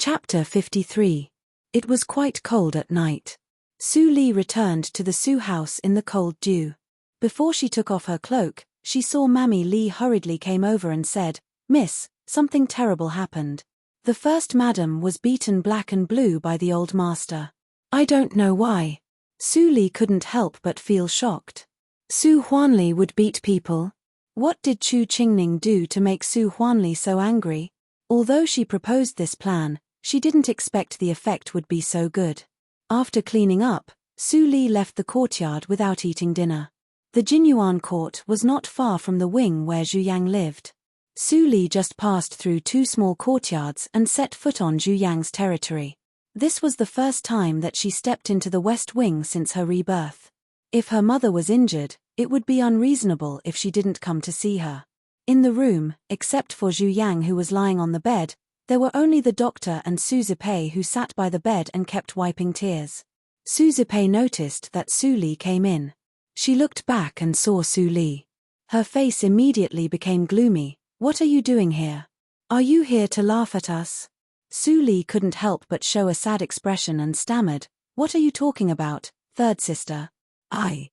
Chapter 53. It was quite cold at night. Su Li returned to the Su house in the cold dew. Before she took off her cloak, she saw Mammy Li hurriedly came over and said, "Miss, something terrible happened. The first madam was beaten black and blue by the old master. I don't know why." Su Li couldn't help but feel shocked. Su Huanli would beat people? What did Chu Qingning do to make Su Huanli so angry? Although she proposed this plan, she didn't expect the effect would be so good. After cleaning up, Su Li left the courtyard without eating dinner. The Jinyuan court was not far from the wing where Zhu Yang lived. Su Li just passed through two small courtyards and set foot on Zhu Yang's territory. This was the first time that she stepped into the West Wing since her rebirth. If her mother was injured, it would be unreasonable if she didn't come to see her. In the room, except for Zhu Yang who was lying on the bed, there were only the doctor and Su Zipei who sat by the bed and kept wiping tears. Su Zipei noticed that Su Li came in. She looked back and saw Su Li. Her face immediately became gloomy. "What are you doing here? Are you here to laugh at us?" Su Li couldn't help but show a sad expression and stammered, "What are you talking about, third sister? I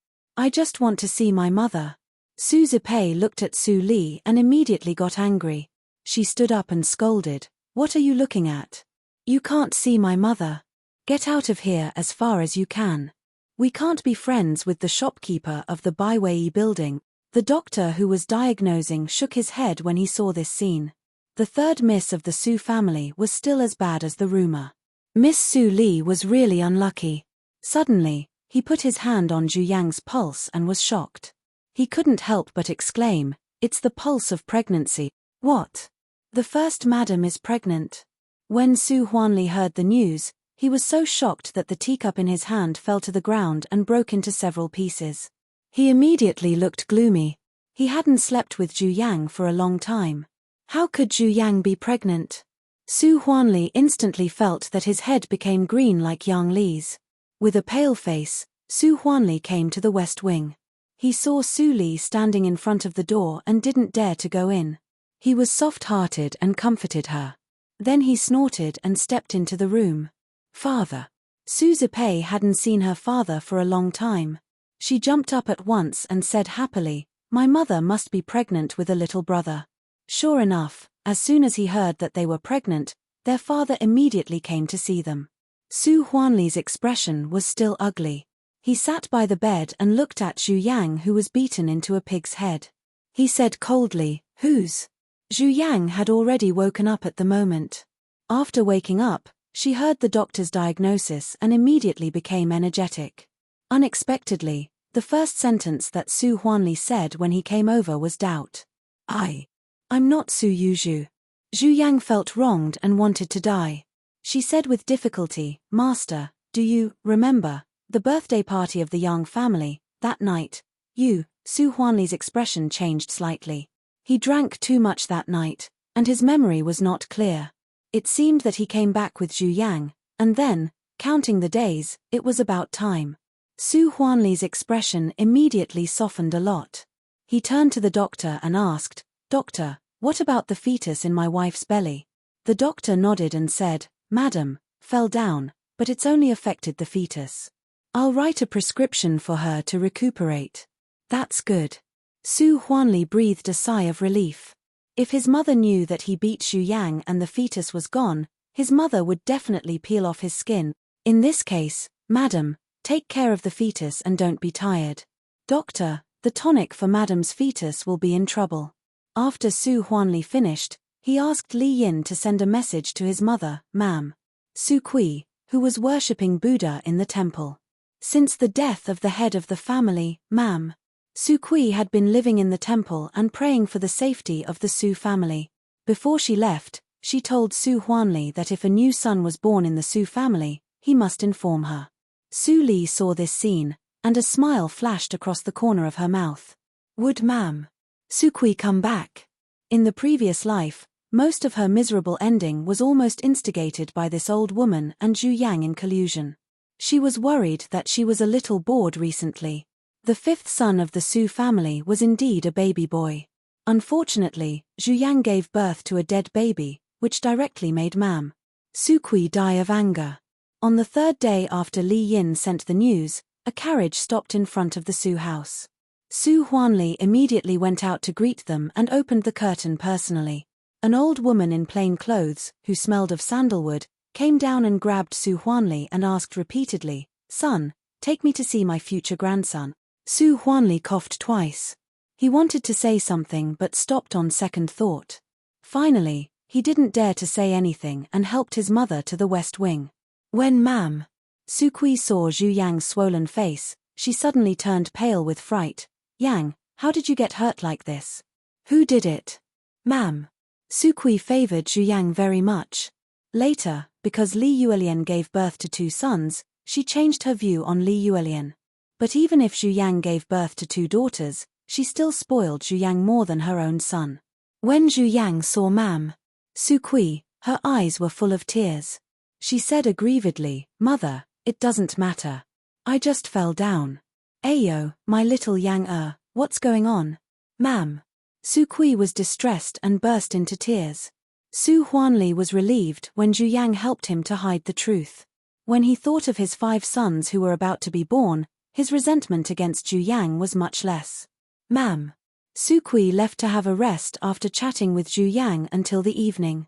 just want to see my mother." Su Zipei looked at Su Li and immediately got angry. She stood up and scolded, "What are you looking at? You can't see my mother. Get out of here as far as you can. We can't be friends with the shopkeeper of the Baiwei building." The doctor who was diagnosing shook his head when he saw this scene. The third miss of the Su family was still as bad as the rumor. Miss Su Li was really unlucky. Suddenly, he put his hand on Zhu Yang's pulse and was shocked. He couldn't help but exclaim, "It's the pulse of pregnancy." "What? The first madam is pregnant?" When Su Huanli heard the news, he was so shocked that the teacup in his hand fell to the ground and broke into several pieces. He immediately looked gloomy. He hadn't slept with Zhu Yang for a long time. How could Zhu Yang be pregnant? Su Huanli instantly felt that his head became green like Yang Li's. With a pale face, Su Huanli came to the West Wing. He saw Su Li standing in front of the door and didn't dare to go in. He was soft-hearted and comforted her. Then he snorted and stepped into the room. "Father." Su Zipei hadn't seen her father for a long time. She jumped up at once and said happily, "My mother must be pregnant with a little brother." Sure enough, as soon as he heard that they were pregnant, their father immediately came to see them. Su Huanli's expression was still ugly. He sat by the bed and looked at Zhu Yang who was beaten into a pig's head. He said coldly, "Whose?" Zhu Yang had already woken up at the moment. After waking up, she heard the doctor's diagnosis and immediately became energetic. Unexpectedly, the first sentence that Su Huanli said when he came over was doubt. I'm not Su Yuzhu." Zhu Yang felt wronged and wanted to die. She said with difficulty, "Master, do you remember the birthday party of the Yang family, that night?" Su Huanli's expression changed slightly. He drank too much that night, and his memory was not clear. It seemed that he came back with Zhu Yang, and then, counting the days, it was about time. Su Huanli's expression immediately softened a lot. He turned to the doctor and asked, "Doctor, what about the fetus in my wife's belly?" The doctor nodded and said, "Madam, fell down, but it's only affected the fetus. I'll write a prescription for her to recuperate." "That's good." Su Huanli breathed a sigh of relief. If his mother knew that he beat Zhu Yang and the fetus was gone, his mother would definitely peel off his skin. In this case, "Madam, take care of the fetus and don't be tired. Doctor, the tonic for Madam's fetus will be in trouble." After Su Huanli finished, he asked Li Yin to send a message to his mother, Mam Su Kui, who was worshipping Buddha in the temple. Since the death of the head of the family, Mam Su Kui had been living in the temple and praying for the safety of the Su family. Before she left, she told Su Huanli that if a new son was born in the Su family, he must inform her. Su Li saw this scene, and a smile flashed across the corner of her mouth. Would Mam Su Kui come back? In the previous life, most of her miserable ending was almost instigated by this old woman and Zhu Yang in collusion. She was worried that she was a little bored recently. The fifth son of the Su family was indeed a baby boy. Unfortunately, Zhu Yang gave birth to a dead baby, which directly made Mam Su Kui die of anger. On the third day after Li Yin sent the news, a carriage stopped in front of the Su house. Su Huanli immediately went out to greet them and opened the curtain personally. An old woman in plain clothes, who smelled of sandalwood, came down and grabbed Su Huanli and asked repeatedly, "Son, take me to see my future grandson." Su Huanli coughed twice. He wanted to say something but stopped on second thought. Finally, he didn't dare to say anything and helped his mother to the west wing. When Ma'am Su Kui saw Zhu Yang's swollen face, she suddenly turned pale with fright. "Yang, how did you get hurt like this? Who did it?" "Ma'am." Su Kui favored Zhu Yang very much. Later, because Li Yuelian gave birth to 2 sons, she changed her view on Li Yuelian. But even if Zhu Yang gave birth to 2 daughters, she still spoiled Zhu Yang more than her own son. When Zhu Yang saw Ma'am Su Kui, her eyes were full of tears. She said aggrievedly, "Mother, it doesn't matter. I just fell down." "Ayo, my little Yang what's going on?" "Ma'am." Su Kui was distressed and burst into tears. Su Huanli was relieved when Zhu Yang helped him to hide the truth. When he thought of his 5 sons who were about to be born, his resentment against Zhu Yang was much less. "Ma'am." Su Kui left to have a rest after chatting with Zhu Yang until the evening.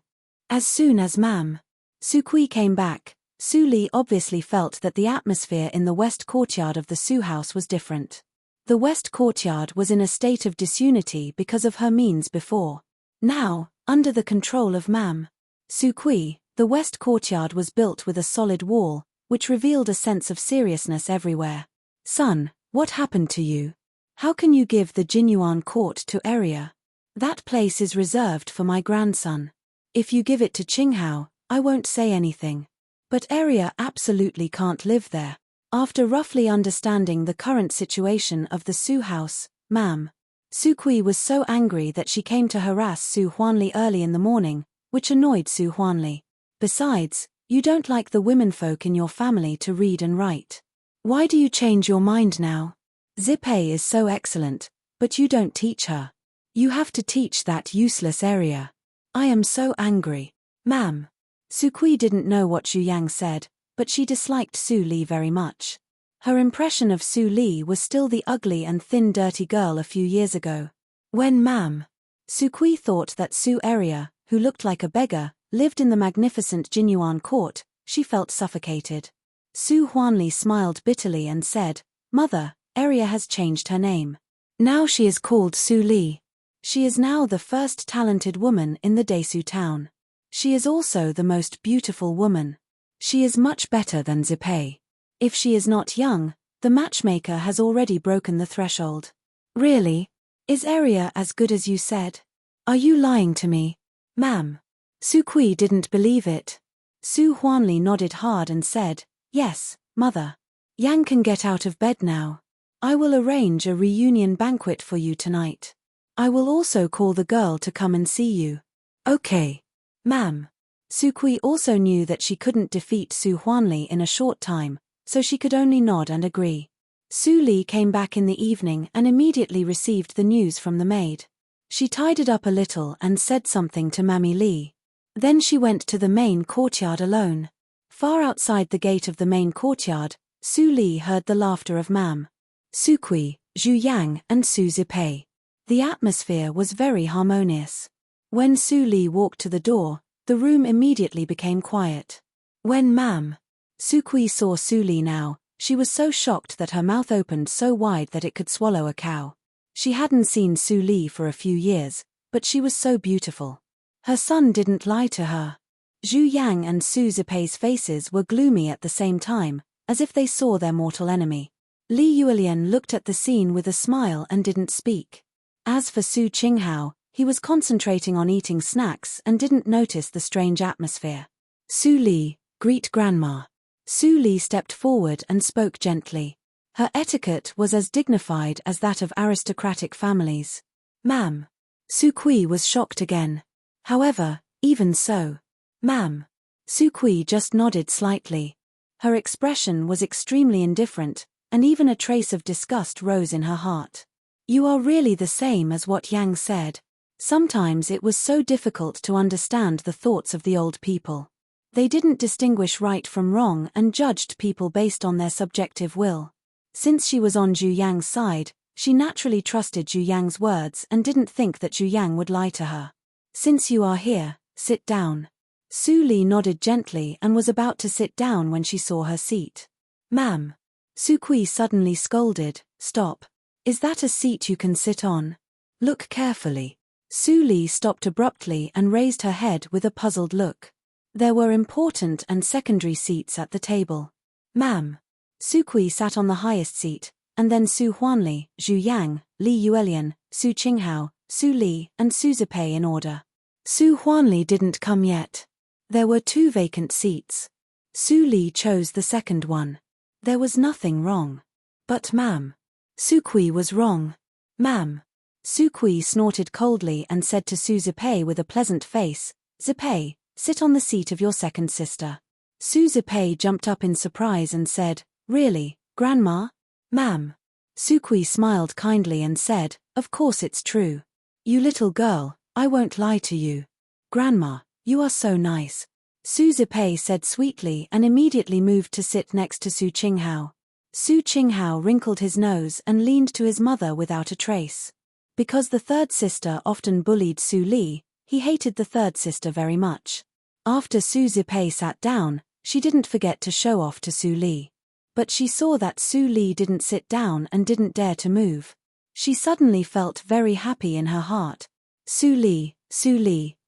As soon as Ma'am Su Kui came back, Su Li obviously felt that the atmosphere in the west courtyard of the Su house was different. The west courtyard was in a state of disunity because of her means before. Now, under the control of Ma'am Su Kui, the west courtyard was built with a solid wall, which revealed a sense of seriousness everywhere. "Son, what happened to you? How can you give the Jinyuan court to Area? That place is reserved for my grandson. If you give it to Qinghao, I won't say anything. But Area absolutely can't live there." After roughly understanding the current situation of the Su house, Ma'am Su Kui was so angry that she came to harass Su Huanli early in the morning, which annoyed Su Huanli. "Besides, you don't like the womenfolk in your family to read and write. Why do you change your mind now? Zipei is so excellent, but you don't teach her. You have to teach that useless Area. I am so angry." "Ma'am." Su Kui didn't know what Zhu Yang said, but she disliked Su Li very much. Her impression of Su Li was still the ugly and thin dirty girl a few years ago. When Ma'am Su Kui thought that Su Area, who looked like a beggar, lived in the magnificent Jinyuan court, she felt suffocated. Su Huanli smiled bitterly and said, "Mother, Area has changed her name. Now she is called Su Li. She is now the first talented woman in the Desu town. She is also the most beautiful woman. She is much better than Zipei. If she is not young, the matchmaker has already broken the threshold." "Really? Is Area as good as you said? Are you lying to me?" "Ma'am." Su Kui didn't believe it. Su Huanli nodded hard and said, "Yes, mother. Yang can get out of bed now. I will arrange a reunion banquet for you tonight. I will also call the girl to come and see you." "Okay. Ma'am." Su Kui also knew that she couldn't defeat Su Huanli in a short time, so she could only nod and agree. Su Li came back in the evening and immediately received the news from the maid. She tied it up a little and said something to Mammy Li. Then she went to the main courtyard alone. Far outside the gate of the main courtyard, Su Li heard the laughter of Ma'am Su Kui, Zhu Yang and Su Zipei. The atmosphere was very harmonious. When Su Li walked to the door, the room immediately became quiet. When Ma'am Su Kui saw Su Li now, she was so shocked that her mouth opened so wide that it could swallow a cow. She hadn't seen Su Li for a few years, but she was so beautiful. Her son didn't lie to her. Zhu Yang and Su Zipei's faces were gloomy at the same time, as if they saw their mortal enemy. Li Yuelian looked at the scene with a smile and didn't speak. As for Su Qinghao, he was concentrating on eating snacks and didn't notice the strange atmosphere. "Su Li, greet Grandma." Su Li stepped forward and spoke gently. Her etiquette was as dignified as that of aristocratic families. "Ma'am." Su Kui was shocked again. However, even so, "Ma'am." Su Kui just nodded slightly. Her expression was extremely indifferent, and even a trace of disgust rose in her heart. "You are really the same as what Yang said." Sometimes it was so difficult to understand the thoughts of the old people. They didn't distinguish right from wrong and judged people based on their subjective will. Since she was on Zhu Yang's side, she naturally trusted Zhu Yang's words and didn't think that Zhu Yang would lie to her. Since you are here, sit down. Su Li nodded gently and was about to sit down when she saw her seat. Ma'am. Su Kui suddenly scolded, stop. Is that a seat you can sit on? Look carefully. Su Li stopped abruptly and raised her head with a puzzled look. There were important and secondary seats at the table. Ma'am. Su Kui sat on the highest seat, and then Su Huanli, Zhu Yang, Li Yuelian, Su Qinghao, Su Li, and Su Zipei in order. Su Huanli didn't come yet. There were 2 vacant seats. Su Li chose the second one. There was nothing wrong. But ma'am. Su Kui was wrong. Ma'am. Su Kui snorted coldly and said to Su Zipei with a pleasant face, Zipei, sit on the seat of your second sister. Su Zipei jumped up in surprise and said, really, Grandma? Ma'am. Su Kui smiled kindly and said, of course it's true. You little girl, I won't lie to you. Grandma, you are so nice. Su Zipei said sweetly and immediately moved to sit next to Su Qinghao. Su Qinghao wrinkled his nose and leaned to his mother without a trace. Because the third sister often bullied Su Li, he hated the third sister very much. After Su Zipei sat down, she didn't forget to show off to Su Li. But she saw that Su Li didn't sit down and didn't dare to move. She suddenly felt very happy in her heart. Su Li,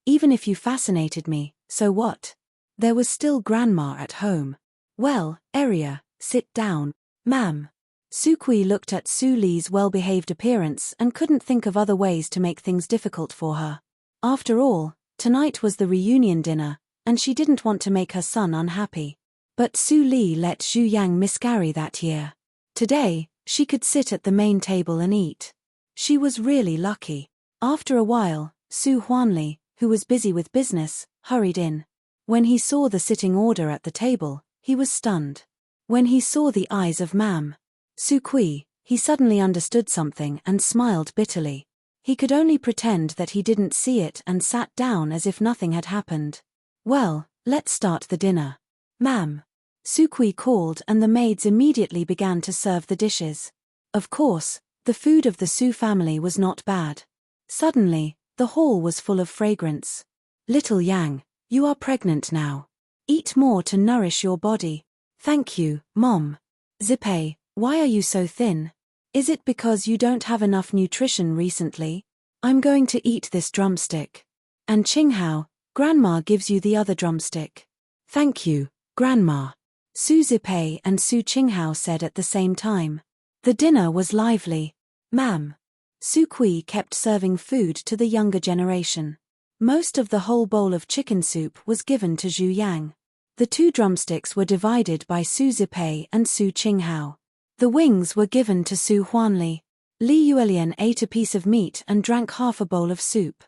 even if you fascinated me, so what? There was still Grandma at home. Well, Area, sit down. Ma'am. Su Kui looked at Su Li's well-behaved appearance and couldn't think of other ways to make things difficult for her. After all, tonight was the reunion dinner, and she didn't want to make her son unhappy. But Su Li let Zhu Yang miscarry that year. Today, she could sit at the main table and eat. She was really lucky. After a while, Su Huanli, who was busy with business, hurried in. When he saw the sitting order at the table, he was stunned. When he saw the eyes of Ma'am Su Kui, he suddenly understood something and smiled bitterly. He could only pretend that he didn't see it and sat down as if nothing had happened. Well, let's start the dinner. Ma'am. Su Kui called and the maids immediately began to serve the dishes. Of course, the food of the Su family was not bad. Suddenly, the hall was full of fragrance. Little Yang, you are pregnant now. Eat more to nourish your body. Thank you, Mom. Zipei, why are you so thin? Is it because you don't have enough nutrition recently? I'm going to eat this drumstick. And Qinghao, Grandma gives you the other drumstick. Thank you, Grandma. Su Zipei and Su Qinghao said at the same time. The dinner was lively. Ma'am. Su Kui kept serving food to the younger generation. Most of the whole bowl of chicken soup was given to Zhu Yang. The 2 drumsticks were divided by Su Zipei and Su Qinghao. The wings were given to Su Huanli. Li Yuelian ate a piece of meat and drank half a bowl of soup.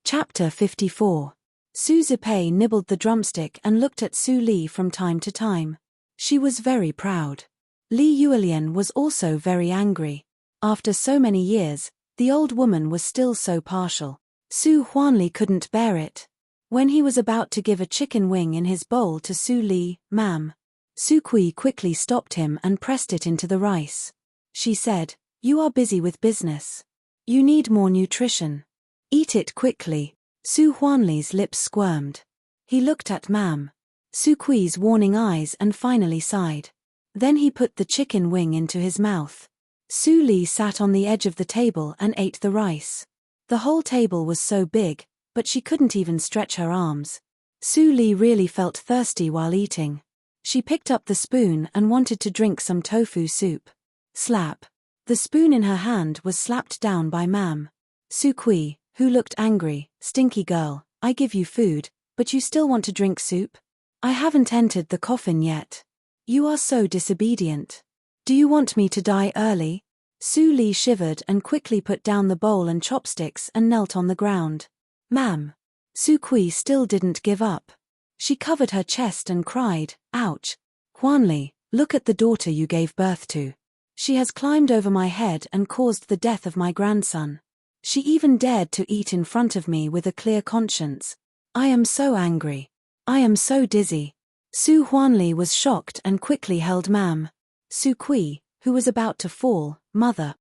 Chapter 54. Su Zipei nibbled the drumstick and looked at Su Li from time to time. She was very proud. Li Yuelian was also very angry. After so many years, the old woman was still so partial. Su Huanli couldn't bear it. When he was about to give a chicken wing in his bowl to Su Li, Ma'am Su Kui quickly stopped him and pressed it into the rice. She said, you are busy with business. You need more nutrition. Eat it quickly. Su Huanli's lips squirmed. He looked at Ma'am Su Kui's warning eyes and finally sighed. Then he put the chicken wing into his mouth. Su Li sat on the edge of the table and ate the rice. The whole table was so big, but she couldn't even stretch her arms. Su Li really felt thirsty while eating. She picked up the spoon and wanted to drink some tofu soup. Slap. The spoon in her hand was slapped down by Ma'am Su Kui, who looked angry. Stinky girl, I give you food, but you still want to drink soup? I haven't entered the coffin yet. You are so disobedient. Do you want me to die early? Su Li shivered and quickly put down the bowl and chopsticks and knelt on the ground. Ma'am Su Kui still didn't give up. She covered her chest and cried, ouch. Huanli, look at the daughter you gave birth to. She has climbed over my head and caused the death of my grandson. She even dared to eat in front of me with a clear conscience. I am so angry. I am so dizzy. Su Huanli was shocked and quickly held Mam. Su Kui, who was about to fall. Mother,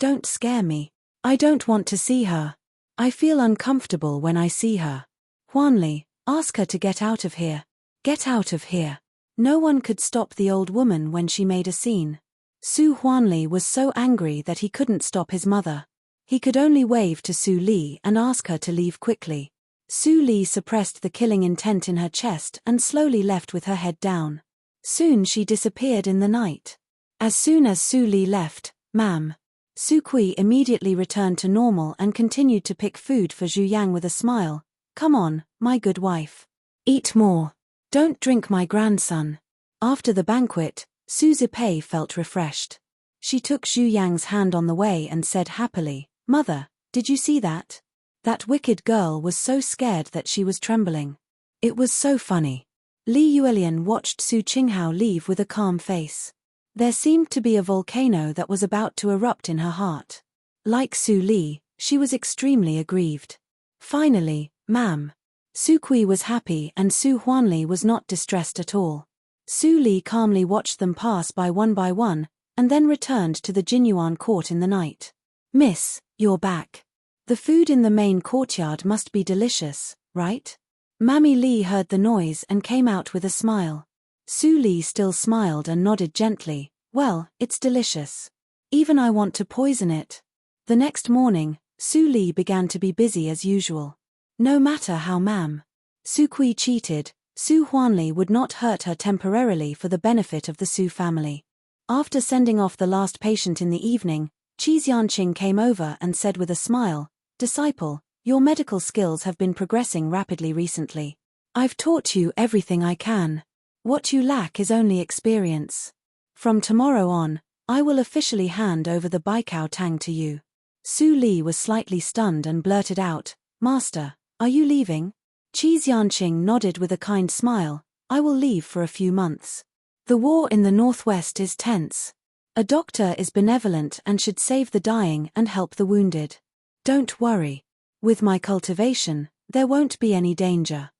don't scare me. I don't want to see her. I feel uncomfortable when I see her. Huanli, ask her to get out of here. Get out of here. No one could stop the old woman when she made a scene. Su Huanli was so angry that he couldn't stop his mother. He could only wave to Su Li and ask her to leave quickly. Su Li suppressed the killing intent in her chest and slowly left with her head down. Soon she disappeared in the night. As soon as Su Li left, Mam. Su Kui immediately returned to normal and continued to pick food for Zhu Yang with a smile. Come on, my good wife. Eat more. Don't drink my grandson. After the banquet, Su Zipei felt refreshed. She took Zhu Yang's hand on the way and said happily, Mother, did you see that? That wicked girl was so scared that she was trembling. It was so funny. Li Yuelian watched Su Qinghao leave with a calm face. There seemed to be a volcano that was about to erupt in her heart. Like Su Li, she was extremely aggrieved. Finally, Mam. Su Kui was happy and Su Huanli was not distressed at all. Su Li calmly watched them pass by one, and then returned to the Jinyuan court in the night. Miss, you're back. The food in the main courtyard must be delicious, right? Mammy Li heard the noise and came out with a smile. Su Li still smiled and nodded gently. Well, it's delicious. Even I want to poison it. The next morning, Su Li began to be busy as usual. No matter how Mam. Su Kui cheated, Su Huanli would not hurt her temporarily for the benefit of the Su family. After sending off the last patient in the evening, Enchanting came over and said with a smile, Disciple, your medical skills have been progressing rapidly recently. I've taught you everything I can. What you lack is only experience. From tomorrow on, I will officially hand over the Baikao Tang to you. Su Li was slightly stunned and blurted out, Master, are you leaving? Enchanting nodded with a kind smile, I will leave for a few months. The war in the northwest is tense. A doctor is benevolent and should save the dying and help the wounded. Don't worry. With my cultivation, there won't be any danger.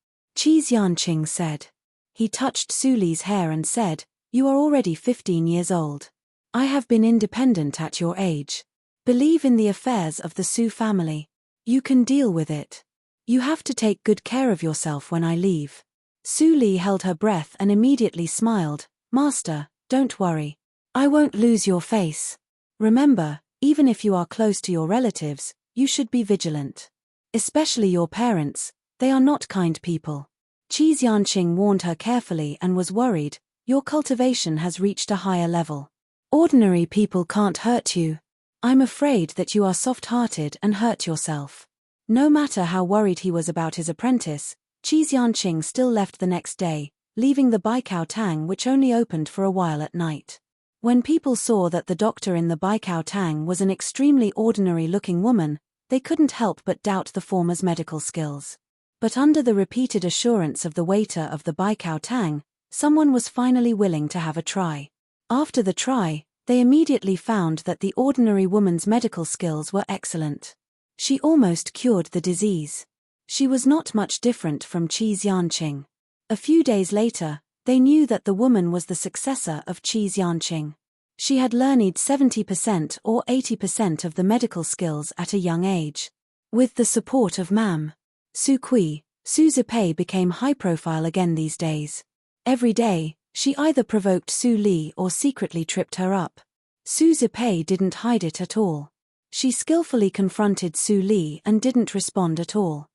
Enchanting said. He touched Su Li's hair and said, You are already 15 years old. I have been independent at your age. Believe in the affairs of the Su family. You can deal with it. You have to take good care of yourself when I leave. Su Li held her breath and immediately smiled, Master, don't worry. I won't lose your face. Remember, even if you are close to your relatives, you should be vigilant. Especially your parents, they are not kind people. Enchanting warned her carefully and was worried, Your cultivation has reached a higher level. Ordinary people can't hurt you. I'm afraid that you are soft-hearted and hurt yourself. No matter how worried he was about his apprentice, Enchanting still left the next day, leaving the Baikao Tang which only opened for a while at night. When people saw that the doctor in the Baikao Tang was an extremely ordinary-looking woman, they couldn't help but doubt the former's medical skills. But under the repeated assurance of the waiter of the Baikao Tang, someone was finally willing to have a try. After the try, they immediately found that the ordinary woman's medical skills were excellent. She almost cured the disease. She was not much different from Enchanting. A few days later, they knew that the woman was the successor of Enchanting. She had learned 70% or 80% of the medical skills at a young age. With the support of Mam. Su Kui, Su Zipei became high-profile again these days. Every day, she either provoked Su Li or secretly tripped her up. Su Zipei didn't hide it at all. She skillfully confronted Su Li and didn't respond at all.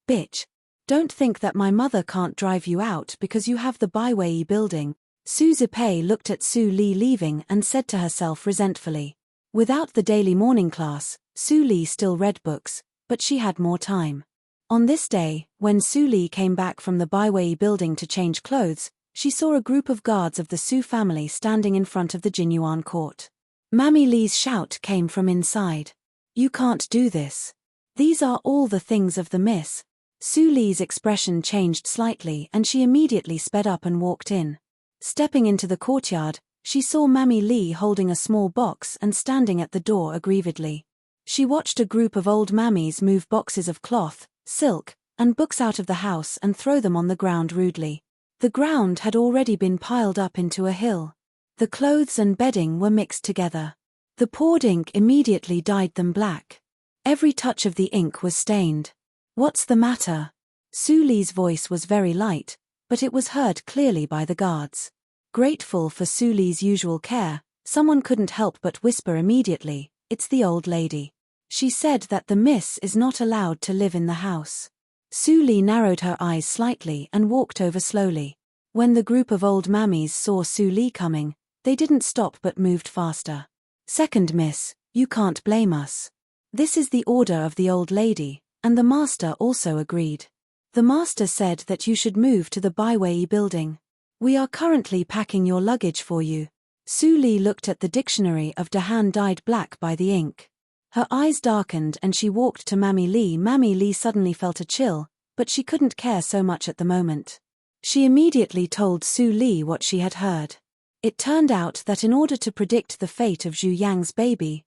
Bitch. Don't think that my mother can't drive you out because you have the Baiwei building. Su Zipei looked at Su Li leaving and said to herself resentfully. Without the daily morning class, Su Li still read books, but she had more time. On this day, when Su Li came back from the Baiwei building to change clothes, she saw a group of guards of the Su family standing in front of the Jinyuan court. Mammy Li's shout came from inside. You can't do this. These are all the things of the miss. Su Li's expression changed slightly and she immediately sped up and walked in. Stepping into the courtyard, she saw Mammy Li holding a small box and standing at the door aggrievedly. She watched a group of old mammies move boxes of cloth, silk, and books out of the house and throw them on the ground rudely. The ground had already been piled up into a hill. The clothes and bedding were mixed together. The poured ink immediately dyed them black. Every touch of the ink was stained. "What's the matter?" Su Li's voice was very light, but it was heard clearly by the guards. Grateful for Su Li's usual care, someone couldn't help but whisper immediately, "It's the old lady. She said that the miss is not allowed to live in the house." Su Li narrowed her eyes slightly and walked over slowly. When the group of old mammies saw Su Li coming, they didn't stop but moved faster. "Second miss, you can't blame us. This is the order of the old lady," and the master also agreed. "The master said that you should move to the Baiwei building. We are currently packing your luggage for you." Su Li looked at the dictionary of Dahan dyed black by the ink. Her eyes darkened and she walked to Mammy Li. Mammy Li suddenly felt a chill, but she couldn't care so much at the moment. She immediately told Su Li what she had heard. It turned out that in order to predict the fate of Zhu Yang's baby,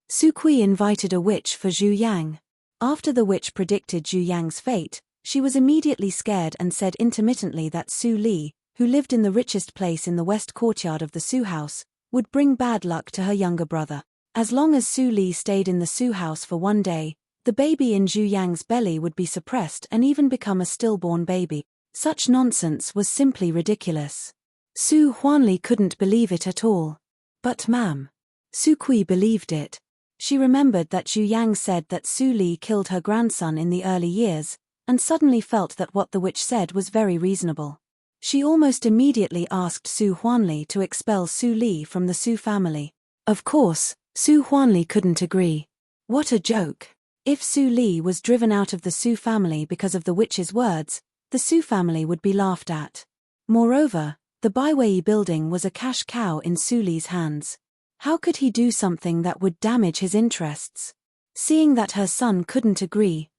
Su Kui invited a witch for Zhu Yang. After the witch predicted Zhu Yang's fate, she was immediately scared and said intermittently that Su Li, who lived in the richest place in the west courtyard of the Su house, would bring bad luck to her younger brother. As long as Su Li stayed in the Su house for one day, the baby in Zhu Yang's belly would be suppressed and even become a stillborn baby. Such nonsense was simply ridiculous. Su Huanli couldn't believe it at all. But Su Kui believed it. She remembered that Zhu Yang said that Su Li killed her grandson in the early years, and suddenly felt that what the witch said was very reasonable. She almost immediately asked Su Huanli to expel Su Li from the Su family. Of course, Su Huanli couldn't agree. What a joke. If Su Li was driven out of the Su family because of the witch's words, the Su family would be laughed at. Moreover, the Baiwei building was a cash cow in Su Li's hands. How could he do something that would damage his interests? Seeing that her son couldn't agree,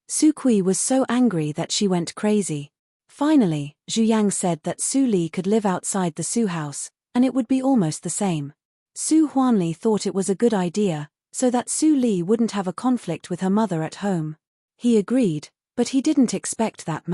Su Kui was so angry that she went crazy. Finally, Zhu Yang said that Su Li could live outside the Su house, and it would be almost the same. Su Huanli thought it was a good idea, so that Su Li wouldn't have a conflict with her mother at home. He agreed, but he didn't expect that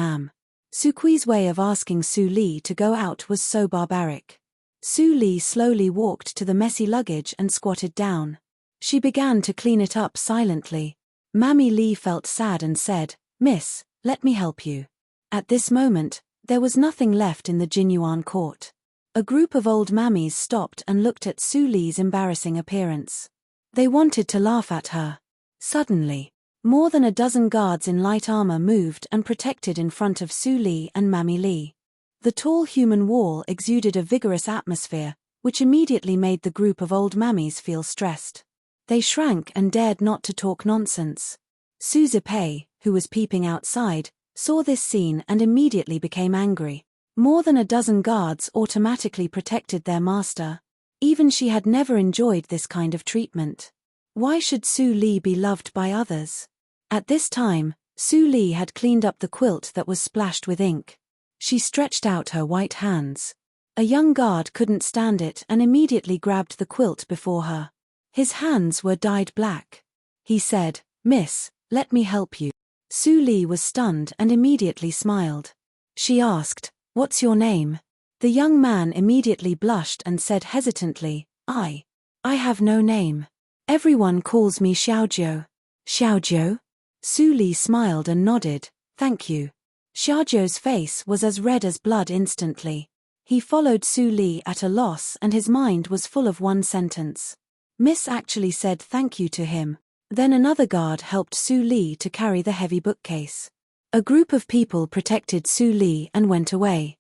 Su Kui's way of asking Su Li to go out was so barbaric. Su Li slowly walked to the messy luggage and squatted down. She began to clean it up silently. Mammy Li felt sad and said, "Miss, let me help you." At this moment, there was nothing left in the Jinyuan court. A group of old mammies stopped and looked at Su Li's embarrassing appearance. They wanted to laugh at her. Suddenly, more than a dozen guards in light armor moved and protected in front of Su Li and Mammy Li. The tall human wall exuded a vigorous atmosphere, which immediately made the group of old mammies feel stressed. They shrank and dared not to talk nonsense. Su Zipei, who was peeping outside, saw this scene and immediately became angry. More than a dozen guards automatically protected their master. Even she had never enjoyed this kind of treatment. Why should Su Li be loved by others? At this time, Su Li had cleaned up the quilt that was splashed with ink. She stretched out her white hands. A young guard couldn't stand it and immediately grabbed the quilt before her. His hands were dyed black. He said, "Miss, let me help you." Su Li was stunned and immediately smiled. She asked, "What's your name?" The young man immediately blushed and said hesitantly, I have no name. Everyone calls me Xiaojiu." "Xiaojiu?" Su Li smiled and nodded, "Thank you." Xiaojiu's face was as red as blood instantly. He followed Su Li at a loss and his mind was full of one sentence. Miss actually said thank you to him. Then another guard helped Su Li to carry the heavy bookcase. A group of people protected Su Li and went away.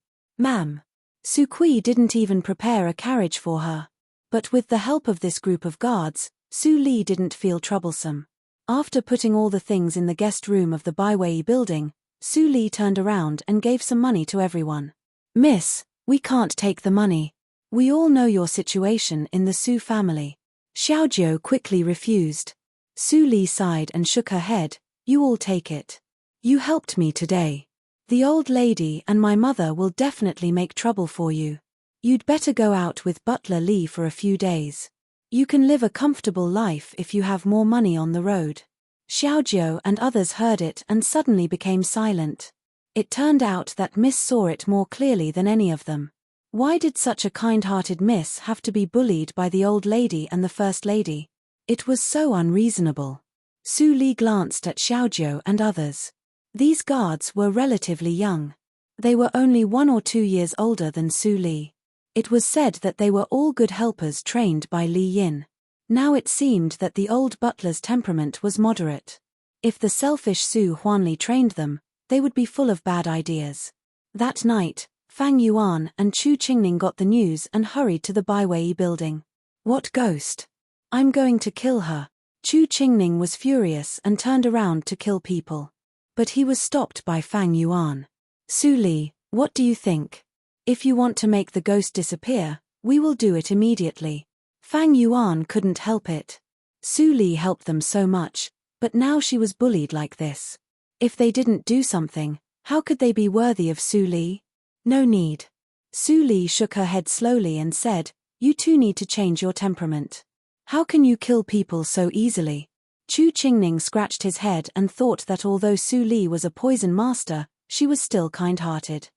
Su Kui didn't even prepare a carriage for her. But with the help of this group of guards, Su Li didn't feel troublesome. After putting all the things in the guest room of the Baiwei building, Su Li turned around and gave some money to everyone. "Miss, we can't take the money. We all know your situation in the Su family." Xiaojiu quickly refused. Su Li sighed and shook her head, "You all take it. You helped me today. The old lady and my mother will definitely make trouble for you. You'd better go out with Butler Li for a few days. You can live a comfortable life if you have more money on the road." Xiaojiu and others heard it and suddenly became silent. It turned out that Miss saw it more clearly than any of them. Why did such a kind-hearted Miss have to be bullied by the old lady and the first lady? It was so unreasonable. Su Li glanced at Xiaojiu and others. These guards were relatively young. They were only 1 or 2 years older than Su Li. It was said that they were all good helpers trained by Li Yin. Now it seemed that the old butler's temperament was moderate. If the selfish Su Huanli trained them, they would be full of bad ideas. That night, Fang Yuan and Chu Qingning got the news and hurried to the Baiwei building. What ghost? I'm going to kill her. Chu Qingning was furious and turned around to kill people. But he was stopped by Fang Yuan. Su Li, what do you think? If you want to make the ghost disappear, we will do it immediately. Fang Yuan couldn't help it. Su Li helped them so much, but now she was bullied like this. If they didn't do something, how could they be worthy of Su Li? No need. Su Li shook her head slowly and said, you two need to change your temperament. How can you kill people so easily? Chu Qingning scratched his head and thought that although Su Li was a poison master, she was still kind-hearted.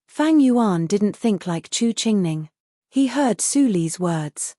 Fang Yuan didn't think like Chu Qingning. He heard Su Li's words.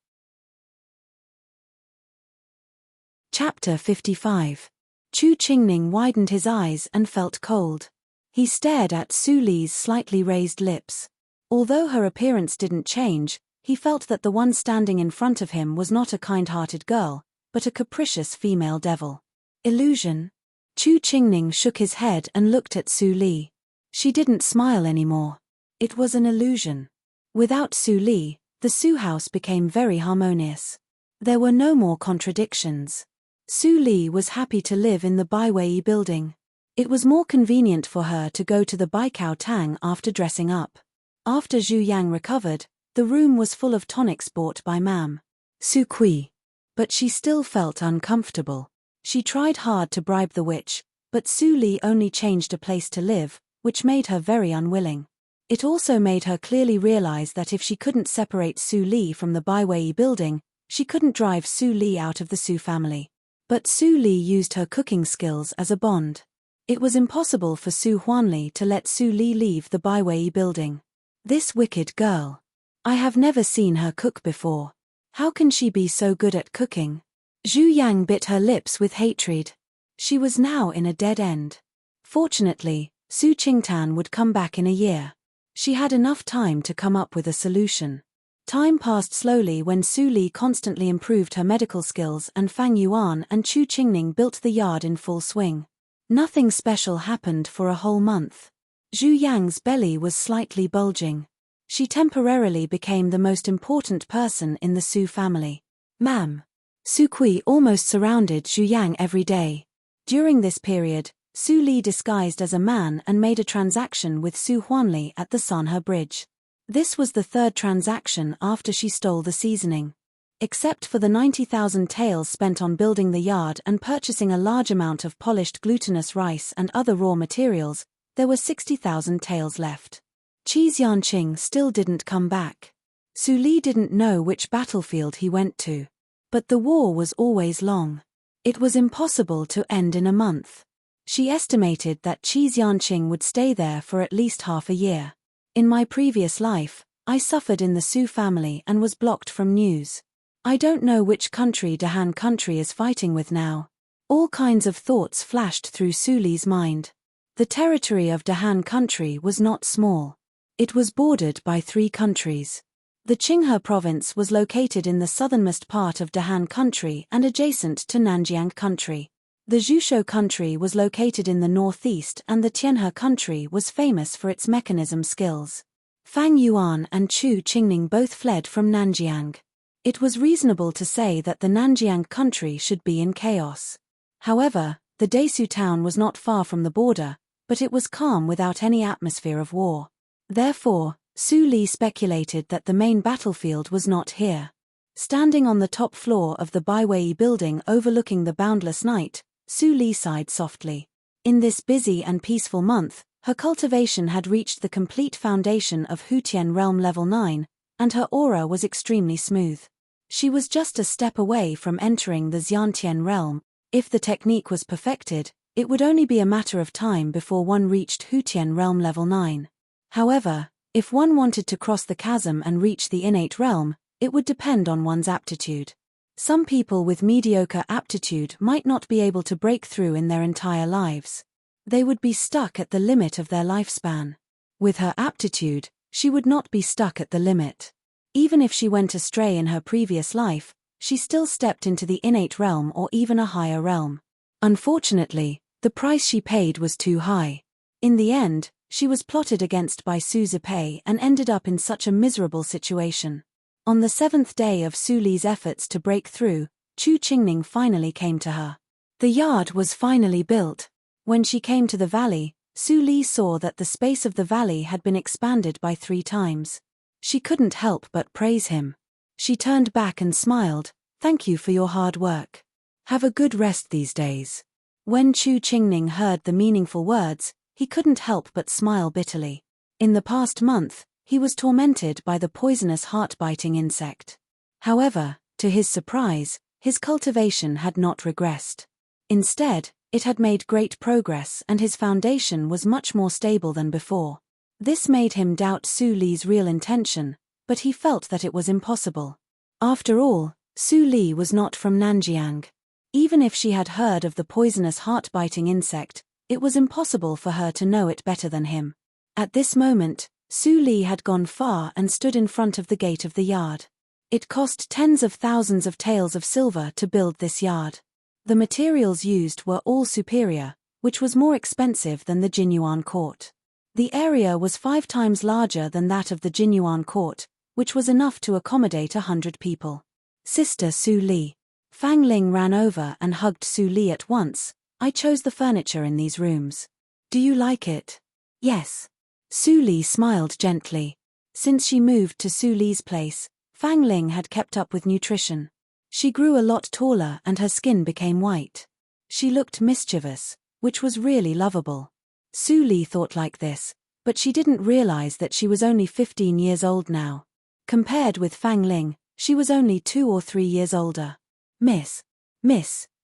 Chapter 55. Chu Qingning widened his eyes and felt cold. He stared at Su Li's slightly raised lips. Although her appearance didn't change, he felt that the one standing in front of him was not a kind-hearted girl, but a capricious female devil. Illusion? Chu Qingning shook his head and looked at Su Li. She didn't smile anymore. It was an illusion. Without Su Li, the Su house became very harmonious. There were no more contradictions. Su Li was happy to live in the Baiwei building. It was more convenient for her to go to the Baikao Tang after dressing up. After Zhu Yang recovered, the room was full of tonics bought by Mam Su Kui. But she still felt uncomfortable. She tried hard to bribe the witch, but Su Li only changed a place to live, which made her very unwilling. It also made her clearly realize that if she couldn't separate Su Li from the Baiwei building, she couldn't drive Su Li out of the Su family. But Su Li used her cooking skills as a bond. It was impossible for Su Huanli to let Su Li leave the Baiwei building. This wicked girl. I have never seen her cook before. How can she be so good at cooking? Zhu Yang bit her lips with hatred. She was now in a dead end. Fortunately, Su Qingtan would come back in a year. She had enough time to come up with a solution. Time passed slowly when Su Li constantly improved her medical skills and Fang Yuan and Chu Qingning built the yard in full swing. Nothing special happened for a whole month. Zhu Yang's belly was slightly bulging. She temporarily became the most important person in the Su family. Mam Su Kui almost surrounded Zhu Yang every day. During this period, Su Li disguised as a man and made a transaction with Su Huanli at the Sanhe Bridge. This was the third transaction after she stole the seasoning. Except for the 90,000 taels spent on building the yard and purchasing a large amount of polished glutinous rice and other raw materials, there were 60,000 taels left. Xianqing still didn't come back. Su Li didn't know which battlefield he went to. But the war was always long. It was impossible to end in a month. She estimated that Xianqing would stay there for at least half a year. In my previous life, I suffered in the Su family and was blocked from news. I don't know which country Dahan country is fighting with now. All kinds of thoughts flashed through Su Li's mind. The territory of Dahan country was not small. It was bordered by 3 countries. The Qinghe province was located in the southernmost part of Dahan country and adjacent to Nanjiang country. The Zhushou country was located in the northeast and the Tianhe country was famous for its mechanism skills. Fang Yuan and Chu Qingning both fled from Nanjiang. It was reasonable to say that the Nanjiang country should be in chaos. However, the Desu town was not far from the border, but it was calm without any atmosphere of war. Therefore, Su Li speculated that the main battlefield was not here. Standing on the top floor of the Baiwei building overlooking the boundless night, Su Li sighed softly. In this busy and peaceful month, her cultivation had reached the complete foundation of Hutian realm level 9, and her aura was extremely smooth. She was just a step away from entering the Xiantian realm, If the technique was perfected, it would only be a matter of time before one reached Hutian realm level 9. However, if one wanted to cross the chasm and reach the innate realm, it would depend on one's aptitude. Some people with mediocre aptitude might not be able to break through in their entire lives. They would be stuck at the limit of their lifespan. With her aptitude, she would not be stuck at the limit. Even if she went astray in her previous life, she still stepped into the innate realm or even a higher realm. Unfortunately, the price she paid was too high. In the end, she was plotted against by Su Zipei and ended up in such a miserable situation. On the 7th day of Su Li's efforts to break through, Chu Qingning finally came to her. The yard was finally built. When she came to the valley, Su Li saw that the space of the valley had been expanded by 3 times. She couldn't help but praise him. She turned back and smiled, "Thank you for your hard work. Have a good rest these days." When Chu Qingning heard the meaningful words, he couldn't help but smile bitterly. In the past month, he was tormented by the poisonous heart-biting insect. However, to his surprise, his cultivation had not regressed. Instead, it had made great progress and his foundation was much more stable than before. This made him doubt Su Li's real intention, but he felt that it was impossible. After all, Su Li was not from Nanjiang. Even if she had heard of the poisonous heart-biting insect, it was impossible for her to know it better than him. At this moment, Su Li had gone far and stood in front of the gate of the yard. It cost tens of thousands of taels of silver to build this yard. The materials used were all superior, which was more expensive than the Jinyuan court. The area was 5 times larger than that of the Jinyuan court, which was enough to accommodate 100 people. "Sister Su Li." Fang Ling ran over and hugged Su Li at once. "I chose the furniture in these rooms. Do you like it?" "Yes." Su Li smiled gently. Since she moved to Su Li's place, Fang Ling had kept up with nutrition. She grew a lot taller and her skin became white. She looked mischievous, which was really lovable. Su Li thought like this, but she didn't realize that she was only 15 years old now. Compared with Fang Ling, she was only 2 or 3 years older. Miss,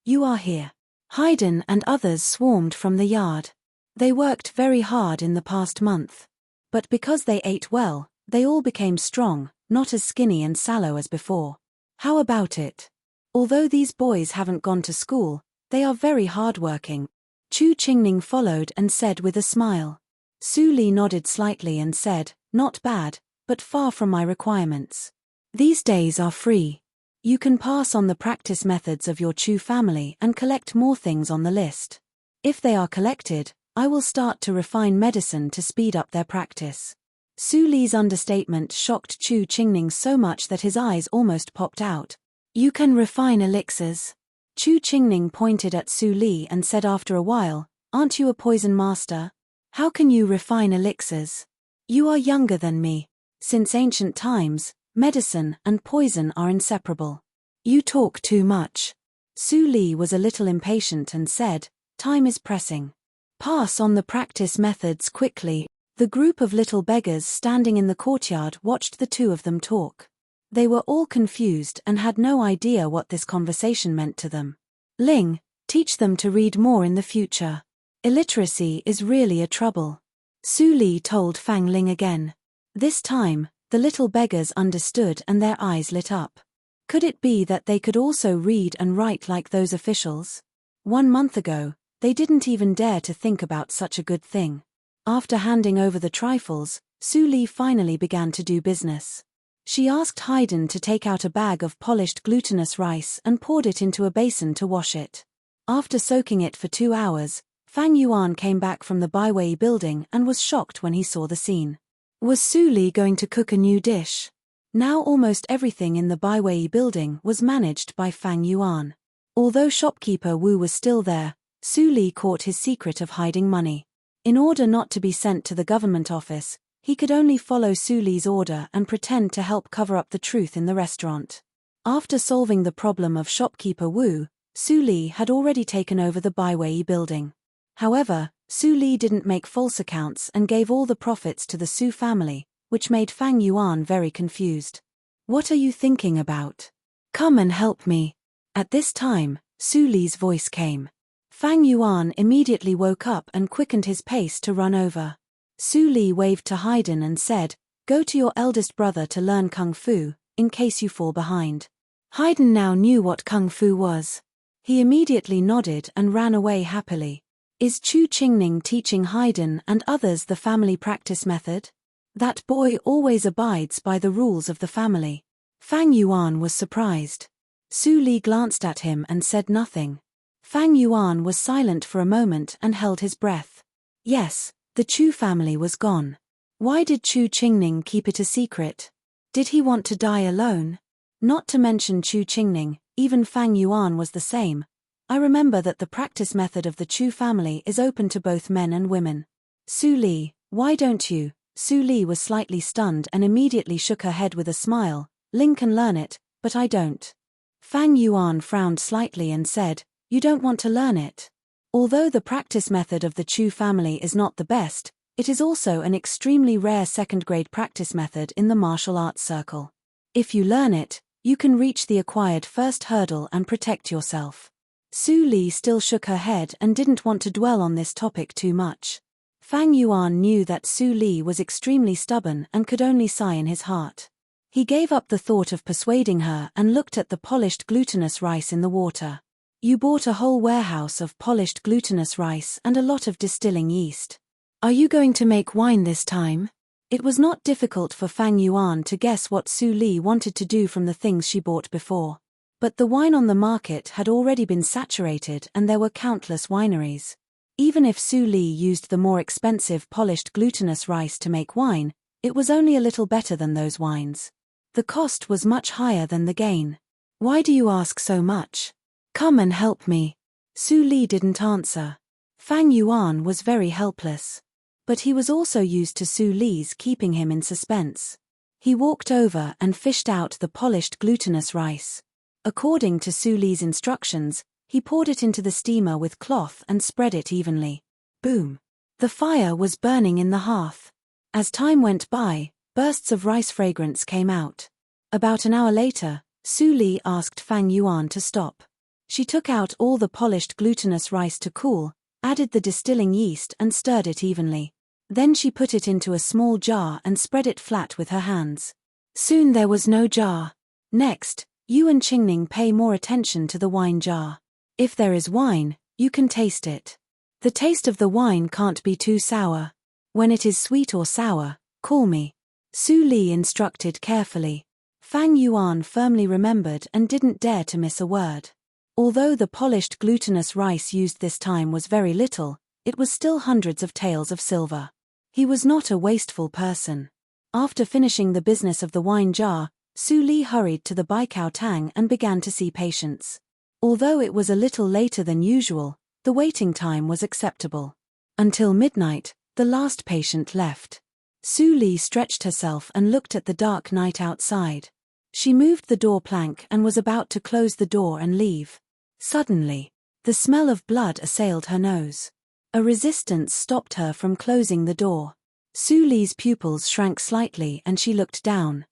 you are here." Haydn and others swarmed from the yard. They worked very hard in the past month. But because they ate well, they all became strong, not as skinny and sallow as before. How about it? Although these boys haven't gone to school, they are very hardworking. Chu Qingning followed and said with a smile. Su Li nodded slightly and said, "Not bad, but far from my requirements. These days are free. You can pass on the practice methods of your Chu family and collect more things on the list. If they are collected, I will start to refine medicine to speed up their practice." Su Li's understatement shocked Chu Qingning so much that his eyes almost popped out. "You can refine elixirs." Chu Qingning pointed at Su Li and said after a while, "Aren't you a poison master? How can you refine elixirs? You are younger than me. Since ancient times, medicine and poison are inseparable. You talk too much." Su Li was a little impatient and said, "Time is pressing. Pass on the practice methods quickly." The group of little beggars standing in the courtyard watched the two of them talk. They were all confused and had no idea what this conversation meant to them. "Ling, teach them to read more in the future. Illiteracy is really a trouble," Su Li told Fang Ling again. This time, the little beggars understood and their eyes lit up. Could it be that they could also read and write like those officials? 1 month ago, they didn't even dare to think about such a good thing. After handing over the trifles, Su Li finally began to do business. She asked Haydn to take out a bag of polished glutinous rice and poured it into a basin to wash it. After soaking it for 2 hours, Fang Yuan came back from the Baiwei building and was shocked when he saw the scene. Was Su Li going to cook a new dish? Now almost everything in the Baiwei building was managed by Fang Yuan. Although shopkeeper Wu was still there, Su Li caught his secret of hiding money. In order not to be sent to the government office, he could only follow Su Li's order and pretend to help cover up the truth in the restaurant. After solving the problem of shopkeeper Wu, Su Li had already taken over the Baiwei building. However, Su Li didn't make false accounts and gave all the profits to the Su family, which made Fang Yuan very confused. "What are you thinking about? Come and help me." At this time, Su Li's voice came. Fang Yuan immediately woke up and quickened his pace to run over. Su Li waved to Haydn and said, "Go to your eldest brother to learn Kung Fu, in case you fall behind." Haydn now knew what Kung Fu was. He immediately nodded and ran away happily. Is Chu Qingning teaching Haydn and others the family practice method? That boy always abides by the rules of the family. Fang Yuan was surprised. Su Li glanced at him and said nothing. Fang Yuan was silent for a moment and held his breath. Yes, the Chu family was gone. Why did Chu Qingning keep it a secret? Did he want to die alone? Not to mention Chu Qingning, even Fang Yuan was the same. I remember that the practice method of the Chu family is open to both men and women. Su Li, why don't you? Su Li was slightly stunned and immediately shook her head with a smile. Ling can learn it, but I don't. Fang Yuan frowned slightly and said, "You don't want to learn it?" Although the practice method of the Chu family is not the best, it is also an extremely rare second-grade practice method in the martial arts circle. If you learn it, you can reach the acquired first hurdle and protect yourself. Su Li still shook her head and didn't want to dwell on this topic too much. Fang Yuan knew that Su Li was extremely stubborn and could only sigh in his heart. He gave up the thought of persuading her and looked at the polished glutinous rice in the water. You bought a whole warehouse of polished glutinous rice and a lot of distilling yeast. Are you going to make wine this time? It was not difficult for Fang Yuan to guess what Su Li wanted to do from the things she bought before. But the wine on the market had already been saturated and there were countless wineries. Even if Su Li used the more expensive polished glutinous rice to make wine, it was only a little better than those wines. The cost was much higher than the gain. Why do you ask so much? Come and help me. Su Li didn't answer. Fang Yuan was very helpless. But he was also used to Su Li's keeping him in suspense. He walked over and fished out the polished glutinous rice. According to Su Li's instructions, he poured it into the steamer with cloth and spread it evenly. Boom! The fire was burning in the hearth. As time went by, bursts of rice fragrance came out. About an hour later, Su Li asked Fang Yuan to stop. She took out all the polished glutinous rice to cool, added the distilling yeast and stirred it evenly. Then she put it into a small jar and spread it flat with her hands. Soon there was no jar. Next, you and Qingning pay more attention to the wine jar. If there is wine, you can taste it. The taste of the wine can't be too sour. When it is sweet or sour, call me. Su Li instructed carefully. Fang Yuan firmly remembered and didn't dare to miss a word. Although the polished glutinous rice used this time was very little, it was still hundreds of taels of silver. He was not a wasteful person. After finishing the business of the wine jar, Su Li hurried to the Baikao Tang and began to see patients. Although it was a little later than usual, the waiting time was acceptable. Until midnight, the last patient left. Su Li stretched herself and looked at the dark night outside. She moved the door plank and was about to close the door and leave. Suddenly, the smell of blood assailed her nose. A resistance stopped her from closing the door. Su Li's pupils shrank slightly and she looked down.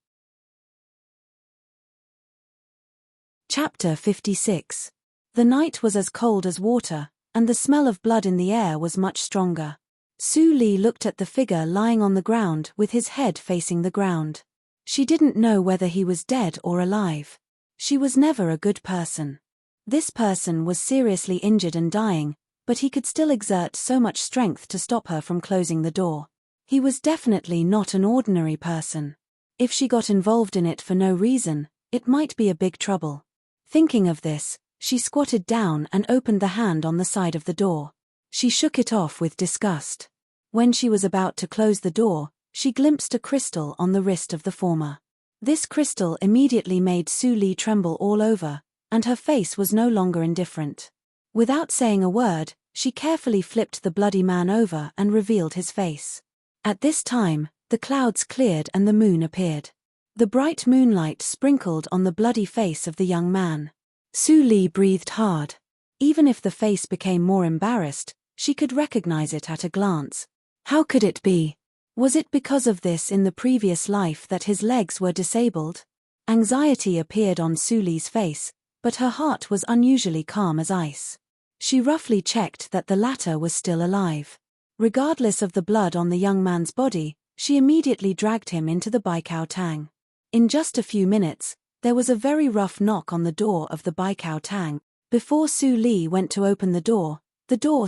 Chapter 56. The night was as cold as water, and the smell of blood in the air was much stronger. Su Li looked at the figure lying on the ground with his head facing the ground. She didn't know whether he was dead or alive. She was never a good person. This person was seriously injured and dying, but he could still exert so much strength to stop her from closing the door. He was definitely not an ordinary person. If she got involved in it for no reason, it might be a big trouble. Thinking of this, she squatted down and opened the hand on the side of the door. She shook it off with disgust. When she was about to close the door, she glimpsed a crystal on the wrist of the former. This crystal immediately made Su Li tremble all over, and her face was no longer indifferent. Without saying a word, she carefully flipped the bloody man over and revealed his face. At this time, the clouds cleared and the moon appeared. The bright moonlight sprinkled on the bloody face of the young man. Su Li breathed hard. Even if the face became more embarrassed, she could recognize it at a glance. How could it be? Was it because of this in the previous life that his legs were disabled? Anxiety appeared on Su Li's face, but her heart was unusually calm as ice. She roughly checked that the latter was still alive. Regardless of the blood on the young man's body, she immediately dragged him into the Baikao Tang. In just a few minutes, there was a very rough knock on the door of the Baikao Tang. Before Su Li went to open the door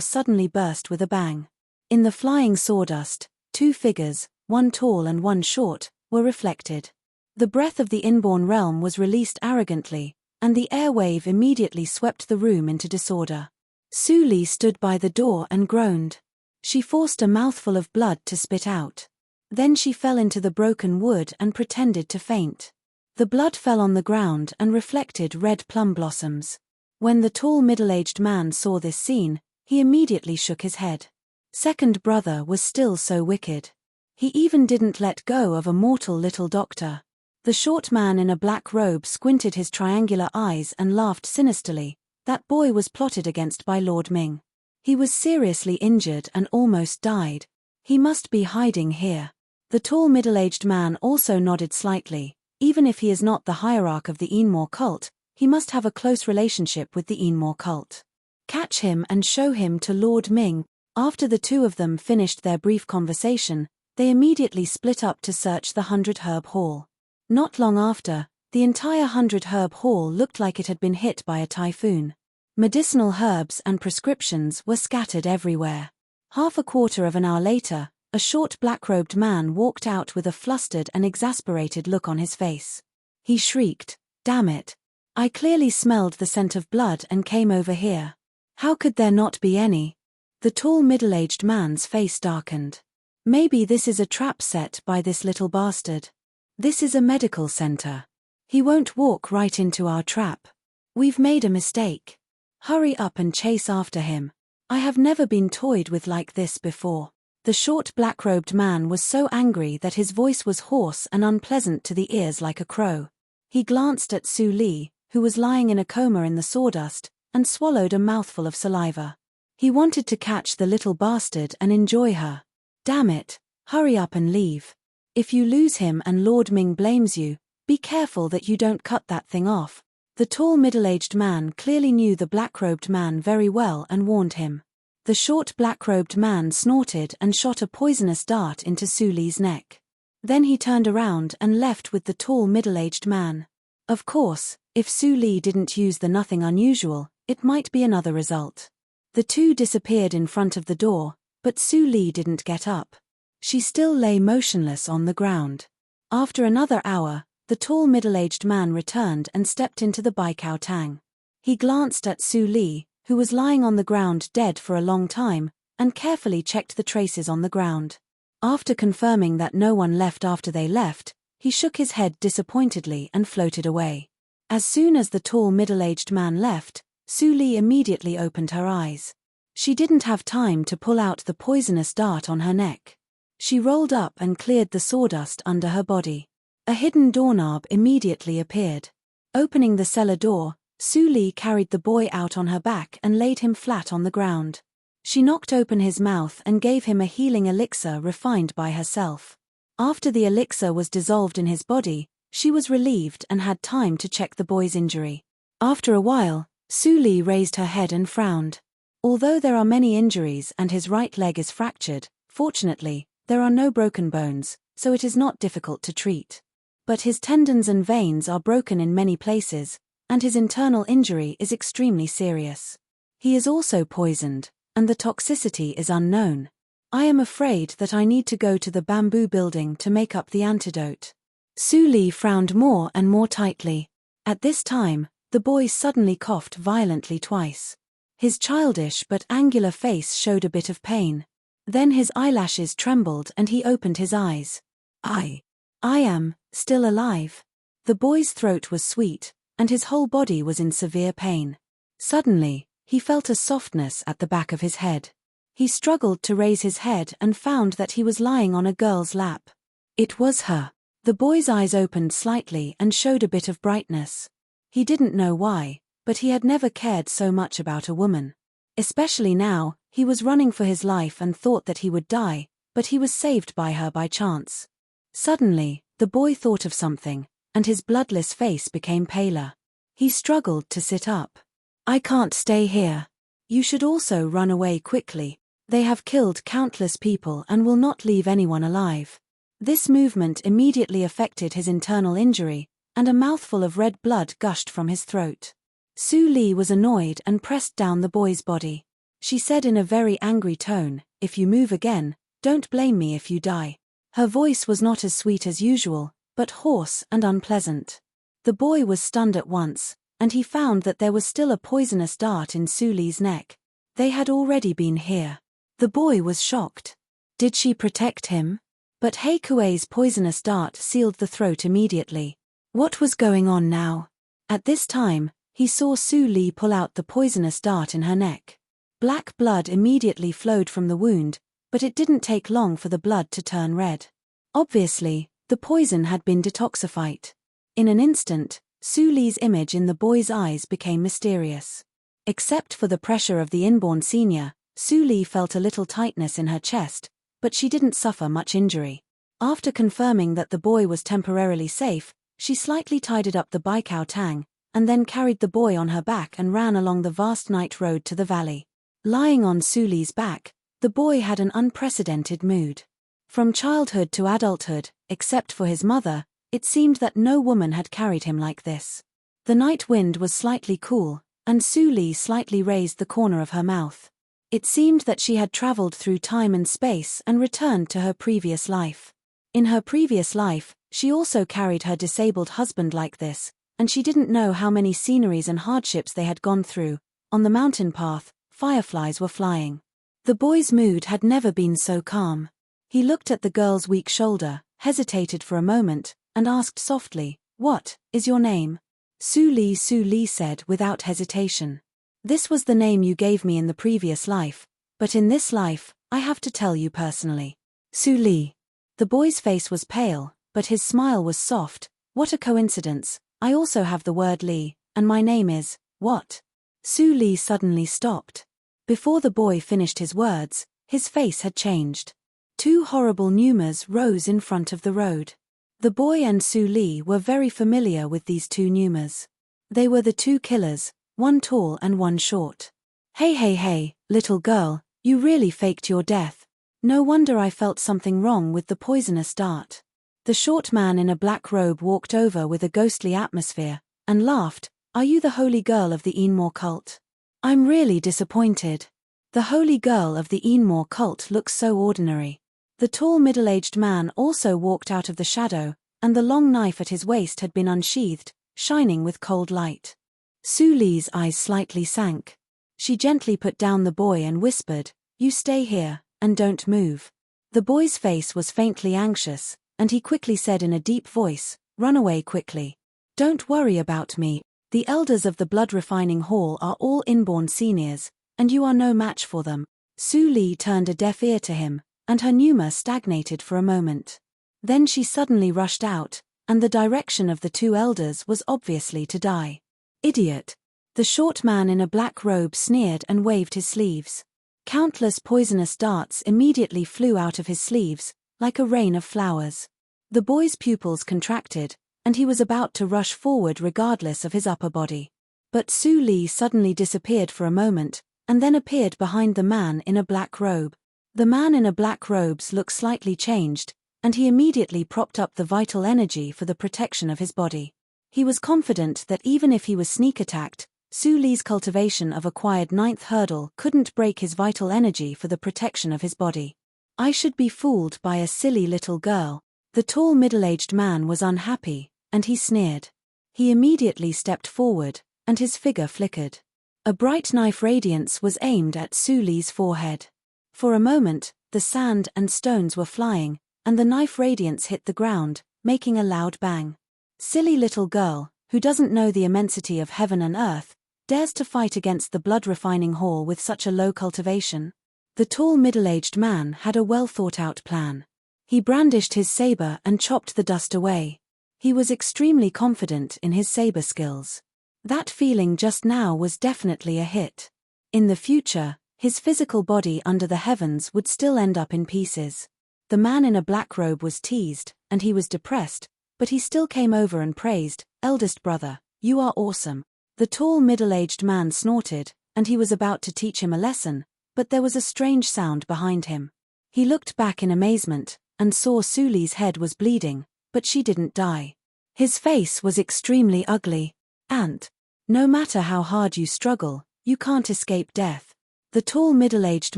suddenly burst with a bang. In the flying sawdust, two figures, one tall and one short, were reflected. The breath of the inborn realm was released arrogantly, and the air wave immediately swept the room into disorder. Su Li stood by the door and groaned. She forced a mouthful of blood to spit out. Then she fell into the broken wood and pretended to faint. The blood fell on the ground and reflected red plum blossoms. When the tall middle-aged man saw this scene, he immediately shook his head. Second brother was still so wicked. He even didn't let go of a mortal little doctor. The short man in a black robe squinted his triangular eyes and laughed sinisterly. That boy was plotted against by Lord Ming. He was seriously injured and almost died. He must be hiding here. The tall middle-aged man also nodded slightly. Even if he is not the hierarch of the Enmore cult, he must have a close relationship with the Enmore cult. Catch him and show him to Lord Ming. After the two of them finished their brief conversation, they immediately split up to search the 100 Herb Hall. Not long after, the entire 100 Herb Hall looked like it had been hit by a typhoon. Medicinal herbs and prescriptions were scattered everywhere. Half a quarter of an hour later, a short black-robed man walked out with a flustered and exasperated look on his face. He shrieked, "Damn it! I clearly smelled the scent of blood and came over here. How could there not be any?" The tall middle-aged man's face darkened. "Maybe this is a trap set by this little bastard. This is a medical center. He won't walk right into our trap. We've made a mistake. Hurry up and chase after him. I have never been toyed with like this before." The short black-robed man was so angry that his voice was hoarse and unpleasant to the ears like a crow. He glanced at Su Li, who was lying in a coma in the sawdust, and swallowed a mouthful of saliva. He wanted to catch the little bastard and enjoy her. "Damn it, hurry up and leave. If you lose him and Lord Ming blames you, be careful that you don't cut that thing off." The tall middle-aged man clearly knew the black-robed man very well and warned him. The short black-robed man snorted and shot a poisonous dart into Su Li's neck. Then he turned around and left with the tall middle-aged man. Of course, if Su Li didn't use the nothing unusual, it might be another result. The two disappeared in front of the door, but Su Li didn't get up. She still lay motionless on the ground. After another hour, the tall middle-aged man returned and stepped into the Baikao Tang. He glanced at Su Li, who was lying on the ground dead for a long time, and carefully checked the traces on the ground. After confirming that no one left after they left, he shook his head disappointedly and floated away. As soon as the tall middle-aged man left, Su Li immediately opened her eyes. She didn't have time to pull out the poisonous dart on her neck. She rolled up and cleared the sawdust under her body. A hidden doorknob immediately appeared. Opening the cellar door, Su Li carried the boy out on her back and laid him flat on the ground. She knocked open his mouth and gave him a healing elixir refined by herself. After the elixir was dissolved in his body, she was relieved and had time to check the boy's injury. After a while, Su Li raised her head and frowned. Although there are many injuries and his right leg is fractured, fortunately, there are no broken bones, so it is not difficult to treat. But his tendons and veins are broken in many places, and his internal injury is extremely serious. He is also poisoned, and the toxicity is unknown. I am afraid that I need to go to the bamboo building to make up the antidote. Su Li frowned more and more tightly. At this time, the boy suddenly coughed violently twice. His childish but angular face showed a bit of pain. Then his eyelashes trembled and he opened his eyes. I am still alive." The boy's throat was sweet, and his whole body was in severe pain. Suddenly, he felt a softness at the back of his head. He struggled to raise his head and found that he was lying on a girl's lap. It was her. The boy's eyes opened slightly and showed a bit of brightness. He didn't know why, but he had never cared so much about a woman. Especially now, he was running for his life and thought that he would die, but he was saved by her by chance. Suddenly, the boy thought of something, and his bloodless face became paler. He struggled to sit up. I can't stay here. You should also run away quickly. They have killed countless people and will not leave anyone alive. This movement immediately affected his internal injury, and a mouthful of red blood gushed from his throat. Su Li was annoyed and pressed down the boy's body. She said in a very angry tone, "If you move again, don't blame me if you die." Her voice was not as sweet as usual, but hoarse and unpleasant. The boy was stunned at once, and he found that there was still a poisonous dart in Su Li's neck. They had already been here. The boy was shocked. Did she protect him? But Hei Kuei's poisonous dart sealed the throat immediately. What was going on now? At this time, he saw Su Li pull out the poisonous dart in her neck. Black blood immediately flowed from the wound, but it didn't take long for the blood to turn red. Obviously, the poison had been detoxified. In an instant, Su Li's image in the boy's eyes became mysterious. Except for the pressure of the inborn senior, Su Li felt a little tightness in her chest, but she didn't suffer much injury. After confirming that the boy was temporarily safe, she slightly tidied up the Baikao Tang, and then carried the boy on her back and ran along the vast night road to the valley. Lying on Su Li's back, the boy had an unprecedented mood. From childhood to adulthood, except for his mother, it seemed that no woman had carried him like this. The night wind was slightly cool, and Su Li slightly raised the corner of her mouth. It seemed that she had traveled through time and space and returned to her previous life. In her previous life, she also carried her disabled husband like this, and she didn't know how many sceneries and hardships they had gone through. On the mountain path, fireflies were flying. The boy's mood had never been so calm. He looked at the girl's weak shoulder, hesitated for a moment, and asked softly, "What is your name?" Su Li said without hesitation. "This was the name you gave me in the previous life, but in this life, I have to tell you personally. Su Li." The boy's face was pale, but his smile was soft. "What a coincidence, I also have the word Li, and my name is, what?" Su Li suddenly stopped. Before the boy finished his words, his face had changed. Two horrible pneumas rose in front of the road. The boy and Su Li were very familiar with these two pneumas. They were the two killers, one tall and one short. Hey, little girl, you really faked your death. No wonder I felt something wrong with the poisonous dart." The short man in a black robe walked over with a ghostly atmosphere, and laughed. "Are you the holy girl of the Enmore cult? I'm really disappointed. The holy girl of the Enmore cult looks so ordinary." The tall middle-aged man also walked out of the shadow, and the long knife at his waist had been unsheathed, shining with cold light. Su Li's eyes slightly sank. She gently put down the boy and whispered, "You stay here, and don't move." The boy's face was faintly anxious, and he quickly said in a deep voice, "Run away quickly. Don't worry about me. The elders of the blood refining hall are all inborn seniors, and you are no match for them." Su Li turned a deaf ear to him, and her pneuma stagnated for a moment. Then she suddenly rushed out, and the direction of the two elders was obviously to die. "Idiot!" The short man in a black robe sneered and waved his sleeves. Countless poisonous darts immediately flew out of his sleeves, like a rain of flowers. The boy's pupils contracted, and he was about to rush forward regardless of his upper body. But Su Li suddenly disappeared for a moment, and then appeared behind the man in a black robe. The man in a black robes looked slightly changed, and he immediately propped up the vital energy for the protection of his body. He was confident that even if he was sneak attacked, Su Li's cultivation of acquired ninth hurdle couldn't break his vital energy for the protection of his body. "I should be fooled by a silly little girl." The tall middle-aged man was unhappy, and he sneered. He immediately stepped forward, and his figure flickered. A bright knife radiance was aimed at Su Li's forehead. For a moment, the sand and stones were flying, and the knife radiance hit the ground, making a loud bang. "Silly little girl, who doesn't know the immensity of heaven and earth, dares to fight against the blood refining hall with such a low cultivation?" The tall middle-aged man had a well-thought-out plan. He brandished his saber and chopped the dust away. He was extremely confident in his saber skills. That feeling just now was definitely a hit. In the future, his physical body under the heavens would still end up in pieces. The man in a black robe was teased, and he was depressed, but he still came over and praised, "Eldest brother, You are awesome. The tall middle-aged man snorted, and he was about to teach him a lesson, but there was a strange sound behind him. He looked back in amazement, and saw Su Li's head was bleeding, but she didn't die. His face was extremely ugly, and, no matter how hard you struggle, you can't escape death. The tall middle-aged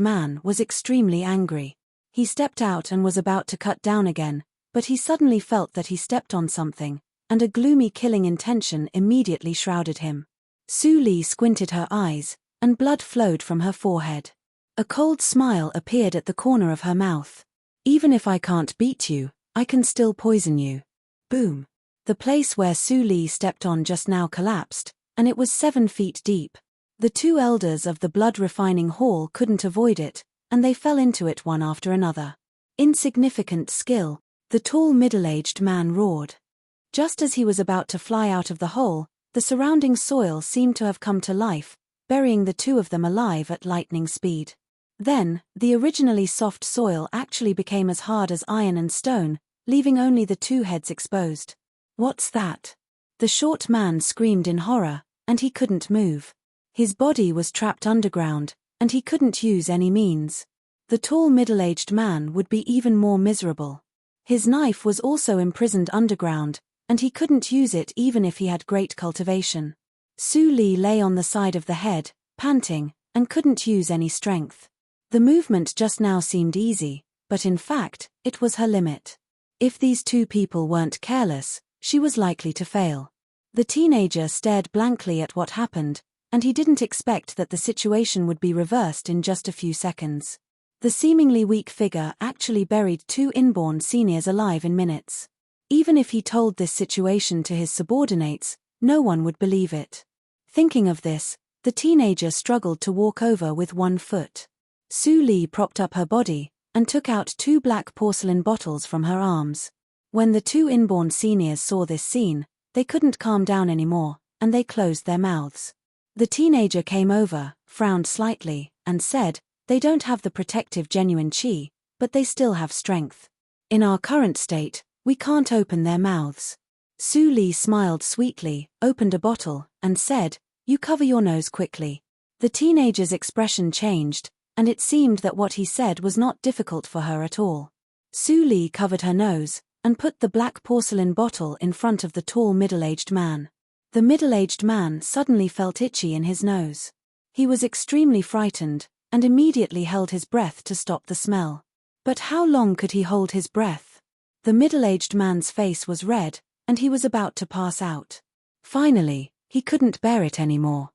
man was extremely angry. He stepped out and was about to cut down again, but he suddenly felt that he stepped on something, and a gloomy killing intention immediately shrouded him. Su Li squinted her eyes, and blood flowed from her forehead. A cold smile appeared at the corner of her mouth. Even if I can't beat you, I can still poison you. Boom. The place where Su Li stepped on just now collapsed, and it was 7 feet deep. The 2 elders of the blood-refining hall couldn't avoid it, and they fell into it one after another. Insignificant skill, the tall middle-aged man roared. Just as he was about to fly out of the hole, the surrounding soil seemed to have come to life, burying the 2 of them alive at lightning speed. Then, the originally soft soil actually became as hard as iron and stone, leaving only the 2 heads exposed. What's that? The short man screamed in horror, and he couldn't move. His body was trapped underground, and he couldn't use any means. The tall middle-aged man would be even more miserable. His knife was also imprisoned underground, and he couldn't use it even if he had great cultivation. Su Li lay on the side of the head, panting, and couldn't use any strength. The movement just now seemed easy, but in fact, it was her limit. If these 2 people weren't careless, she was likely to fail. The teenager stared blankly at what happened, and he didn't expect that the situation would be reversed in just a few seconds. The seemingly weak figure actually buried 2 inborn seniors alive in minutes. Even if he told this situation to his subordinates, no one would believe it. Thinking of this, the teenager struggled to walk over with 1 foot. Su Li propped up her body, and took out 2 black porcelain bottles from her arms. When the 2 inborn seniors saw this scene, they couldn't calm down anymore, and they closed their mouths. The teenager came over, frowned slightly, and said, "They don't have the protective genuine qi, but they still have strength. In our current state, we can't open their mouths." Su Li smiled sweetly, opened a bottle, and said, "You cover your nose quickly." The teenager's expression changed, and it seemed that what he said was not difficult for her at all. Su Li covered her nose, and put the black porcelain bottle in front of the tall middle-aged man. The middle-aged man suddenly felt itchy in his nose. He was extremely frightened, and immediately held his breath to stop the smell. But how long could he hold his breath? The middle-aged man's face was red, and he was about to pass out. Finally, he couldn't bear it anymore.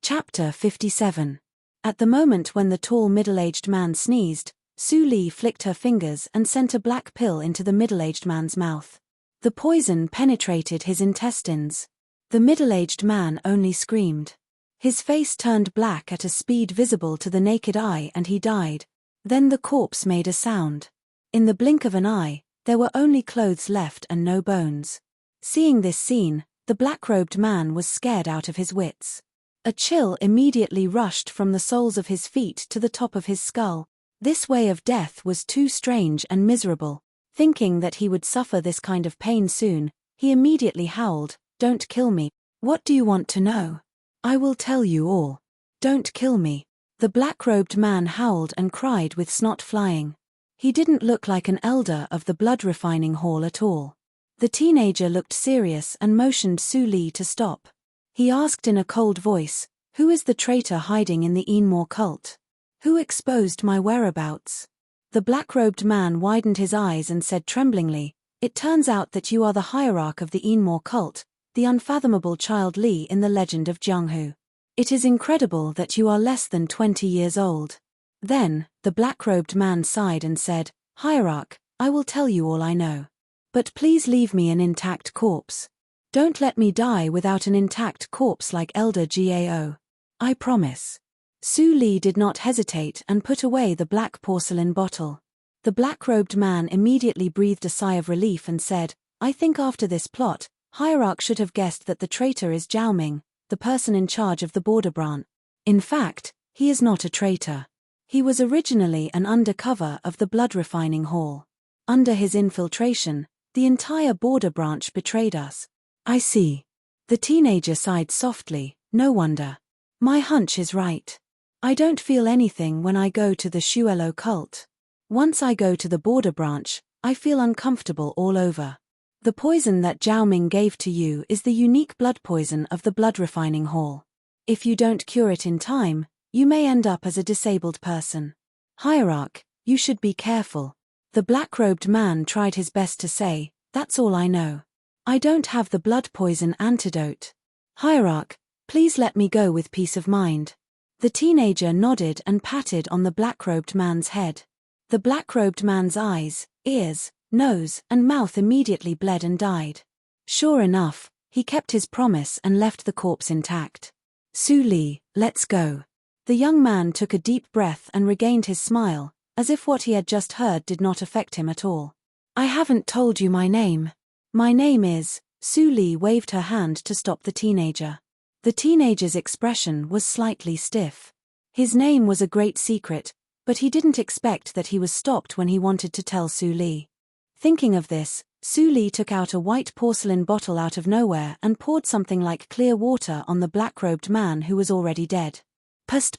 Chapter 57. At the moment when the tall middle-aged man sneezed, Su Li flicked her fingers and sent a black pill into the middle-aged man's mouth. The poison penetrated his intestines. The middle-aged man only screamed. His face turned black at a speed visible to the naked eye and he died. Then the corpse made a sound. In the blink of an eye, there were only clothes left and no bones. Seeing this scene, the black-robed man was scared out of his wits. A chill immediately rushed from the soles of his feet to the top of his skull. This way of death was too strange and miserable. Thinking that he would suffer this kind of pain soon, he immediately howled, "Don't kill me. What do you want to know? I will tell you all. Don't kill me." The black-robed man howled and cried with snot flying. He didn't look like an elder of the blood-refining hall at all. The teenager looked serious and motioned Su Li to stop. He asked in a cold voice, "Who is the traitor hiding in the Enmore cult? Who exposed my whereabouts?" The black-robed man widened his eyes and said tremblingly, "It turns out that you are the hierarch of the Enmore cult, the unfathomable child Li in the legend of Jianghu. It is incredible that you are less than 20 years old." Then, the black-robed man sighed and said, "Hierarch, I will tell you all I know. But please leave me an intact corpse. Don't let me die without an intact corpse like Elder Gao. I promise." Su Li did not hesitate and put away the black porcelain bottle. The black-robed man immediately breathed a sigh of relief and said, "I think after this plot, Hierarch should have guessed that the traitor is Zhao Ming, the person in charge of the border branch. In fact, he is not a traitor. He was originally an undercover of the blood-refining hall. Under his infiltration, The entire border branch betrayed us. I see. The teenager sighed softly. No wonder. My hunch is right. I don't feel anything when I go to the Shuelo cult. Once I go to the border branch, I feel uncomfortable all over. The poison that Zhao Ming gave to you is the unique blood poison of the blood refining hall. If you don't cure it in time, you may end up as a disabled person. Hierarch, you should be careful. The black-robed man tried his best to say, that's all I know. I don't have the blood poison antidote. Hierarch, please let me go with peace of mind. The teenager nodded and patted on the black-robed man's head. The black-robed man's eyes, ears, nose, and mouth immediately bled and died. Sure enough, he kept his promise and left the corpse intact. Su Li, let's go. The young man took a deep breath and regained his smile, as if what he had just heard did not affect him at all. I haven't told you my name. My name is. Su Li waved her hand to stop the teenager. The teenager's expression was slightly stiff. His name was a great secret, but he didn't expect that he was stopped when he wanted to tell Su Li. Thinking of this, Su Li took out a white porcelain bottle out of nowhere and poured something like clear water on the black-robed man who was already dead. Pust.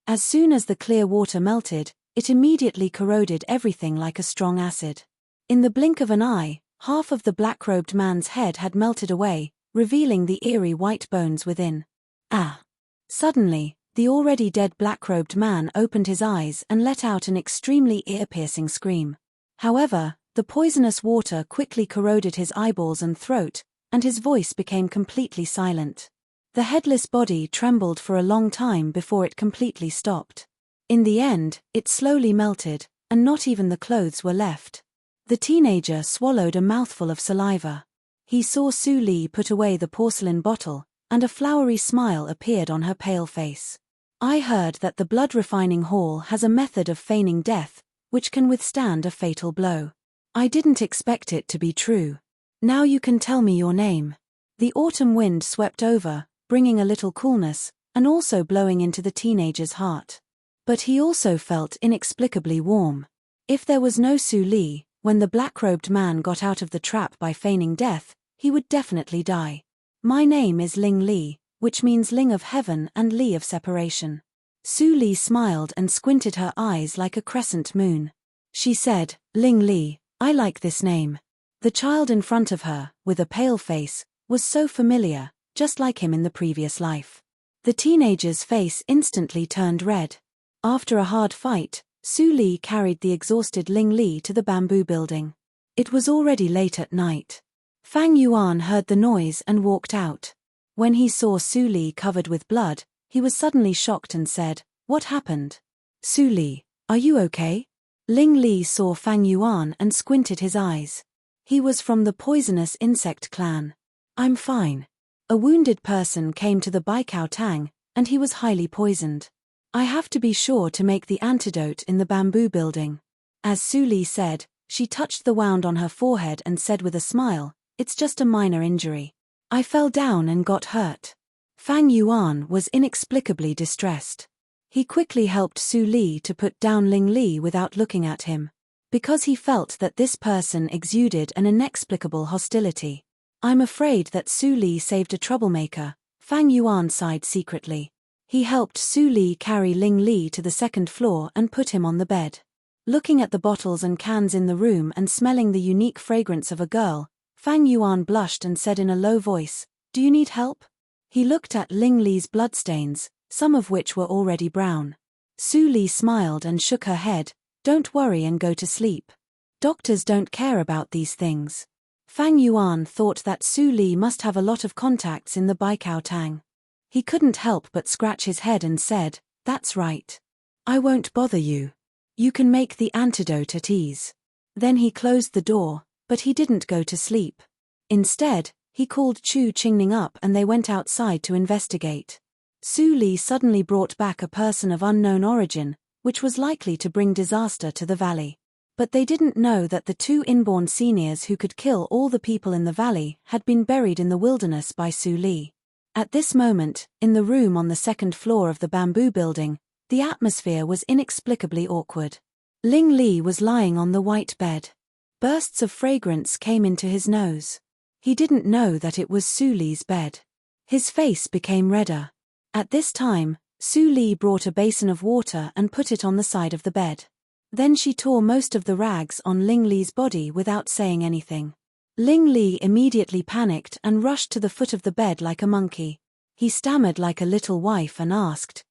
As soon as the clear water melted, it immediately corroded everything like a strong acid. In the blink of an eye, half of the black-robed man's head had melted away, revealing the eerie white bones within. Ah! Suddenly, the already dead black-robed man opened his eyes and let out an extremely ear-piercing scream. However, the poisonous water quickly corroded his eyeballs and throat, and his voice became completely silent. The headless body trembled for a long time before it completely stopped. In the end, it slowly melted, and not even the clothes were left. The teenager swallowed a mouthful of saliva. He saw Su Li put away the porcelain bottle, and a flowery smile appeared on her pale face. I heard that the blood refining hall has a method of feigning death, which can withstand a fatal blow. I didn't expect it to be true. Now you can tell me your name. The autumn wind swept over, bringing a little coolness, and also blowing into the teenager's heart. But he also felt inexplicably warm. If there was no Su Li, when the black-robed man got out of the trap by feigning death, he would definitely die. My name is Ling Li, which means Ling of Heaven and Li of Separation. Su Li smiled and squinted her eyes like a crescent moon. She said, Ling Li, I like this name. The child in front of her, with a pale face, was so familiar, just like him in the previous life. The teenager's face instantly turned red. After a hard fight, Su Li carried the exhausted Ling Li to the bamboo building. It was already late at night. Fang Yuan heard the noise and walked out. When he saw Su Li covered with blood, he was suddenly shocked and said, What happened? Su Li, are you okay? Ling Li saw Fang Yuan and squinted his eyes. He was from the poisonous insect clan. I'm fine. A wounded person came to the Baikao Tang, and he was highly poisoned. I have to be sure to make the antidote in the bamboo building. As Su Li said, she touched the wound on her forehead and said with a smile, It's just a minor injury. I fell down and got hurt. Fang Yuan was inexplicably distressed. He quickly helped Su Li to put down Ling Li without looking at him. Because he felt that this person exuded an inexplicable hostility. I'm afraid that Su Li saved a troublemaker, Fang Yuan sighed secretly. He helped Su Li carry Ling Li to the second floor and put him on the bed. Looking at the bottles and cans in the room and smelling the unique fragrance of a girl, Fang Yuan blushed and said in a low voice, Do you need help? He looked at Ling Li's bloodstains, some of which were already brown. Su Li smiled and shook her head, Don't worry and go to sleep. Doctors don't care about these things. Fang Yuan thought that Su Li must have a lot of contacts in the Baikao Tang. He couldn't help but scratch his head and said, That's right. I won't bother you. You can make the antidote at ease. Then he closed the door, but he didn't go to sleep. Instead, he called Chu Qingning up and they went outside to investigate. Su Li suddenly brought back a person of unknown origin, which was likely to bring disaster to the valley. But they didn't know that the two inborn seniors who could kill all the people in the valley had been buried in the wilderness by Su Li. At this moment, in the room on the second floor of the bamboo building, the atmosphere was inexplicably awkward. Ling Li was lying on the white bed. Bursts of fragrance came into his nose. He didn't know that it was Su Li's bed. His face became redder. At this time, Su Li brought a basin of water and put it on the side of the bed. Then she tore most of the rags on Ling Li's body without saying anything. Ling Li immediately panicked and rushed to the foot of the bed like a monkey. He stammered like a little wife and asked,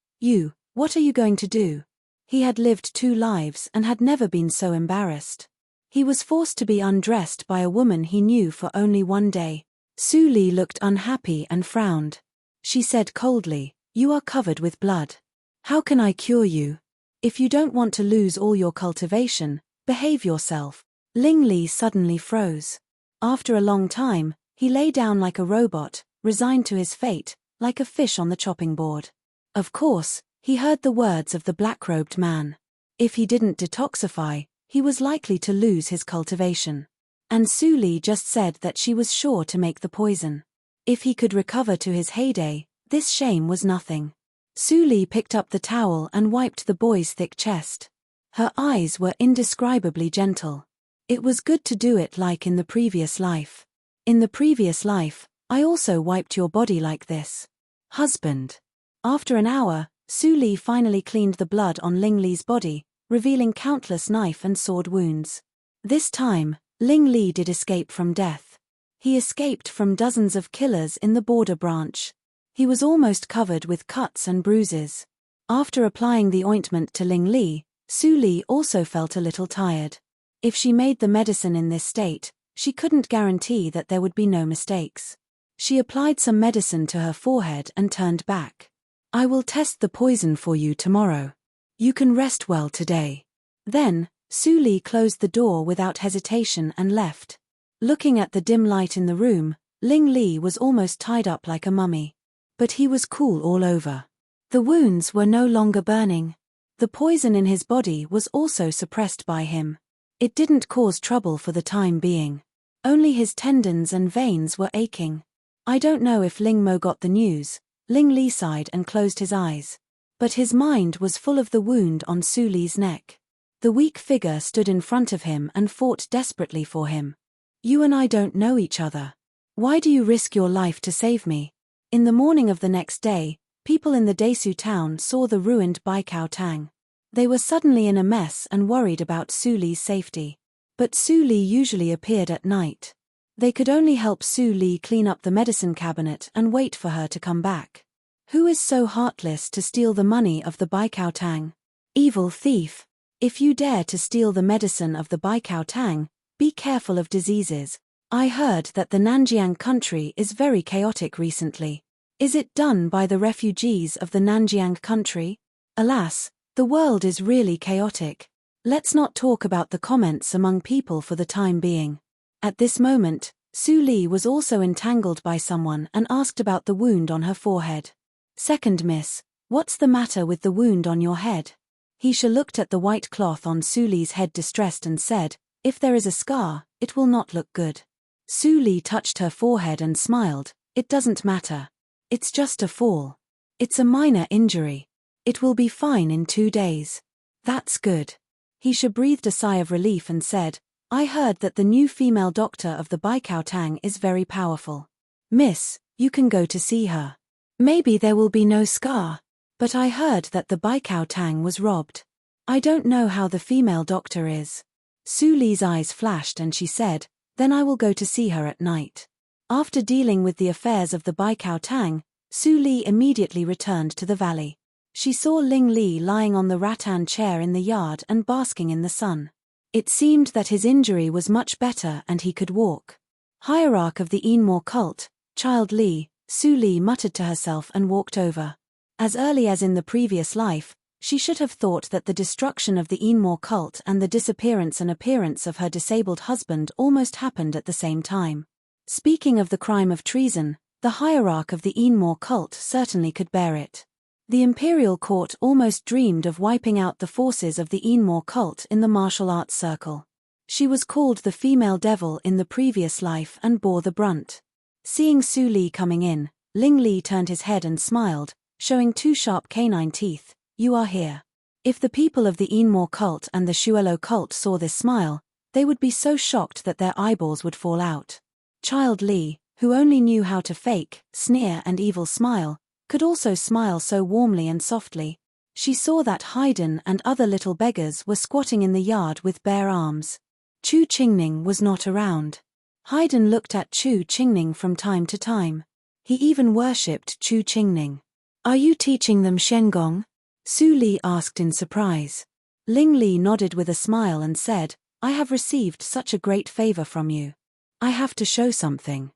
What are you going to do?" He had lived 2 lives and had never been so embarrassed. He was forced to be undressed by a woman he knew for only 1 day. Su Li looked unhappy and frowned. She said coldly, "You are covered with blood. How can I cure you? If you don't want to lose all your cultivation, behave yourself." Ling Li suddenly froze. After a long time, he lay down like a robot, resigned to his fate, like a fish on the chopping board. Of course, he heard the words of the black-robed man. If he didn't detoxify, he was likely to lose his cultivation. And Su Li just said that she was sure to make the poison. If he could recover to his heyday, this shame was nothing. Su Li picked up the towel and wiped the boy's thick chest. Her eyes were indescribably gentle. It was good to do it like in the previous life. In the previous life, I also wiped your body like this. Husband. After an hour, Su Li finally cleaned the blood on Ling Li's body, revealing countless knife and sword wounds. This time, Ling Li did escape from death. He escaped from dozens of killers in the border branch. He was almost covered with cuts and bruises. After applying the ointment to Ling Li, Su Li also felt a little tired. If she made the medicine in this state, she couldn't guarantee that there would be no mistakes. She applied some medicine to her forehead and turned back. "I will test the poison for you tomorrow. You can rest well today." Then, Su Li closed the door without hesitation and left. Looking at the dim light in the room, Ling Li was almost tied up like a mummy. But he was cool all over. The wounds were no longer burning. The poison in his body was also suppressed by him. It didn't cause trouble for the time being. Only his tendons and veins were aching. "I don't know if Ling Mo got the news," Ling Li sighed and closed his eyes. But his mind was full of the wound on Su Li's neck. The weak figure stood in front of him and fought desperately for him. "You and I don't know each other. Why do you risk your life to save me?" In the morning of the next day, people in the Desu town saw the ruined Baikao Tang. They were suddenly in a mess and worried about Su Li's safety. But Su Li usually appeared at night. They could only help Su Li clean up the medicine cabinet and wait for her to come back. Who is so heartless to steal the money of the Baikao Tang? Evil thief! If you dare to steal the medicine of the Baikao Tang, be careful of diseases. I heard that the Nanjiang country is very chaotic recently. Is it done by the refugees of the Nanjiang country? Alas, the world is really chaotic. Let's not talk about the comments among people for the time being. At this moment, Su Li was also entangled by someone and asked about the wound on her forehead. "Second miss, what's the matter with the wound on your head?" Heisha looked at the white cloth on Su Li's head distressed and said, "If there is a scar, it will not look good." Su Li touched her forehead and smiled, "It doesn't matter. It's just a fall. It's a minor injury. It will be fine in 2 days." "That's good." Heisha breathed a sigh of relief and said, "I heard that the new female doctor of the Baikao Tang is very powerful. Miss, you can go to see her. Maybe there will be no scar. But I heard that the Baikao Tang was robbed. I don't know how the female doctor is." Su Li's eyes flashed and she said, "Then I will go to see her at night." After dealing with the affairs of the Baikao Tang, Su Li immediately returned to the valley. She saw Ling Li lying on the rattan chair in the yard and basking in the sun. It seemed that his injury was much better and he could walk. Hierarch of the Enmore cult, Child Li, Su Li muttered to herself and walked over. As early as in the previous life, she should have thought that the destruction of the Enmore cult and the disappearance and appearance of her disabled husband almost happened at the same time. Speaking of the crime of treason, the hierarch of the Enmore cult certainly could bear it. The imperial court almost dreamed of wiping out the forces of the Enmore cult in the martial arts circle. She was called the female devil in the previous life and bore the brunt. Seeing Su Li coming in, Ling Li turned his head and smiled, showing 2 sharp canine teeth. "You are here." If the people of the Enmore cult and the Shuelo cult saw this smile, They would be so shocked that their eyeballs would fall out. Child Li, who only knew how to fake, sneer and evil smile, could also smile so warmly and softly. She saw that Haydn and other little beggars were squatting in the yard with bare arms. Chu Qingning was not around. Haydn looked at Chu Qingning from time to time. He even worshipped Chu Qingning. "Are you teaching them Shengong?" Su Li asked in surprise. Ling Li nodded with a smile and said, "I have received such a great favor from you. I have to show something."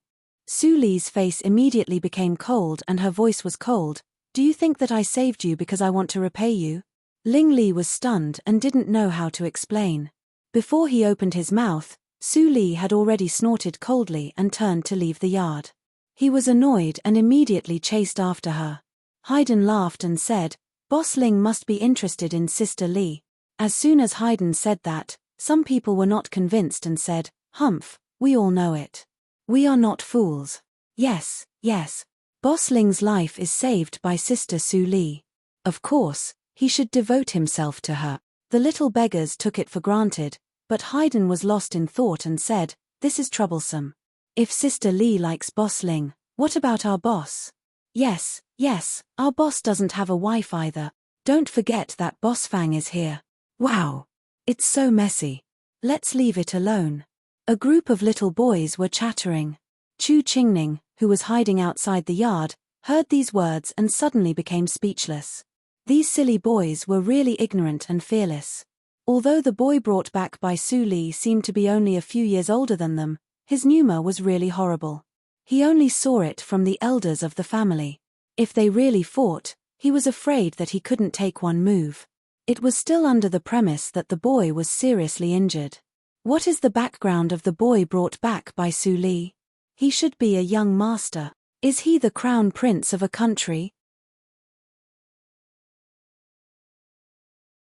Su Li's face immediately became cold and her voice was cold. "Do you think that I saved you because I want to repay you?" Ling Li was stunned and didn't know how to explain. Before he opened his mouth, Su Li had already snorted coldly and turned to leave the yard. He was annoyed and immediately chased after her. Haydn laughed and said, "Boss Ling must be interested in Sister Li." As soon as Haydn said that, some people were not convinced and said, "Humph, we all know it. We are not fools. Yes, yes. Boss Ling's life is saved by Sister Su Li. Of course, he should devote himself to her." The little beggars took it for granted, but Haydn was lost in thought and said, "This is troublesome. If Sister Li likes Boss Ling, what about our boss?" Yes, our boss doesn't have a wife either. Don't forget that Boss Fang is here." "Wow. It's so messy. Let's leave it alone." A group of little boys were chattering. Chu Qingning, who was hiding outside the yard, heard these words and suddenly became speechless. These silly boys were really ignorant and fearless. Although the boy brought back by Su Li seemed to be only a few years older than them, his humor was really horrible. He only saw it from the elders of the family. If they really fought, he was afraid that he couldn't take one move. It was still under the premise that the boy was seriously injured. What is the background of the boy brought back by Su Li? He should be a young master. Is he the crown prince of a country?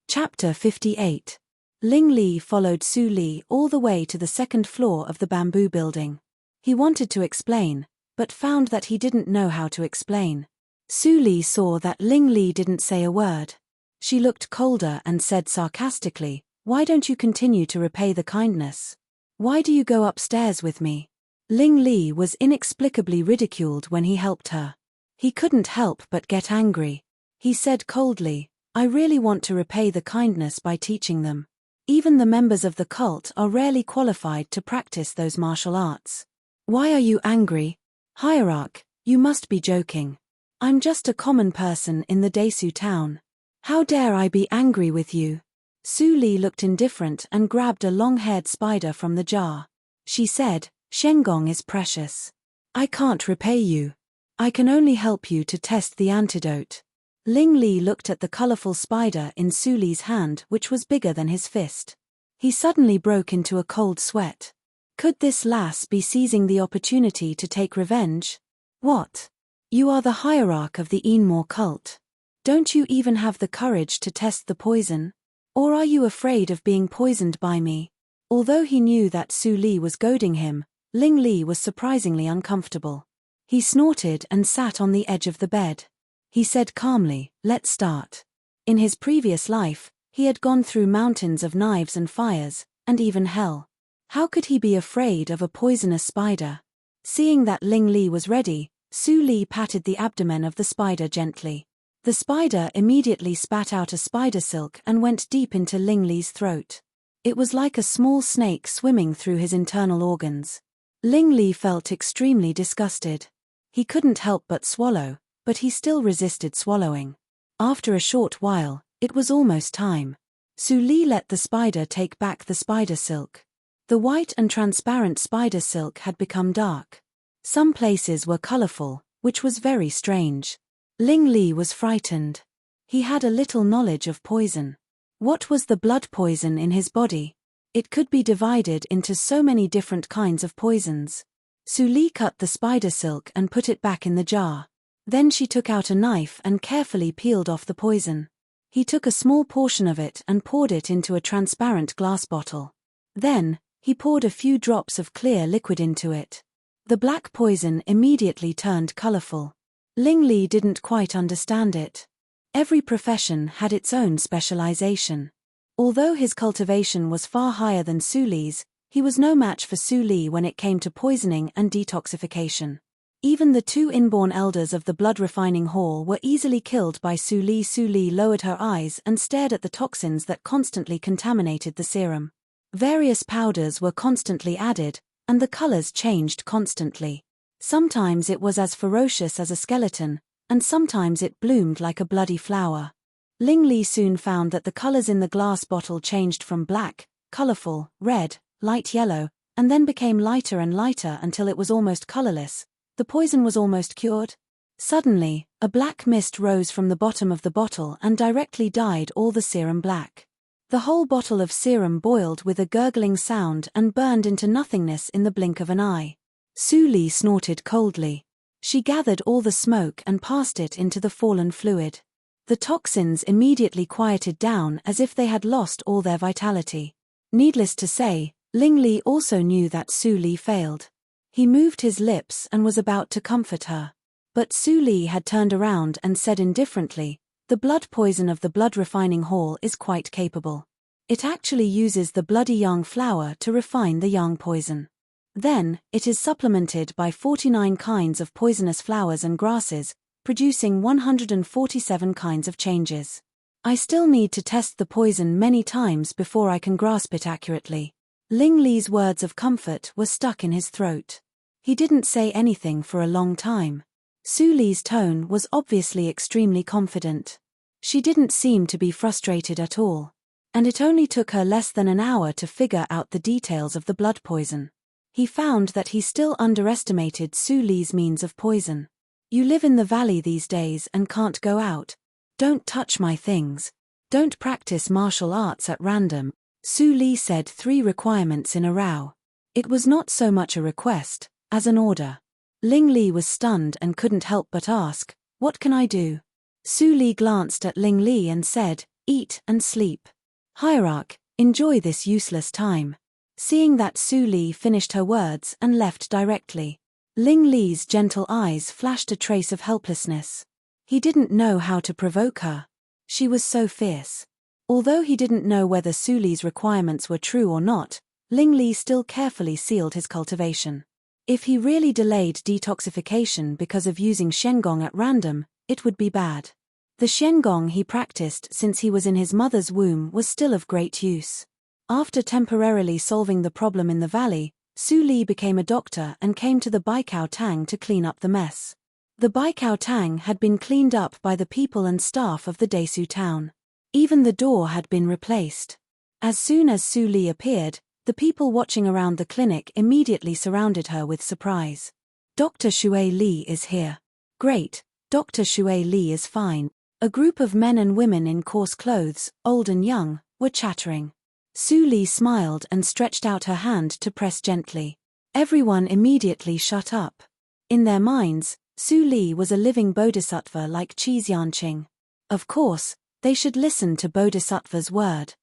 Chapter 58. Ling Li followed Su Li all the way to the second floor of the bamboo building. He wanted to explain, but found that he didn't know how to explain. Su Li saw that Ling Li didn't say a word. She looked colder and said sarcastically, "Why don't you continue to repay the kindness? Why do you go upstairs with me?" Ling Li was inexplicably ridiculed when he helped her. He couldn't help but get angry. He said coldly, "I really want to repay the kindness by teaching them. Even the members of the cult are rarely qualified to practice those martial arts." "Why are you angry? Hierarch, you must be joking. I'm just a common person in the Desu town. How dare I be angry with you?" Su Li looked indifferent and grabbed a long-haired spider from the jar. She said, "Shengong is precious. I can't repay you. I can only help you to test the antidote." Ling Li looked at the colorful spider in Su Li's hand, which was bigger than his fist. He suddenly broke into a cold sweat. Could this lass be seizing the opportunity to take revenge? "What? You are the hierarch of the Enmore cult. Don't you even have the courage to test the poison? Or are you afraid of being poisoned by me?" Although he knew that Su Li was goading him, Ling Li was surprisingly uncomfortable. He snorted and sat on the edge of the bed. He said calmly, "Let's start." In his previous life, he had gone through mountains of knives and fires, and even hell. How could he be afraid of a poisonous spider? Seeing that Ling Li was ready, Su Li patted the abdomen of the spider gently. The spider immediately spat out a spider silk and went deep into Ling Li's throat. It was like a small snake swimming through his internal organs. Ling Li felt extremely disgusted. He couldn't help but swallow, but he still resisted swallowing. After a short while, it was almost time. Su Li let the spider take back the spider silk. The white and transparent spider silk had become dark. Some places were colorful, which was very strange. Ling Li was frightened. He had a little knowledge of poison. What was the blood poison in his body? It could be divided into so many different kinds of poisons. Su Li cut the spider silk and put it back in the jar. Then she took out a knife and carefully peeled off the poison. He took a small portion of it and poured it into a transparent glass bottle. Then, he poured a few drops of clear liquid into it. The black poison immediately turned colorful. Ling Li didn't quite understand it. Every profession had its own specialization. Although his cultivation was far higher than Su Li's, he was no match for Su Li when it came to poisoning and detoxification. Even the two inborn elders of the blood-refining hall were easily killed by Su Li. Su Li lowered her eyes and stared at the toxins that constantly contaminated the serum. Various powders were constantly added, and the colors changed constantly. Sometimes it was as ferocious as a skeleton, and sometimes it bloomed like a bloody flower. Ling Li soon found that the colors in the glass bottle changed from black, colorful, red, light yellow, and then became lighter and lighter until it was almost colorless. The poison was almost cured. Suddenly, a black mist rose from the bottom of the bottle and directly dyed all the serum black. The whole bottle of serum boiled with a gurgling sound and burned into nothingness in the blink of an eye. Su Li snorted coldly. She gathered all the smoke and passed it into the fallen fluid. The toxins immediately quieted down as if they had lost all their vitality. Needless to say, Ling Li also knew that Su Li failed. He moved his lips and was about to comfort her. But Su Li had turned around and said indifferently, "The blood poison of the blood-refining hall is quite capable. It actually uses the bloody yang flower to refine the yang poison. Then, it is supplemented by 49 kinds of poisonous flowers and grasses, producing 147 kinds of changes. I still need to test the poison many times before I can grasp it accurately." Ling Li's words of comfort were stuck in his throat. He didn't say anything for a long time. Su Li's tone was obviously extremely confident. She didn't seem to be frustrated at all. And it only took her less than an hour to figure out the details of the blood poison. He found that he still underestimated Su Li's means of poison. "You live in the valley these days and can't go out. Don't touch my things. Don't practice martial arts at random." Su Li said 3 requirements in a row. It was not so much a request as an order. Ling Li was stunned and couldn't help but ask, "What can I do?" Su Li glanced at Ling Li and said, "Eat and sleep. Hierarch, enjoy this useless time." Seeing that Su Li finished her words and left directly, Ling Li's gentle eyes flashed a trace of helplessness. He didn't know how to provoke her. She was so fierce. Although he didn't know whether Su Li's requirements were true or not, Ling Li still carefully sealed his cultivation. If he really delayed detoxification because of using Shengong at random, it would be bad. The Shengong he practiced since he was in his mother's womb was still of great use. After temporarily solving the problem in the valley, Su Li became a doctor and came to the Baikao Tang to clean up the mess. The Baikao Tang had been cleaned up by the people and staff of the Desu town. Even the door had been replaced. As soon as Su Li appeared, the people watching around the clinic immediately surrounded her with surprise. "Dr. Shui Li is here." "Great, Dr. Shui Li is fine." A group of men and women in coarse clothes, old and young, were chattering. Su Li smiled and stretched out her hand to press gently. Everyone immediately shut up. In their minds, Su Li was a living bodhisattva like Enchanting. Of course, they should listen to Bodhisattva's word.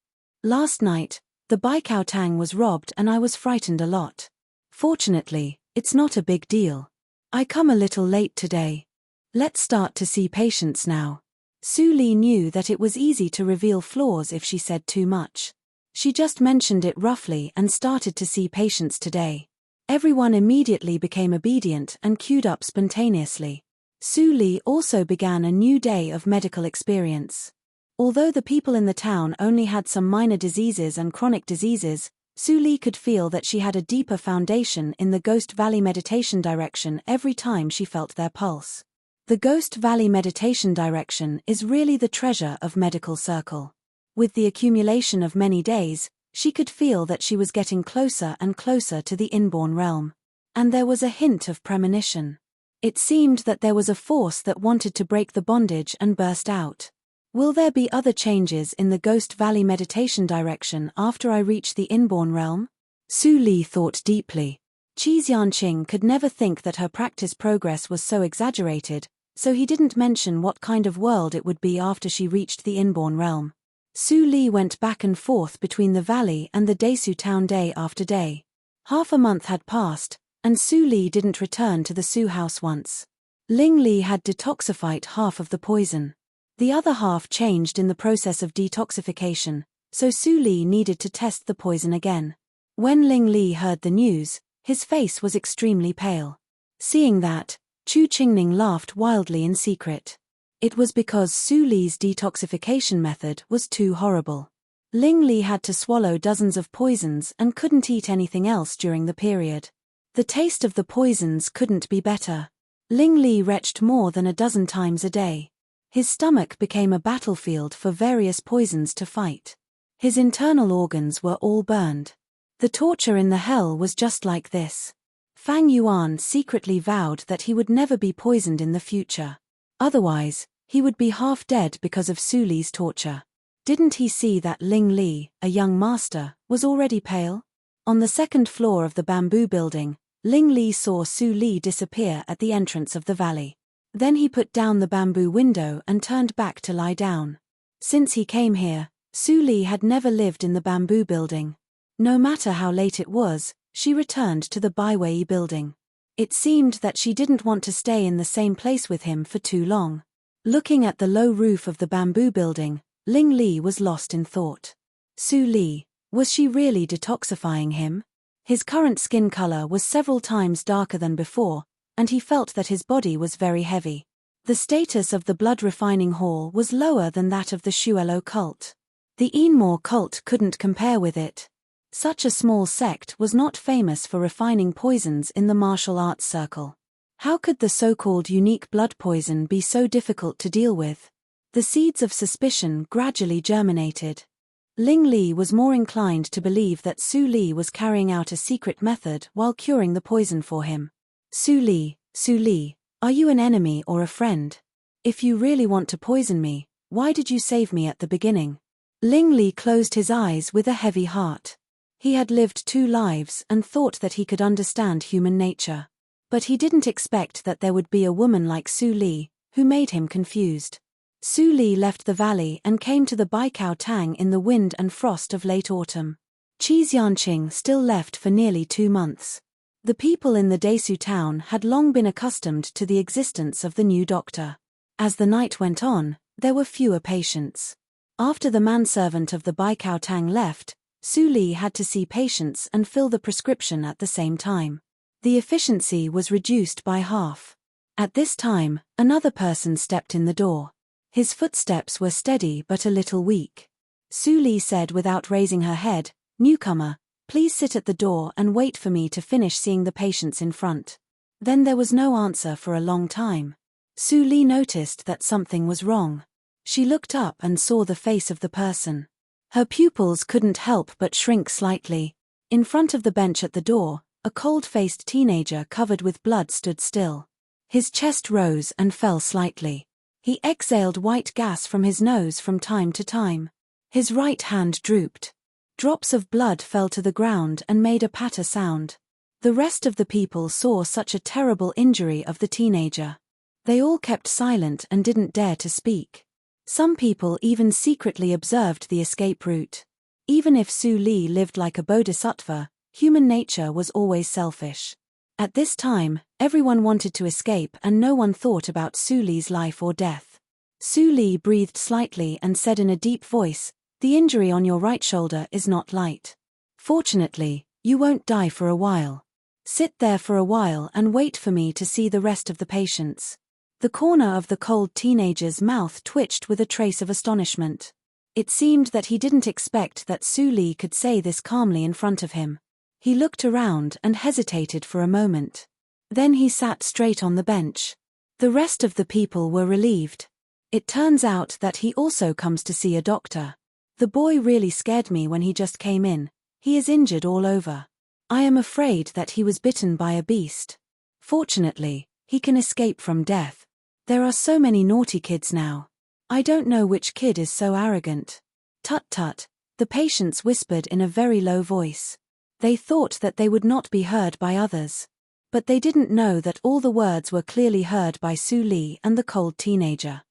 "Last night, the Baikao Tang was robbed and I was frightened a lot. Fortunately, it's not a big deal. I come a little late today. Let's start to see patients now." Su Li knew that it was easy to reveal flaws if she said too much. She just mentioned it roughly and started to see patients today. Everyone immediately became obedient and queued up spontaneously. Su Li also began a new day of medical experience. Although the people in the town only had some minor diseases and chronic diseases, Su Li could feel that she had a deeper foundation in the Ghost Valley meditation direction every time she felt their pulse. The Ghost Valley meditation direction is really the treasure of Medical Circle. With the accumulation of many days, she could feel that she was getting closer and closer to the inborn realm. And there was a hint of premonition. It seemed that there was a force that wanted to break the bondage and burst out. Will there be other changes in the Ghost Valley meditation direction after I reach the inborn realm? Su Li thought deeply. Enchanting could never think that her practice progress was so exaggerated, so he didn't mention what kind of world it would be after she reached the inborn realm. Su Li went back and forth between the valley and the Desu town day after day. Half a month had passed, and Su Li didn't return to the Su house once. Ling Li had detoxified half of the poison. The other half changed in the process of detoxification. so Su Li needed to test the poison again. When Ling Li heard the news, his face was extremely pale. Seeing that, Chu Qingning laughed wildly in secret. It was because Su Li's detoxification method was too horrible. Ling Li had to swallow dozens of poisons and couldn't eat anything else during the period. The taste of the poisons couldn't be better. Ling Li retched more than a dozen times a day. His stomach became a battlefield for various poisons to fight. His internal organs were all burned. The torture in the hell was just like this. Fang Yuan secretly vowed that he would never be poisoned in the future. Otherwise, he would be half dead because of Su Li's torture. Didn't he see that Ling Li, a young master, was already pale? On the second floor of the bamboo building, Ling Li saw Su Li disappear at the entrance of the valley. Then he put down the bamboo window and turned back to lie down. Since he came here, Su Li had never lived in the bamboo building. No matter how late it was, she returned to the Baiwei building. It seemed that she didn't want to stay in the same place with him for too long. Looking at the low roof of the bamboo building, Ling Li was lost in thought. Su Li, was she really detoxifying him? His current skin color was several times darker than before, and he felt that his body was very heavy. The status of the blood refining hall was lower than that of the Xuelo cult. The Enmore cult couldn't compare with it. Such a small sect was not famous for refining poisons in the martial arts circle. How could the so-called unique blood poison be so difficult to deal with? The seeds of suspicion gradually germinated. Ling Li was more inclined to believe that Su Li was carrying out a secret method while curing the poison for him. Su Li, are you an enemy or a friend? If you really want to poison me, why did you save me at the beginning? Ling Li closed his eyes with a heavy heart. He had lived 2 lives and thought that he could understand human nature. But he didn't expect that there would be a woman like Su Li, who made him confused. Su Li left the valley and came to the Baikao Tang in the wind and frost of late autumn. Qi Xianqing still left for nearly 2 months. The people in the Desu town had long been accustomed to the existence of the new doctor. As the night went on, there were fewer patients. After the manservant of the Baikao Tang left, Su Li had to see patients and fill the prescription at the same time. The efficiency was reduced by half. At this time, another person stepped in the door. His footsteps were steady but a little weak. Su Li said without raising her head, "Newcomer, please sit at the door and wait for me to finish seeing the patients in front." Then there was no answer for a long time. Su Li noticed that something was wrong. She looked up and saw the face of the person. Her pupils couldn't help but shrink slightly. In front of the bench at the door, a cold-faced teenager covered with blood stood still. His chest rose and fell slightly. He exhaled white gas from his nose from time to time. His right hand drooped. Drops of blood fell to the ground and made a patter sound. The rest of the people saw such a terrible injury of the teenager. They all kept silent and didn't dare to speak. Some people even secretly observed the escape route. Even if Su Li lived like a bodhisattva, human nature was always selfish. At this time, everyone wanted to escape and no one thought about Su Li's life or death. Su Li breathed slightly and said in a deep voice, "The injury on your right shoulder is not light. Fortunately, you won't die for a while. Sit there for a while and wait for me to see the rest of the patients." The corner of the cold teenager's mouth twitched with a trace of astonishment. It seemed that he didn't expect that Su Li could say this calmly in front of him. He looked around and hesitated for a moment. Then he sat straight on the bench. The rest of the people were relieved. It turns out that he also comes to see a doctor. The boy really scared me when he just came in. He is injured all over. I am afraid that he was bitten by a beast. Fortunately, he can escape from death. There are so many naughty kids now. I don't know which kid is so arrogant. Tut tut, the patients whispered in a very low voice. They thought that they would not be heard by others. But they didn't know that all the words were clearly heard by Su Li and the cold teenager.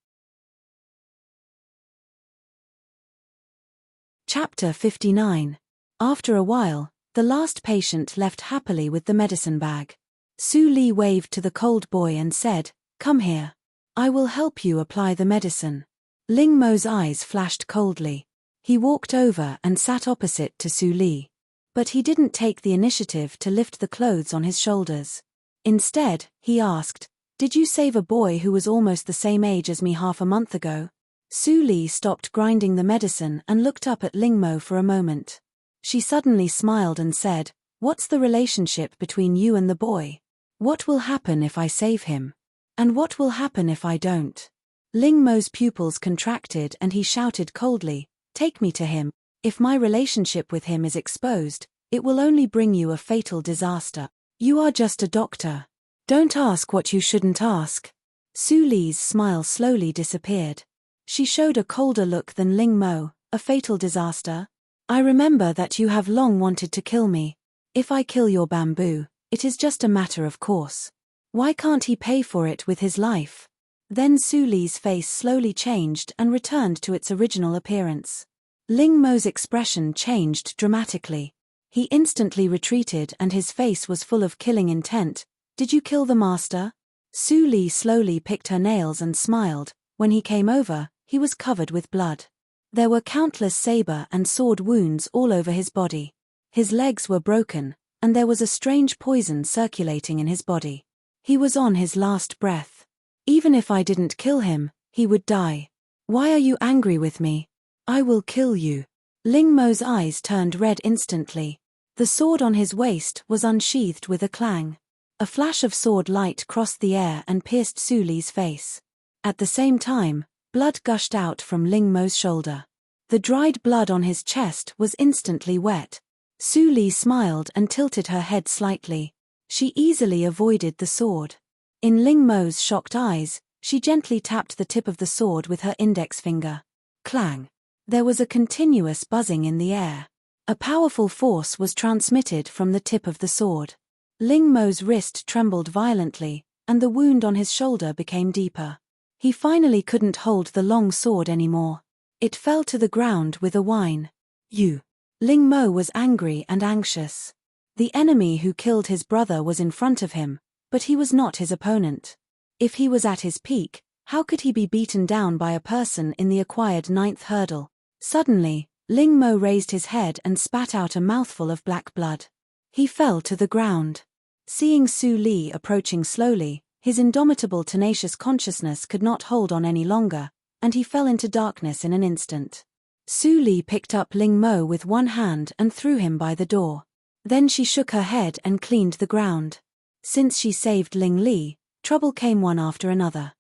Chapter 59. After a while, the last patient left happily with the medicine bag. Su Li waved to the cold boy and said, "Come here. I will help you apply the medicine." Ling Mo's eyes flashed coldly. He walked over and sat opposite to Su Li. But he didn't take the initiative to lift the clothes on his shoulders. Instead, he asked, "Did you save a boy who was almost the same age as me half a month ago?" Su Li stopped grinding the medicine and looked up at Ling Mo for a moment. She suddenly smiled and said, "What's the relationship between you and the boy? What will happen if I save him? And what will happen if I don't?" Ling Mo's pupils contracted and he shouted coldly, "Take me to him. If my relationship with him is exposed, it will only bring you a fatal disaster. You are just a doctor. Don't ask what you shouldn't ask." Su Li's smile slowly disappeared. She showed a colder look than Ling Mo. "A fatal disaster? I remember that you have long wanted to kill me. If I kill your bamboo, it is just a matter of course. Why can't he pay for it with his life?" Then Su Li's face slowly changed and returned to its original appearance. Ling Mo's expression changed dramatically. He instantly retreated and his face was full of killing intent. "Did you kill the master?" Su Li slowly picked her nails and smiled. When he came over, he was covered with blood. There were countless saber and sword wounds all over his body. His legs were broken, and there was a strange poison circulating in his body. He was on his last breath. "Even if I didn't kill him, he would die. Why are you angry with me? I will kill you." Ling Mo's eyes turned red instantly. The sword on his waist was unsheathed with a clang. A flash of sword light crossed the air and pierced Su Li's face. At the same time, blood gushed out from Ling Mo's shoulder. The dried blood on his chest was instantly wet. Su Li smiled and tilted her head slightly. She easily avoided the sword. In Ling Mo's shocked eyes, she gently tapped the tip of the sword with her index finger. Clang! There was a continuous buzzing in the air. A powerful force was transmitted from the tip of the sword. Ling Mo's wrist trembled violently, and the wound on his shoulder became deeper. He finally couldn't hold the long sword anymore. It fell to the ground with a whine. "You!" Ling Mo was angry and anxious. The enemy who killed his brother was in front of him, but he was not his opponent. If he was at his peak, how could he be beaten down by a person in the acquired 9th hurdle? Suddenly, Ling Mo raised his head and spat out a mouthful of black blood. He fell to the ground. Seeing Su Li approaching slowly, his indomitable tenacious consciousness could not hold on any longer, and he fell into darkness in an instant. Su Li picked up Ling Mo with one hand and threw him by the door. Then she shook her head and cleaned the ground. Since she saved Ling Li, trouble came one after another.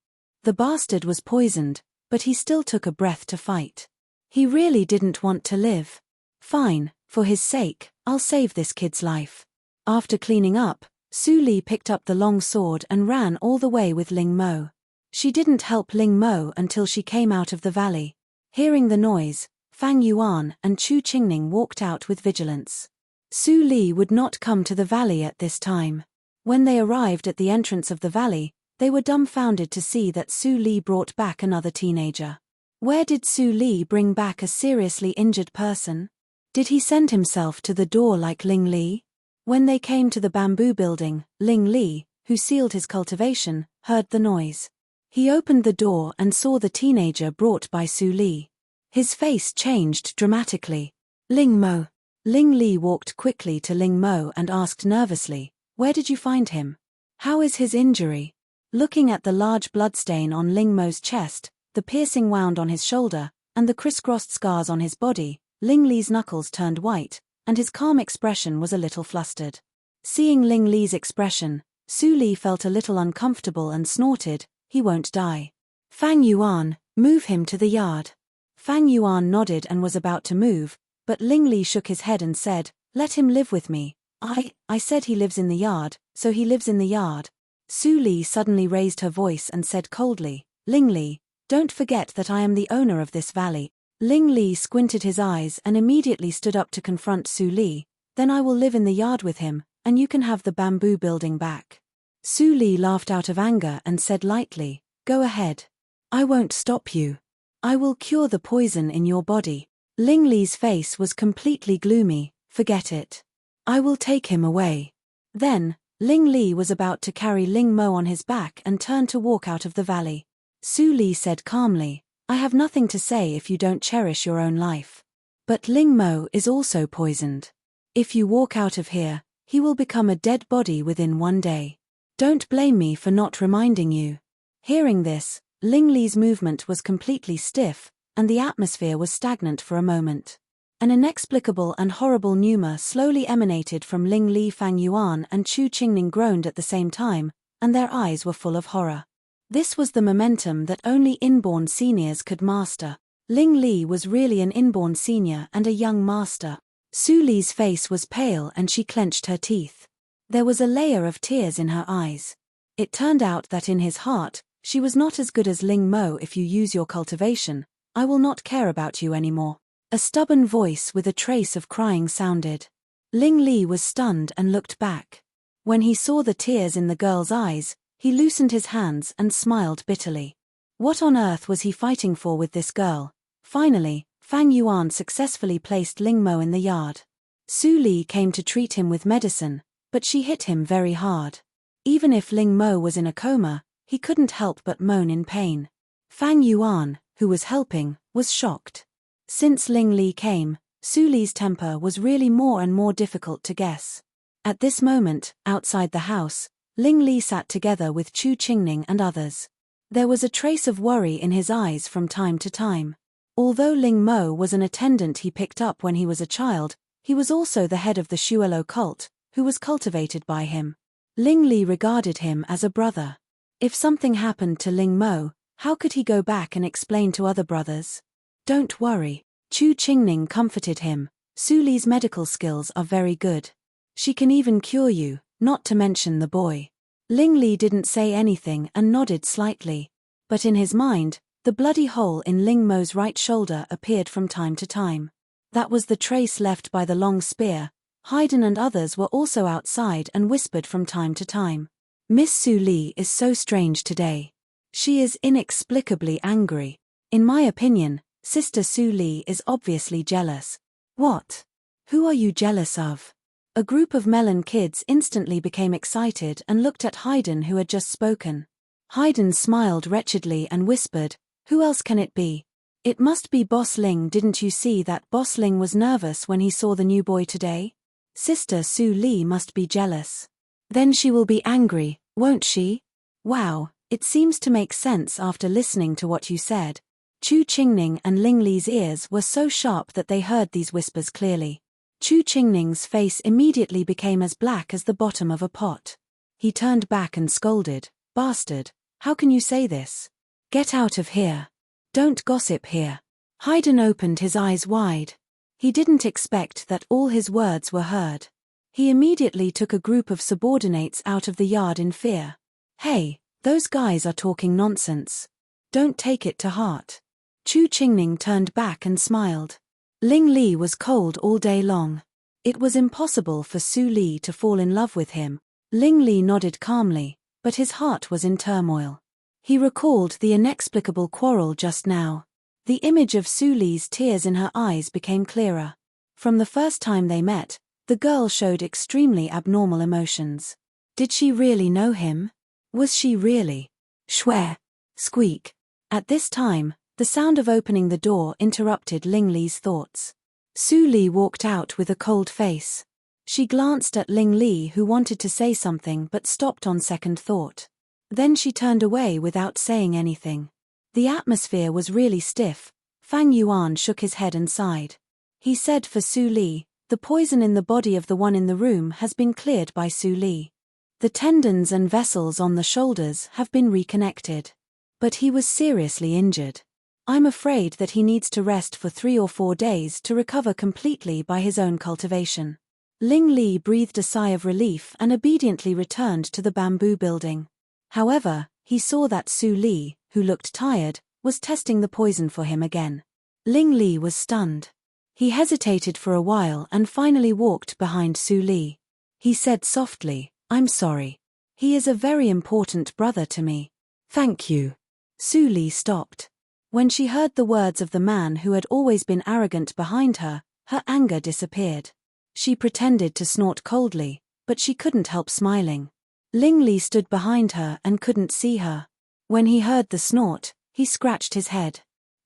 The bastard was poisoned, but he still took a breath to fight. He really didn't want to live. "Fine, for his sake, I'll save this kid's life." After cleaning up, Su Li picked up the long sword and ran all the way with Ling Mo. She didn't help Ling Mo until she came out of the valley. Hearing the noise, Fang Yuan and Chu Qingning walked out with vigilance. Su Li would not come to the valley at this time. When they arrived at the entrance of the valley, they were dumbfounded to see that Su Li brought back another teenager. Where did Su Li bring back a seriously injured person? Did he send himself to the door like Ling Li? When they came to the bamboo building, Ling Li, who sealed his cultivation, heard the noise. He opened the door and saw the teenager brought by Su Li. His face changed dramatically. "Ling Mo." Ling Li walked quickly to Ling Mo and asked nervously, "Where did you find him? How is his injury?" Looking at the large bloodstain on Ling Mo's chest, the piercing wound on his shoulder, and the crisscrossed scars on his body, Ling Li's knuckles turned white, and his calm expression was a little flustered. Seeing Ling Li's expression, Su Li felt a little uncomfortable and snorted, "He won't die. Fang Yuan, move him to the yard." Fang Yuan nodded and was about to move, but Ling Li shook his head and said, "Let him live with me. I said he lives in the yard, so he lives in the yard." Su Li suddenly raised her voice and said coldly, "Ling Li, don't forget that I am the owner of this valley." Ling Li squinted his eyes and immediately stood up to confront Su Li. "Then I will live in the yard with him, and you can have the bamboo building back." Su Li laughed out of anger and said lightly, "Go ahead. I won't stop you. I will cure the poison in your body." Ling Li's face was completely gloomy. "Forget it. I will take him away." Then, Ling Li was about to carry Ling Mo on his back and turn to walk out of the valley. Su Li said calmly, "I have nothing to say if you don't cherish your own life. But Ling Mo is also poisoned. If you walk out of here, he will become a dead body within 1 day. Don't blame me for not reminding you. Hearing this, Ling Li's movement was completely stiff, and the atmosphere was stagnant for a moment. An inexplicable and horrible pneuma slowly emanated from Ling Li. Fang Yuan and Chu Qingning groaned at the same time, and their eyes were full of horror. This was the momentum that only inborn seniors could master. Ling Li was really an inborn senior and a young master. Su Li's face was pale and she clenched her teeth. There was a layer of tears in her eyes. It turned out that in his heart, she was not as good as Ling Mo. If you use your cultivation, I will not care about you anymore. A stubborn voice with a trace of crying sounded. Ling Li was stunned and looked back. When he saw the tears in the girl's eyes, he loosened his hands and smiled bitterly. What on earth was he fighting for with this girl? Finally, Fang Yuan successfully placed Ling Mo in the yard. Su Li came to treat him with medicine, but she hit him very hard. Even if Ling Mo was in a coma, he couldn't help but moan in pain. Fang Yuan, who was helping, was shocked. Since Ling Li came, Su Li's temper was really more and more difficult to guess. At this moment, outside the house, Ling Li sat together with Chu Qingning and others. There was a trace of worry in his eyes from time to time. Although Ling Mo was an attendant he picked up when he was a child, he was also the head of the Shuelo cult, who was cultivated by him. Ling Li regarded him as a brother. If something happened to Ling Mo, how could he go back and explain to other brothers? Don't worry, Chu Qingning comforted him. Su Li's medical skills are very good. She can even cure you, not to mention the boy. Ling Li didn't say anything and nodded slightly. But in his mind, the bloody hole in Ling Mo's right shoulder appeared from time to time. That was the trace left by the long spear. Haydn and others were also outside and whispered from time to time. Miss Su Li is so strange today. She is inexplicably angry. In my opinion, Sister Su Li is obviously jealous. What? Who are you jealous of? A group of melon kids instantly became excited and looked at Haydn who had just spoken. Haydn smiled wretchedly and whispered, who else can it be? It must be Boss Ling. Didn't you see that Boss Ling was nervous when he saw the new boy today? Sister Su Li must be jealous. Then she will be angry, won't she? Wow, it seems to make sense after listening to what you said. Chu Qingning and Ling Li's ears were so sharp that they heard these whispers clearly. Chu Qingning's face immediately became as black as the bottom of a pot. He turned back and scolded, bastard, how can you say this? Get out of here. Don't gossip here. Haydn opened his eyes wide. He didn't expect that all his words were heard. He immediately took a group of subordinates out of the yard in fear. Hey, those guys are talking nonsense. Don't take it to heart. Chu Qingning turned back and smiled. Ling Li was cold all day long. It was impossible for Su Li to fall in love with him. Ling Li nodded calmly, but his heart was in turmoil. He recalled the inexplicable quarrel just now. The image of Su Li's tears in her eyes became clearer. From the first time they met, the girl showed extremely abnormal emotions. Did she really know him? Was she really? Shware! Squeak! At this time, the sound of opening the door interrupted Ling Li's thoughts. Su Li walked out with a cold face. She glanced at Ling Li who wanted to say something but stopped on second thought. Then she turned away without saying anything. The atmosphere was really stiff. Fang Yuan shook his head and sighed. He said for Su Li, the poison in the body of the one in the room has been cleared by Su Li. The tendons and vessels on the shoulders have been reconnected. But he was seriously injured. I'm afraid that he needs to rest for 3 or 4 days to recover completely by his own cultivation. Ling Li breathed a sigh of relief and obediently returned to the bamboo building. However, he saw that Su Li, who looked tired, was testing the poison for him again. Ling Li was stunned. He hesitated for a while and finally walked behind Su Li. He said softly, I'm sorry. He is a very important brother to me. Thank you. Su Li stopped. When she heard the words of the man who had always been arrogant behind her, her anger disappeared. She pretended to snort coldly, but she couldn't help smiling. Ling Li stood behind her and couldn't see her. When he heard the snort, he scratched his head.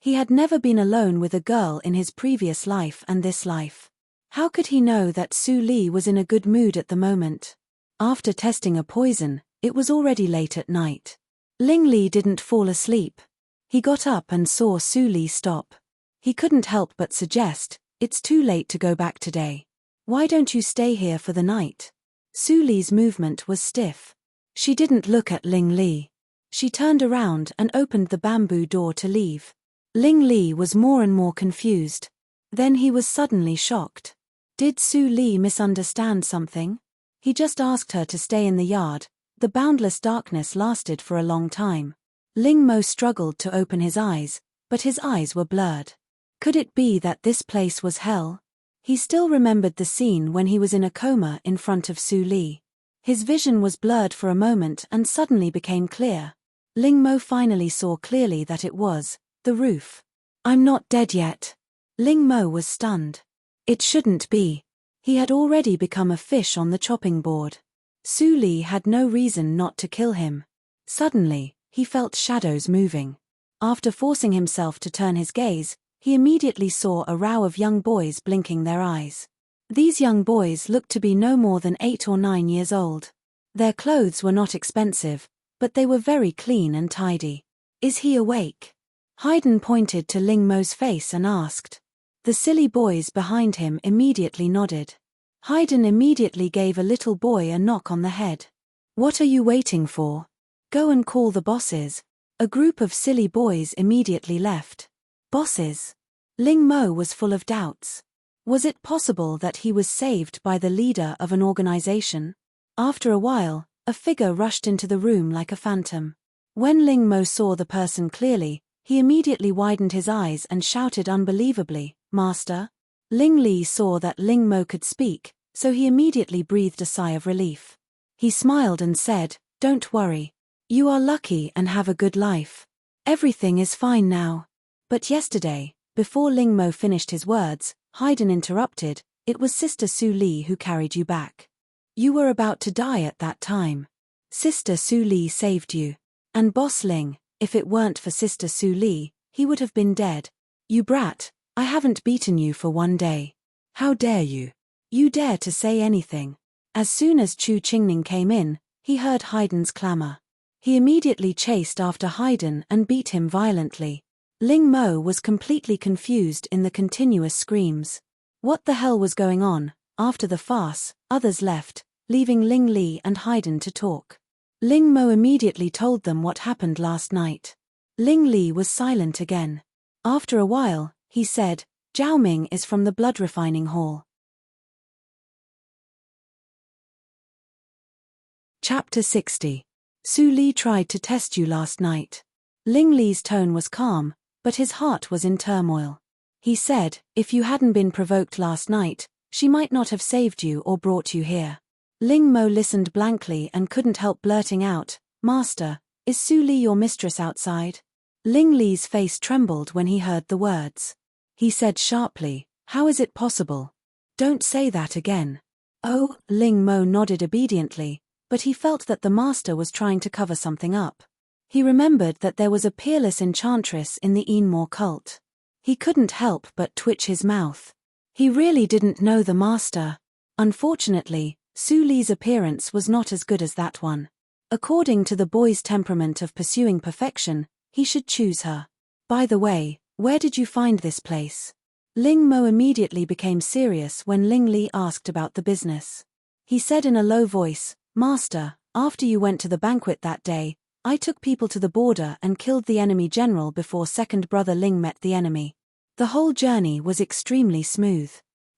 He had never been alone with a girl in his previous life and this life. How could he know that Su Li was in a good mood at the moment? After testing a poison, it was already late at night. Ling Li didn't fall asleep. He got up and saw Su Li stop. He couldn't help but suggest, "It's too late to go back today. Why don't you stay here for the night?" Su Li's movement was stiff. She didn't look at Ling Li. She turned around and opened the bamboo door to leave. Ling Li was more and more confused. Then he was suddenly shocked. Did Su Li misunderstand something? He just asked her to stay in the yard. The boundless darkness lasted for a long time. Ling Mo struggled to open his eyes, but his eyes were blurred. Could it be that this place was hell? He still remembered the scene when he was in a coma in front of Su Li. His vision was blurred for a moment and suddenly became clear. Ling Mo finally saw clearly that it was the roof. "I'm not dead yet." Ling Mo was stunned. It shouldn't be. He had already become a fish on the chopping board. Su Li had no reason not to kill him. Suddenly, he felt shadows moving. After forcing himself to turn his gaze, he immediately saw a row of young boys blinking their eyes. These young boys looked to be no more than 8 or 9 years old. Their clothes were not expensive, but they were very clean and tidy. "Is he awake?" Haydn pointed to Ling Mo's face and asked. The silly boys behind him immediately nodded. Haydn immediately gave a little boy a knock on the head. "What are you waiting for? Go and call the bosses." A group of silly boys immediately left. Bosses? Ling Mo was full of doubts. Was it possible that he was saved by the leader of an organization? After a while, a figure rushed into the room like a phantom. When Ling Mo saw the person clearly, he immediately widened his eyes and shouted unbelievably, "Master?" Ling Li saw that Ling Mo could speak, so he immediately breathed a sigh of relief. He smiled and said, "Don't worry. You are lucky and have a good life. Everything is fine now." But yesterday, before Ling Mo finished his words, Haydn interrupted, "It was Sister Su Li who carried you back. You were about to die at that time. Sister Su Li saved you. And Boss Ling, if it weren't for Sister Su Li, he would have been dead. You brat, I haven't beaten you for 1 day. How dare you? You dare to say anything." As soon as Chu Qingning came in, he heard Haydn's clamor. He immediately chased after Haydn and beat him violently. Ling Mo was completely confused in the continuous screams. What the hell was going on? After the farce, others left, leaving Ling Li and Haydn to talk. Ling Mo immediately told them what happened last night. Ling Li was silent again. After a while, he said, "Zhao Ming is from the blood refining hall." Chapter 60. Su Li tried to test you last night. Ling Li's tone was calm, but his heart was in turmoil. He said, "If you hadn't been provoked last night, she might not have saved you or brought you here." Ling Mo listened blankly and couldn't help blurting out, "Master, is Su Li your mistress outside?" Ling Li's face trembled when he heard the words. He said sharply, "How is it possible? Don't say that again." "Oh," Ling Mo nodded obediently, but he felt that the master was trying to cover something up. He remembered that there was a peerless enchantress in the Enmore cult. He couldn't help but twitch his mouth. He really didn't know the master. Unfortunately, Su Li's appearance was not as good as that one. According to the boy's temperament of pursuing perfection, he should choose her. "By the way, where did you find this place?" Ling Mo immediately became serious when Ling Li asked about the business. He said in a low voice, "Master, after you went to the banquet that day, I took people to the border and killed the enemy general before second brother Ling met the enemy. The whole journey was extremely smooth.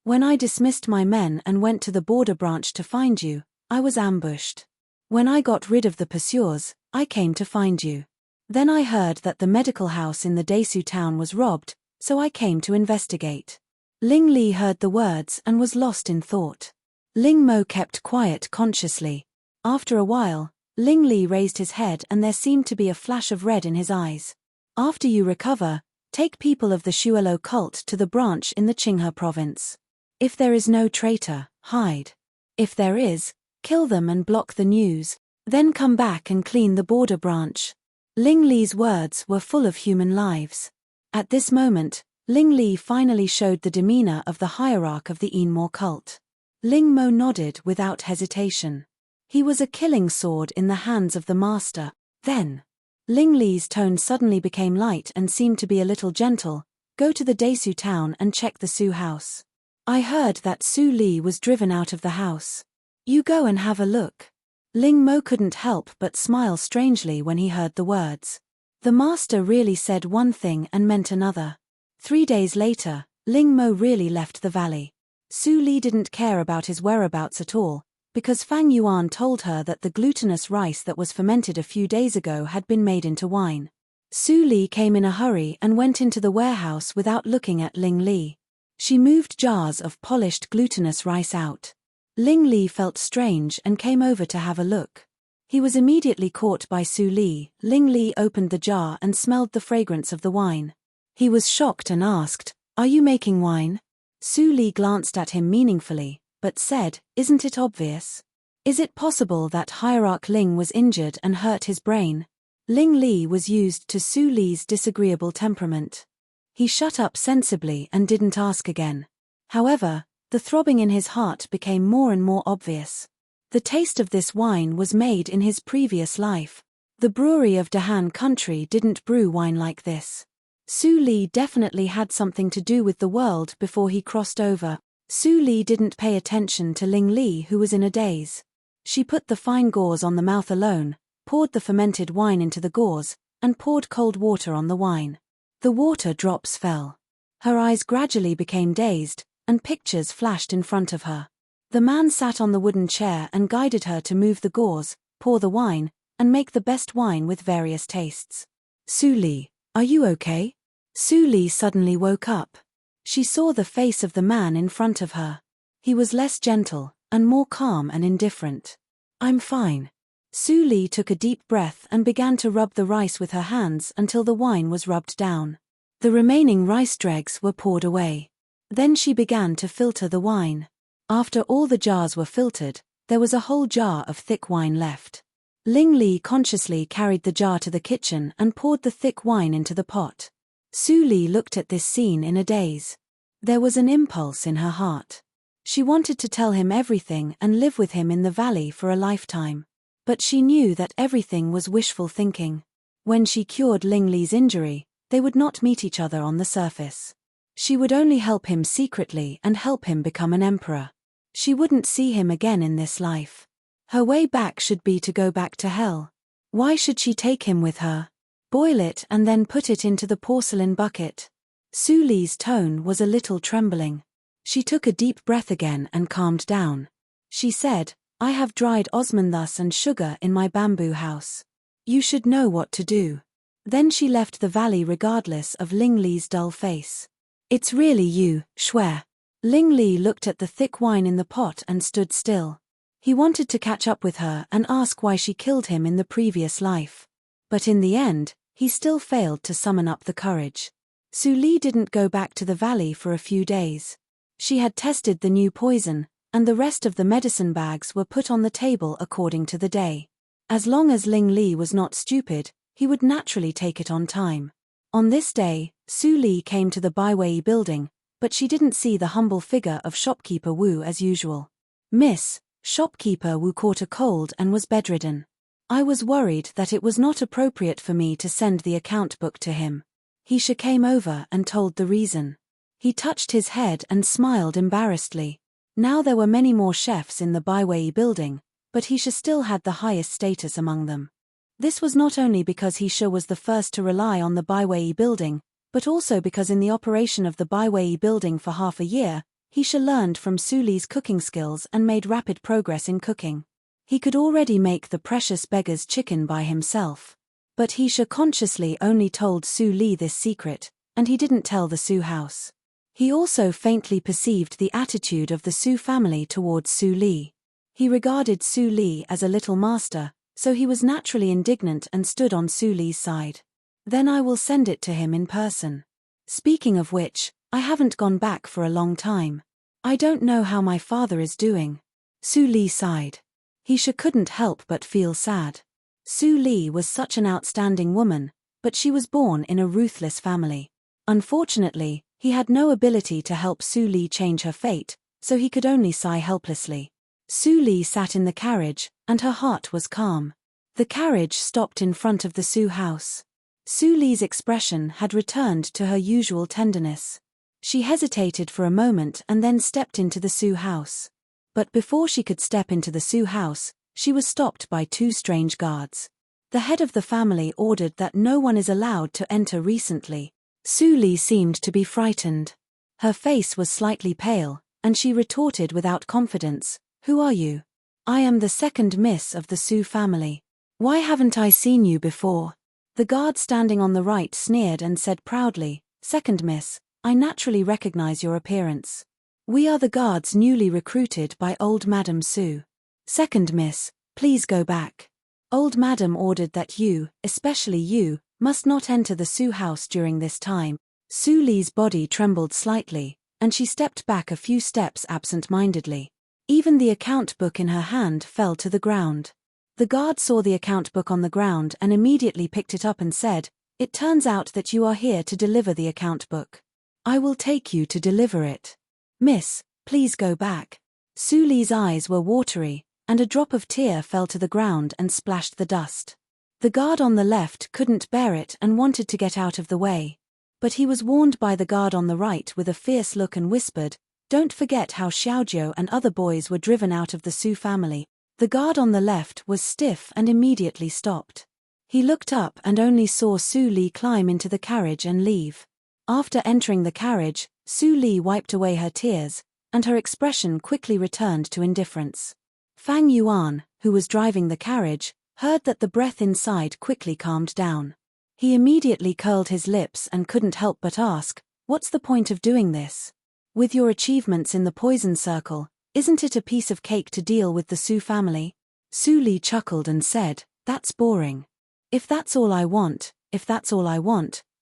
When I dismissed my men and went to the border branch to find you, I was ambushed. When I got rid of the pursuers, I came to find you. Then I heard that the medical house in the Desu town was robbed, so I came to investigate." Ling Li heard the words and was lost in thought. Ling Mo kept quiet consciously. After a while, Ling Li raised his head and there seemed to be a flash of red in his eyes. "After you recover, take people of the Shuelo cult to the branch in the Qinghe province. If there is no traitor, hide. If there is, kill them and block the news, then come back and clean the border branch." Ling Li's words were full of human lives. At this moment, Ling Li finally showed the demeanor of the hierarch of the Enmore cult. Ling Mo nodded without hesitation. He was a killing sword in the hands of the master. Then, Ling Li's tone suddenly became light and seemed to be a little gentle. Go to the Desu town and check the Su house. I heard that Su Li was driven out of the house. You go and have a look. Ling Mo couldn't help but smile strangely when he heard the words. The master really said one thing and meant another. 3 days later, Ling Mo really left the valley. Su Li didn't care about his whereabouts at all, because Fang Yuan told her that the glutinous rice that was fermented a few days ago had been made into wine. Su Li came in a hurry and went into the warehouse without looking at Ling Li. She moved jars of polished glutinous rice out. Ling Li felt strange and came over to have a look. He was immediately caught by Su Li. Ling Li opened the jar and smelled the fragrance of the wine. He was shocked and asked, "Are you making wine?" Su Li glanced at him meaningfully, but said, "Isn't it obvious? Is it possible that Hierarch Ling was injured and hurt his brain?" Ling Li was used to Su Li's disagreeable temperament. He shut up sensibly and didn't ask again. However, the throbbing in his heart became more and more obvious. The taste of this wine was made in his previous life. The brewery of Dahan country didn't brew wine like this. Su Li definitely had something to do with the world before he crossed over. Su Li didn't pay attention to Ling Li, who was in a daze. She put the fine gauze on the mouth alone, poured the fermented wine into the gauze, and poured cold water on the wine. The water drops fell. Her eyes gradually became dazed, and pictures flashed in front of her. The man sat on the wooden chair and guided her to move the gauze, pour the wine, and make the best wine with various tastes. Su Li, are you okay? Su Li suddenly woke up. She saw the face of the man in front of her. He was less gentle, and more calm and indifferent. I'm fine. Su Li took a deep breath and began to rub the rice with her hands until the wine was rubbed down. The remaining rice dregs were poured away. Then she began to filter the wine. After all the jars were filtered, there was a whole jar of thick wine left. Ling Li consciously carried the jar to the kitchen and poured the thick wine into the pot. Su Li looked at this scene in a daze. There was an impulse in her heart. She wanted to tell him everything and live with him in the valley for a lifetime. But she knew that everything was wishful thinking. When she cured Ling Li's injury, they would not meet each other on the surface. She would only help him secretly and help him become an emperor. She wouldn't see him again in this life. Her way back should be to go back to hell. Why should she take him with her? Boil it and then put it into the porcelain bucket. Su Li's tone was a little trembling. She took a deep breath again and calmed down. She said, I have dried osmanthus and sugar in my bamboo house. You should know what to do. Then she left the valley regardless of Ling Li's dull face. It's really you, Shui. Ling Li looked at the thick wine in the pot and stood still. He wanted to catch up with her and ask why she killed him in the previous life. But in the end, he still failed to summon up the courage. Su Li didn't go back to the valley for a few days. She had tested the new poison, and the rest of the medicine bags were put on the table according to the day. As long as Ling Li was not stupid, he would naturally take it on time. On this day, Su Li came to the Baiwei building, but she didn't see the humble figure of shopkeeper Wu as usual. Miss, shopkeeper Wu caught a cold and was bedridden. I was worried that it was not appropriate for me to send the account book to him. Heisha came over and told the reason. He touched his head and smiled embarrassedly. Now there were many more chefs in the Baiwei building, but Heisha still had the highest status among them. This was not only because Heisha was the first to rely on the Baiwei building, but also because in the operation of the Baiwei building for half a year, Heisha learned from Su Li's cooking skills and made rapid progress in cooking. He could already make the precious beggar's chicken by himself. But Heisha consciously only told Su Li this secret, and he didn't tell the Su house. He also faintly perceived the attitude of the Su family towards Su Li. He regarded Su Li as a little master, so he was naturally indignant and stood on Su Li's side. Then I will send it to him in person. Speaking of which, I haven't gone back for a long time. I don't know how my father is doing. Su Li sighed. Heisha couldn't help but feel sad. Su Li was such an outstanding woman, but she was born in a ruthless family. Unfortunately, he had no ability to help Su Li change her fate, so he could only sigh helplessly. Su Li sat in the carriage, and her heart was calm. The carriage stopped in front of the Su house. Su Li's expression had returned to her usual tenderness. She hesitated for a moment and then stepped into the Su house. But before she could step into the Su house, she was stopped by two strange guards. The head of the family ordered that no one is allowed to enter recently. Su Li seemed to be frightened. Her face was slightly pale, and she retorted without confidence, "Who are you?" "I am the second miss of the Su family." "Why haven't I seen you before?" The guard standing on the right sneered and said proudly, "Second miss, I naturally recognize your appearance. We are the guards newly recruited by old Madam Su." "Second miss, please go back. Old Madam ordered that you, especially you, must not enter the Su house during this time." Su Li's body trembled slightly, and she stepped back a few steps absent-mindedly. Even the account book in her hand fell to the ground. The guard saw the account book on the ground and immediately picked it up and said, "It turns out that you are here to deliver the account book. I will take you to deliver it. Miss, please go back." Su Li's eyes were watery, and a drop of tear fell to the ground and splashed the dust. The guard on the left couldn't bear it and wanted to get out of the way. But he was warned by the guard on the right with a fierce look and whispered, "Don't forget how Xiaojiu and other boys were driven out of the Su family." The guard on the left was stiff and immediately stopped. He looked up and only saw Su Li climb into the carriage and leave. After entering the carriage, Su Li wiped away her tears, and her expression quickly returned to indifference. Fang Yuan, who was driving the carriage, heard that the breath inside quickly calmed down. He immediately curled his lips and couldn't help but ask, "What's the point of doing this? With your achievements in the poison circle, isn't it a piece of cake to deal with the Su family?" Su Li chuckled and said, "That's boring. If that's all I want,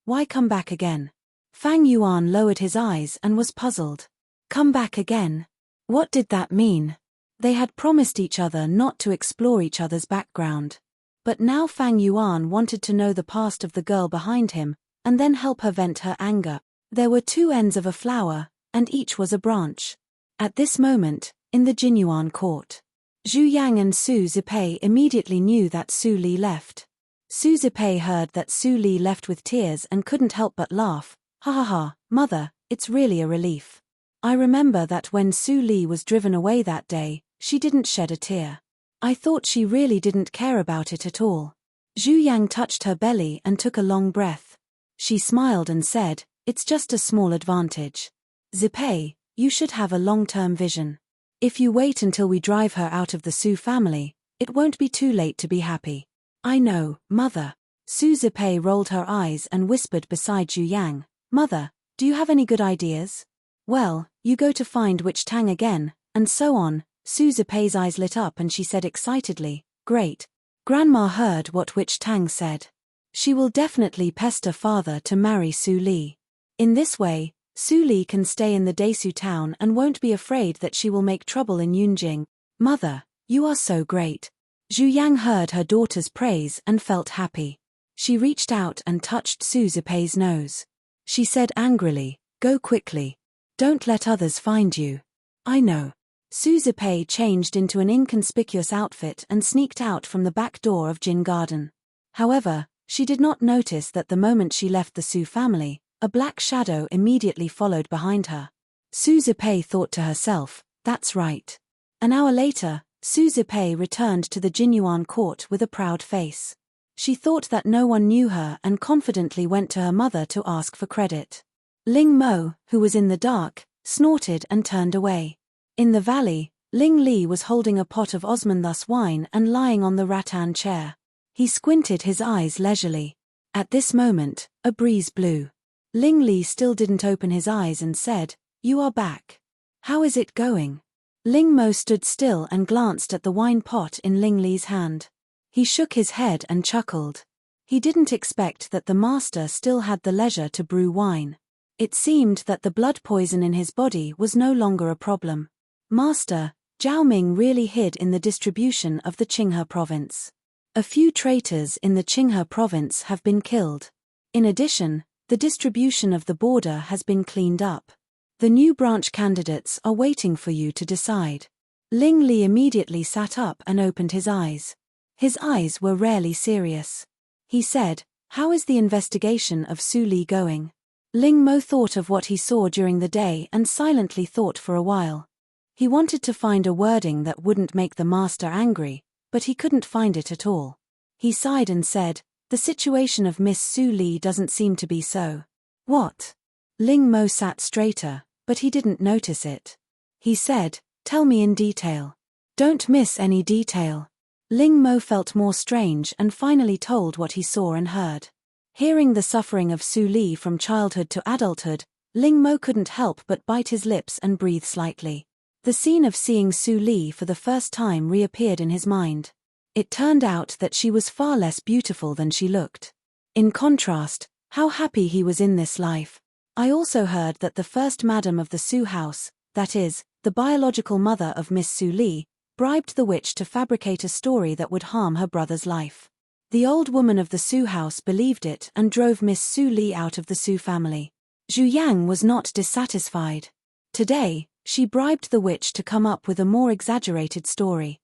why come back again?" Fang Yuan lowered his eyes and was puzzled. Come back again? What did that mean? They had promised each other not to explore each other's background. But now Fang Yuan wanted to know the past of the girl behind him, and then help her vent her anger. There were two ends of a flower, and each was a branch. At this moment, in the Jinyuan court, Zhu Yang and Su Zipei immediately knew that Su Li left. Su Zipei heard that Su Li left with tears and couldn't help but laugh. "Ha ha ha, mother, it's really a relief. I remember that when Su Li was driven away that day, she didn't shed a tear. I thought she really didn't care about it at all." Zhu Yang touched her belly and took a long breath. She smiled and said, "It's just a small advantage. Zipei, you should have a long-term vision. If you wait until we drive her out of the Su family, it won't be too late to be happy." "I know, mother." Su Zipei rolled her eyes and whispered beside Zhu Yang, "Mother, do you have any good ideas?" "Well, you go to find Witch Tang again," and so on. Su Zipei's eyes lit up and she said excitedly, "Great. Grandma heard what Witch Tang said. She will definitely pester father to marry Su Li. In this way, Su Li can stay in the Desu town and won't be afraid that she will make trouble in Yunjing." "Mother, you are so great." Zhu Yang heard her daughter's praise and felt happy. She reached out and touched Su Zipei's nose. She said angrily, "Go quickly. Don't let others find you." "I know." Su Zipei changed into an inconspicuous outfit and sneaked out from the back door of Jin Garden. However, she did not notice that the moment she left the Su family, a black shadow immediately followed behind her. Su Zipei thought to herself, "That's right." An hour later, Su Zipei returned to the Jinyuan court with a proud face. She thought that no one knew her and confidently went to her mother to ask for credit. Ling Mo, who was in the dark, snorted and turned away. In the valley, Ling Li was holding a pot of osmanthus wine and lying on the rattan chair. He squinted his eyes leisurely. At this moment, a breeze blew. Ling Li still didn't open his eyes and said, "You are back. How is it going?" Ling Mo stood still and glanced at the wine pot in Ling Li's hand. He shook his head and chuckled. He didn't expect that the master still had the leisure to brew wine. It seemed that the blood poison in his body was no longer a problem. "Master, Zhao Ming really hid in the distribution of the Qinghe province. A few traitors in the Qinghe province have been killed. In addition, The distribution of the border has been cleaned up. The new branch candidates are waiting for you to decide. Ling Li immediately sat up and opened his eyes. His eyes were rarely serious. He said, "How is the investigation of Su Li going?" Ling Mo thought of what he saw during the day and silently thought for a while. He wanted to find a wording that wouldn't make the master angry, but he couldn't find it at all. He sighed and said, "The situation of Miss Su Li doesn't seem to be so." "What?" Ling Mo sat straighter, but he didn't notice it. He said, "Tell me in detail. Don't miss any detail." Ling Mo felt more strange and finally told what he saw and heard. Hearing the suffering of Su Li from childhood to adulthood, Ling Mo couldn't help but bite his lips and breathe slightly. The scene of seeing Su Li for the first time reappeared in his mind. It turned out that she was far less beautiful than she looked. In contrast, how happy he was in this life. "I also heard that the first madam of the Su house, that is, the biological mother of Miss Su Li, bribed the witch to fabricate a story that would harm her brother's life. The old woman of the Su house believed it and drove Miss Su Li out of the Su family. Zhu Yang was not dissatisfied. Today, she bribed the witch to come up with a more exaggerated story."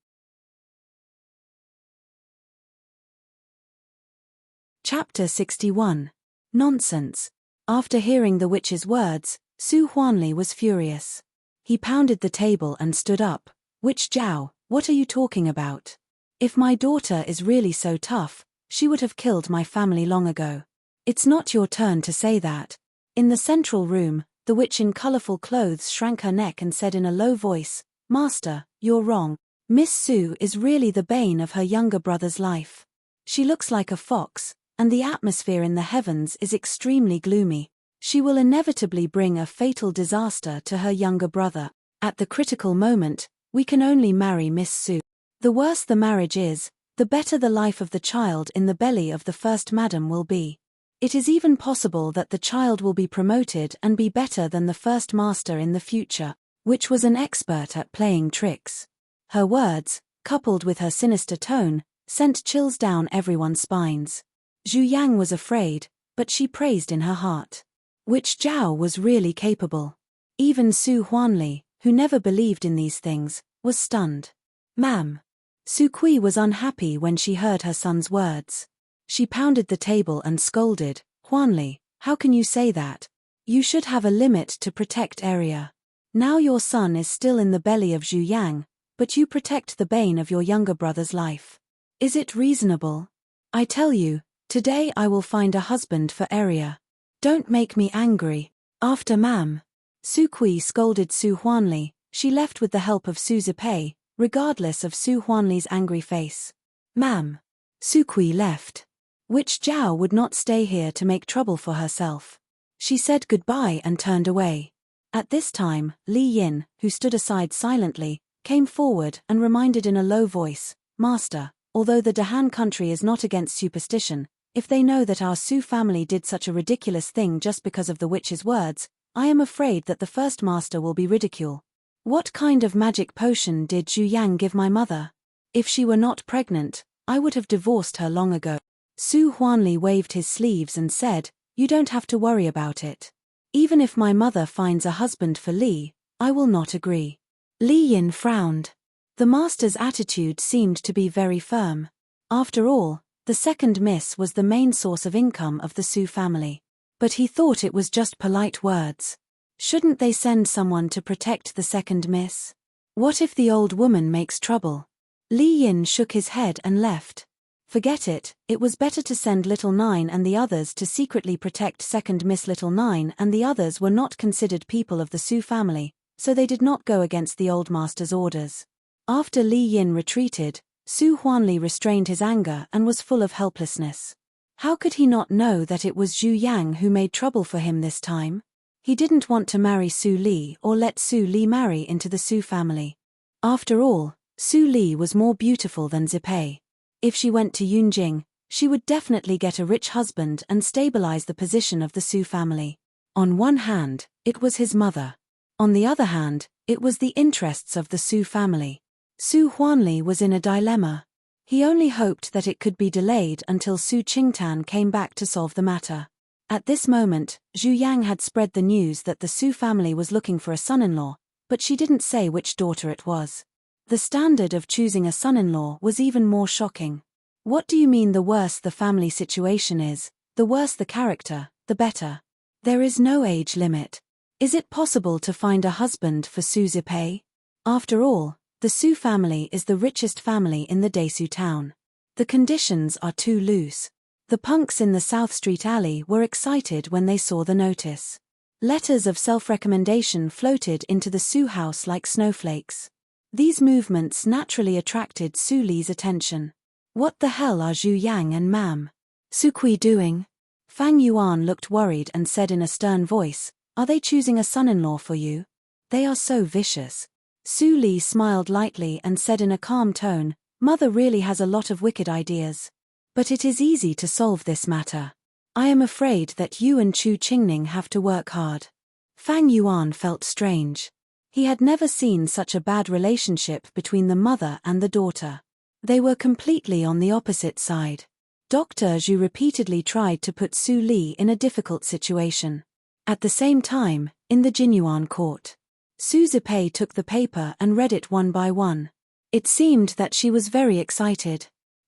Chapter 61. Nonsense. After hearing the witch's words, Su Huanli was furious. He pounded the table and stood up. "Witch Zhao, what are you talking about? If my daughter is really so tough, she would have killed my family long ago. It's not your turn to say that." In the central room, the witch in colorful clothes shrank her neck and said in a low voice, "Master, you're wrong. Miss Su is really the bane of her younger brother's life. She looks like a fox, and the atmosphere in the heavens is extremely gloomy. She will inevitably bring a fatal disaster to her younger brother. At the critical moment, we can only marry Miss Su. The worse the marriage is, the better the life of the child in the belly of the first madam will be. It is even possible that the child will be promoted and be better than the first master in the future, which was an expert at playing tricks." Her words, coupled with her sinister tone, sent chills down everyone's spines. Zhu Yang was afraid, but she praised in her heart. Witch Zhao was really capable. Even Su Huanli, who never believed in these things, was stunned. "Ma'am." Su Kui was unhappy when she heard her son's words. She pounded the table and scolded, "Huanli, how can you say that? You should have a limit to protect area. Now your son is still in the belly of Zhu Yang, but you protect the bane of your younger brother's life. Is it reasonable? I tell you, today I will find a husband for area. Don't make me angry." "After ma'am." Su Kui scolded Su Huanli. She left with the help of Su Zipei, regardless of Su Huanli's angry face. "Ma'am." Su Kui left. Witch Zhao would not stay here to make trouble for herself. She said goodbye and turned away. At this time, Li Yin, who stood aside silently, came forward and reminded in a low voice, "Master, although the Dahan country is not against superstition, if they know that our Su family did such a ridiculous thing just because of the witch's words, I am afraid that the first master will be ridiculed. What kind of magic potion did Zhu Yang give my mother? If she were not pregnant, I would have divorced her long ago." Su Huanli waved his sleeves and said, "You don't have to worry about it. Even if my mother finds a husband for Li, I will not agree." Li Yin frowned. The master's attitude seemed to be very firm. After all, the second miss was the main source of income of the Su family. But he thought it was just polite words. Shouldn't they send someone to protect the second miss? What if the old woman makes trouble? Li Yin shook his head and left. Forget it, it was better to send Little Nine and the others to secretly protect second Miss Little Nine, and the others were not considered people of the Su family, so they did not go against the old master's orders. After Li Yin retreated, Su Huanli restrained his anger and was full of helplessness. How could he not know that it was Zhu Yang who made trouble for him this time? He didn't want to marry Su Li or let Su Li marry into the Su family. After all, Su Li was more beautiful than Zipei. If she went to Yunjing, she would definitely get a rich husband and stabilize the position of the Su family. On one hand, it was his mother. On the other hand, it was the interests of the Su family. Su Huanli was in a dilemma. He only hoped that it could be delayed until Su Qingtan came back to solve the matter. At this moment, Zhu Yang had spread the news that the Su family was looking for a son-in-law, but she didn't say which daughter it was. The standard of choosing a son-in-law was even more shocking. What do you mean the worse the family situation is, the worse the character, the better? There is no age limit. Is it possible to find a husband for Su Zipei? After all, the Su family is the richest family in the Desu town. The conditions are too loose. The punks in the South Street alley were excited when they saw the notice. Letters of self-recommendation floated into the Su house like snowflakes. These movements naturally attracted Su Li's attention. What the hell are Zhu Yang and Mam Su Kui doing? Fang Yuan looked worried and said in a stern voice, "Are they choosing a son-in-law for you? They are so vicious." Su Li smiled lightly and said in a calm tone, "Mother really has a lot of wicked ideas. But it is easy to solve this matter. I am afraid that you and Chu Qingning have to work hard." Fang Yuan felt strange. He had never seen such a bad relationship between the mother and the daughter. They were completely on the opposite side. Dr. Zhu repeatedly tried to put Su Li in a difficult situation. At the same time, in the Jinyuan court, Su Zipei took the paper and read it one by one. It seemed that she was very excited.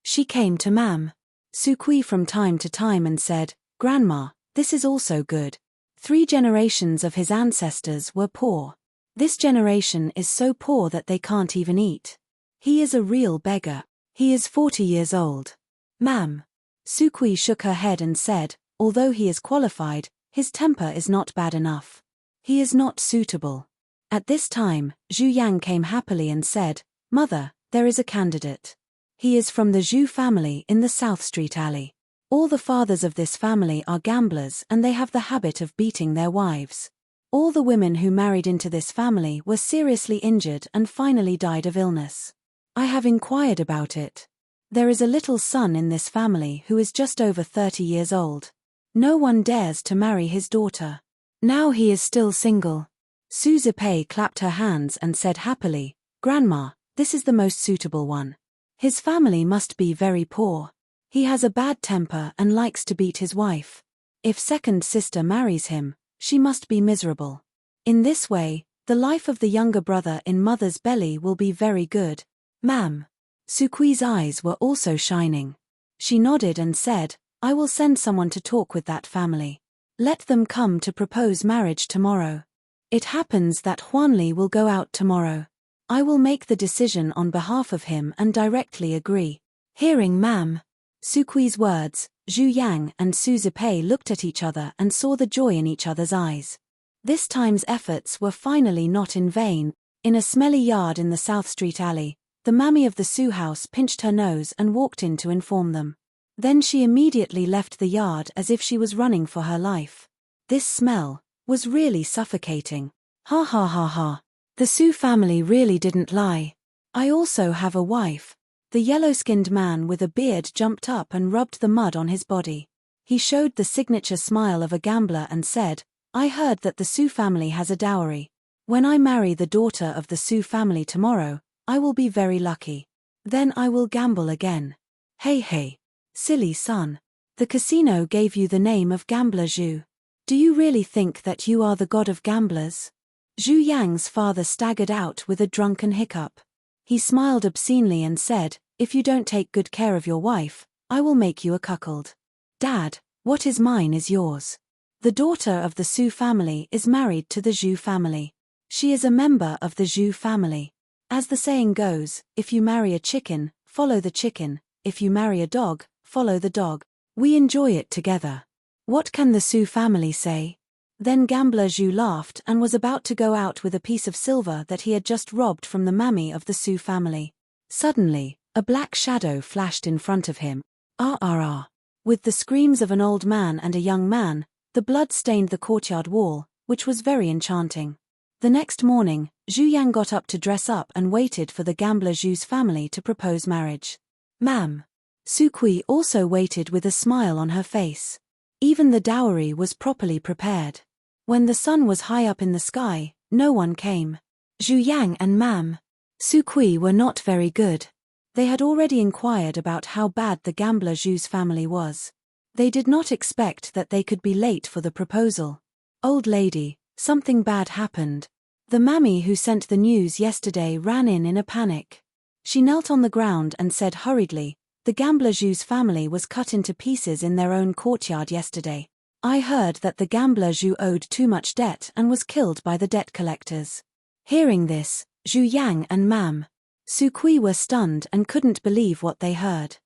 She came to Mam Su Kui from time to time and said, "Grandma, this is also good. 3 generations of his ancestors were poor. This generation is so poor that they can't even eat. He is a real beggar. He is 40 years old." Mam Su Kui shook her head and said, "Although he is qualified, his temper is not bad enough. He is not suitable." At this time, Zhu Yang came happily and said, "Mother, there is a candidate. He is from the Zhu family in the South Street alley. All the fathers of this family are gamblers and they have the habit of beating their wives. All the women who married into this family were seriously injured and finally died of illness. I have inquired about it. There is a little son in this family who is just over 30 years old. No one dares to marry his daughter. Now he is still single." Su Zipei clapped her hands and said happily, "Grandma, this is the most suitable one. His family must be very poor. He has a bad temper and likes to beat his wife. If second sister marries him, she must be miserable. In this way, the life of the younger brother in mother's belly will be very good." Mam Su Kui's eyes were also shining. She nodded and said, "I will send someone to talk with that family. Let them come to propose marriage tomorrow. It happens that Huanli will go out tomorrow. I will make the decision on behalf of him and directly agree." Hearing Mam Su Kui's words, Zhu Yang and Su Zipei looked at each other and saw the joy in each other's eyes. This time's efforts were finally not in vain. In a smelly yard in the South Street alley, the mammy of the Su house pinched her nose and walked in to inform them. Then she immediately left the yard as if she was running for her life. This smell was really suffocating. Ha ha ha ha. The Su family really didn't lie. I also have a wife. The yellow-skinned man with a beard jumped up and rubbed the mud on his body. He showed the signature smile of a gambler and said, "I heard that the Su family has a dowry. When I marry the daughter of the Su family tomorrow, I will be very lucky. Then I will gamble again." Hey hey. Silly son. The casino gave you the name of Gambler Zhu. Do you really think that you are the god of gamblers? Zhu Yang's father staggered out with a drunken hiccup. He smiled obscenely and said, "If you don't take good care of your wife, I will make you a cuckold. Dad, what is mine is yours. The daughter of the Su family is married to the Zhu family. She is a member of the Zhu family. As the saying goes, if you marry a chicken, follow the chicken. If you marry a dog, follow the dog. We enjoy it together. What can the Su family say?" Then Gambler Zhu laughed and was about to go out with a piece of silver that he had just robbed from the mammy of the Su family. Suddenly, a black shadow flashed in front of him. Ah ah ah. With the screams of an old man and a young man, the blood stained the courtyard wall, which was very enchanting. The next morning, Zhu Yang got up to dress up and waited for the Gambler Zhu's family to propose marriage. Mam Su Kui also waited with a smile on her face. Even the dowry was properly prepared. When the sun was high up in the sky, no one came. Zhu Yang and Mam Su Kui were not very good. They had already inquired about how bad the Gambler Zhu's family was. They did not expect that they could be late for the proposal. Old lady, something bad happened. The mammy who sent the news yesterday ran in a panic. She knelt on the ground and said hurriedly, the gambler Zhu's family was cut into pieces in their own courtyard yesterday. I heard that the gambler Zhu owed too much debt and was killed by the debt collectors. Hearing this, Zhu Yang and Mam Su Kui were stunned and couldn't believe what they heard.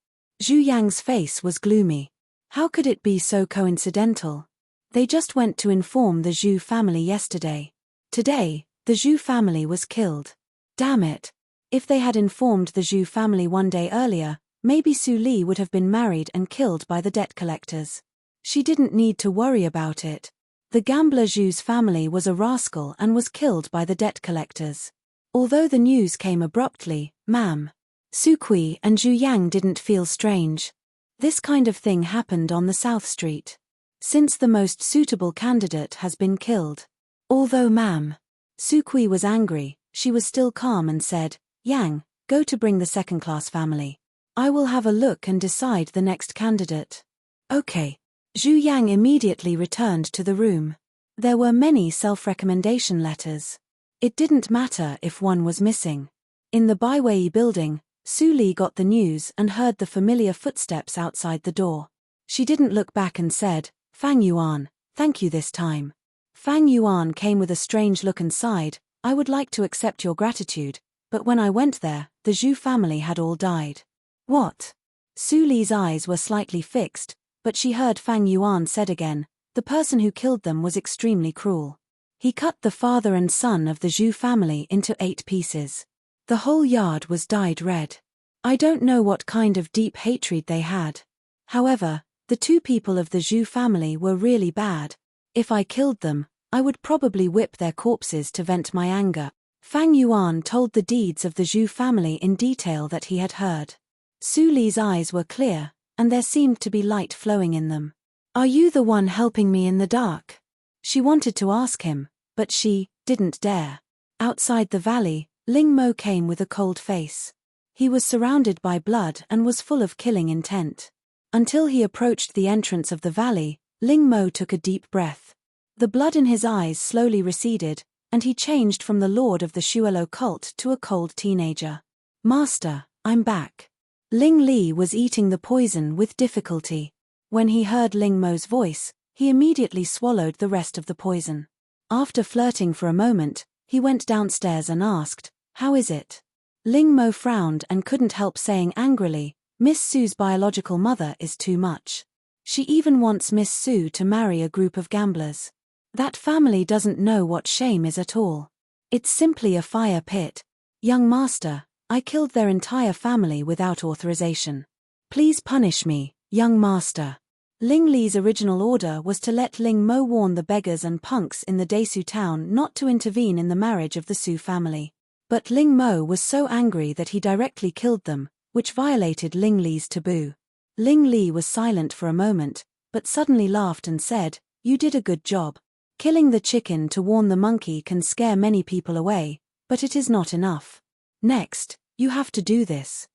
Zhu Yang's face was gloomy. How could it be so coincidental? They just went to inform the Zhu family yesterday. Today, the Zhu family was killed. Damn it. If they had informed the Zhu family one day earlier, maybe Su Li would have been married and killed by the debt collectors. She didn't need to worry about it. The gambler Zhu's family was a rascal and was killed by the debt collectors. Although the news came abruptly, Mam Su Kui and Zhu Yang didn't feel strange. This kind of thing happened on the South Street. Since the most suitable candidate has been killed. Although Mam Su Kui was angry, she was still calm and said, Yang, go to bring the second-class family. I will have a look and decide the next candidate. Okay. Zhu Yang immediately returned to the room. There were many self-recommendation letters. It didn't matter if one was missing. In the Baiwei building, Su Li got the news and heard the familiar footsteps outside the door. She didn't look back and said, Fang Yuan, thank you this time. Fang Yuan came with a strange look and sighed, I would like to accept your gratitude, but when I went there, the Zhu family had all died. What? Su Li's eyes were slightly fixed, but she heard Fang Yuan said again, the person who killed them was extremely cruel. He cut the father and son of the Zhu family into 8 pieces. The whole yard was dyed red. I don't know what kind of deep hatred they had. However, the 2 people of the Zhu family were really bad. If I killed them, I would probably whip their corpses to vent my anger. Fang Yuan told the deeds of the Zhu family in detail that he had heard. Su Li's eyes were clear, and there seemed to be light flowing in them. Are you the one helping me in the dark? She wanted to ask him, but she didn't dare. Outside the valley, Ling Mo came with a cold face. He was surrounded by blood and was full of killing intent. Until he approached the entrance of the valley, Ling Mo took a deep breath. The blood in his eyes slowly receded, and he changed from the lord of the Shuelo cult to a cold teenager. Master, I'm back. Ling Li was eating the poison with difficulty. When he heard Ling Mo's voice, he immediately swallowed the rest of the poison. After flirting for a moment, he went downstairs and asked, How is it? Ling Mo frowned and couldn't help saying angrily, Miss Su's biological mother is too much. She even wants Miss Su to marry a group of gamblers. That family doesn't know what shame is at all. It's simply a fire pit. Young master, I killed their entire family without authorization. Please punish me, young master. Ling Li's original order was to let Ling Mo warn the beggars and punks in the Desu town not to intervene in the marriage of the Su family. But Ling Mo was so angry that he directly killed them, which violated Ling Li's taboo. Ling Li was silent for a moment, but suddenly laughed and said, You did a good job. Killing the chicken to warn the monkey can scare many people away, but it is not enough. Next, you have to do this.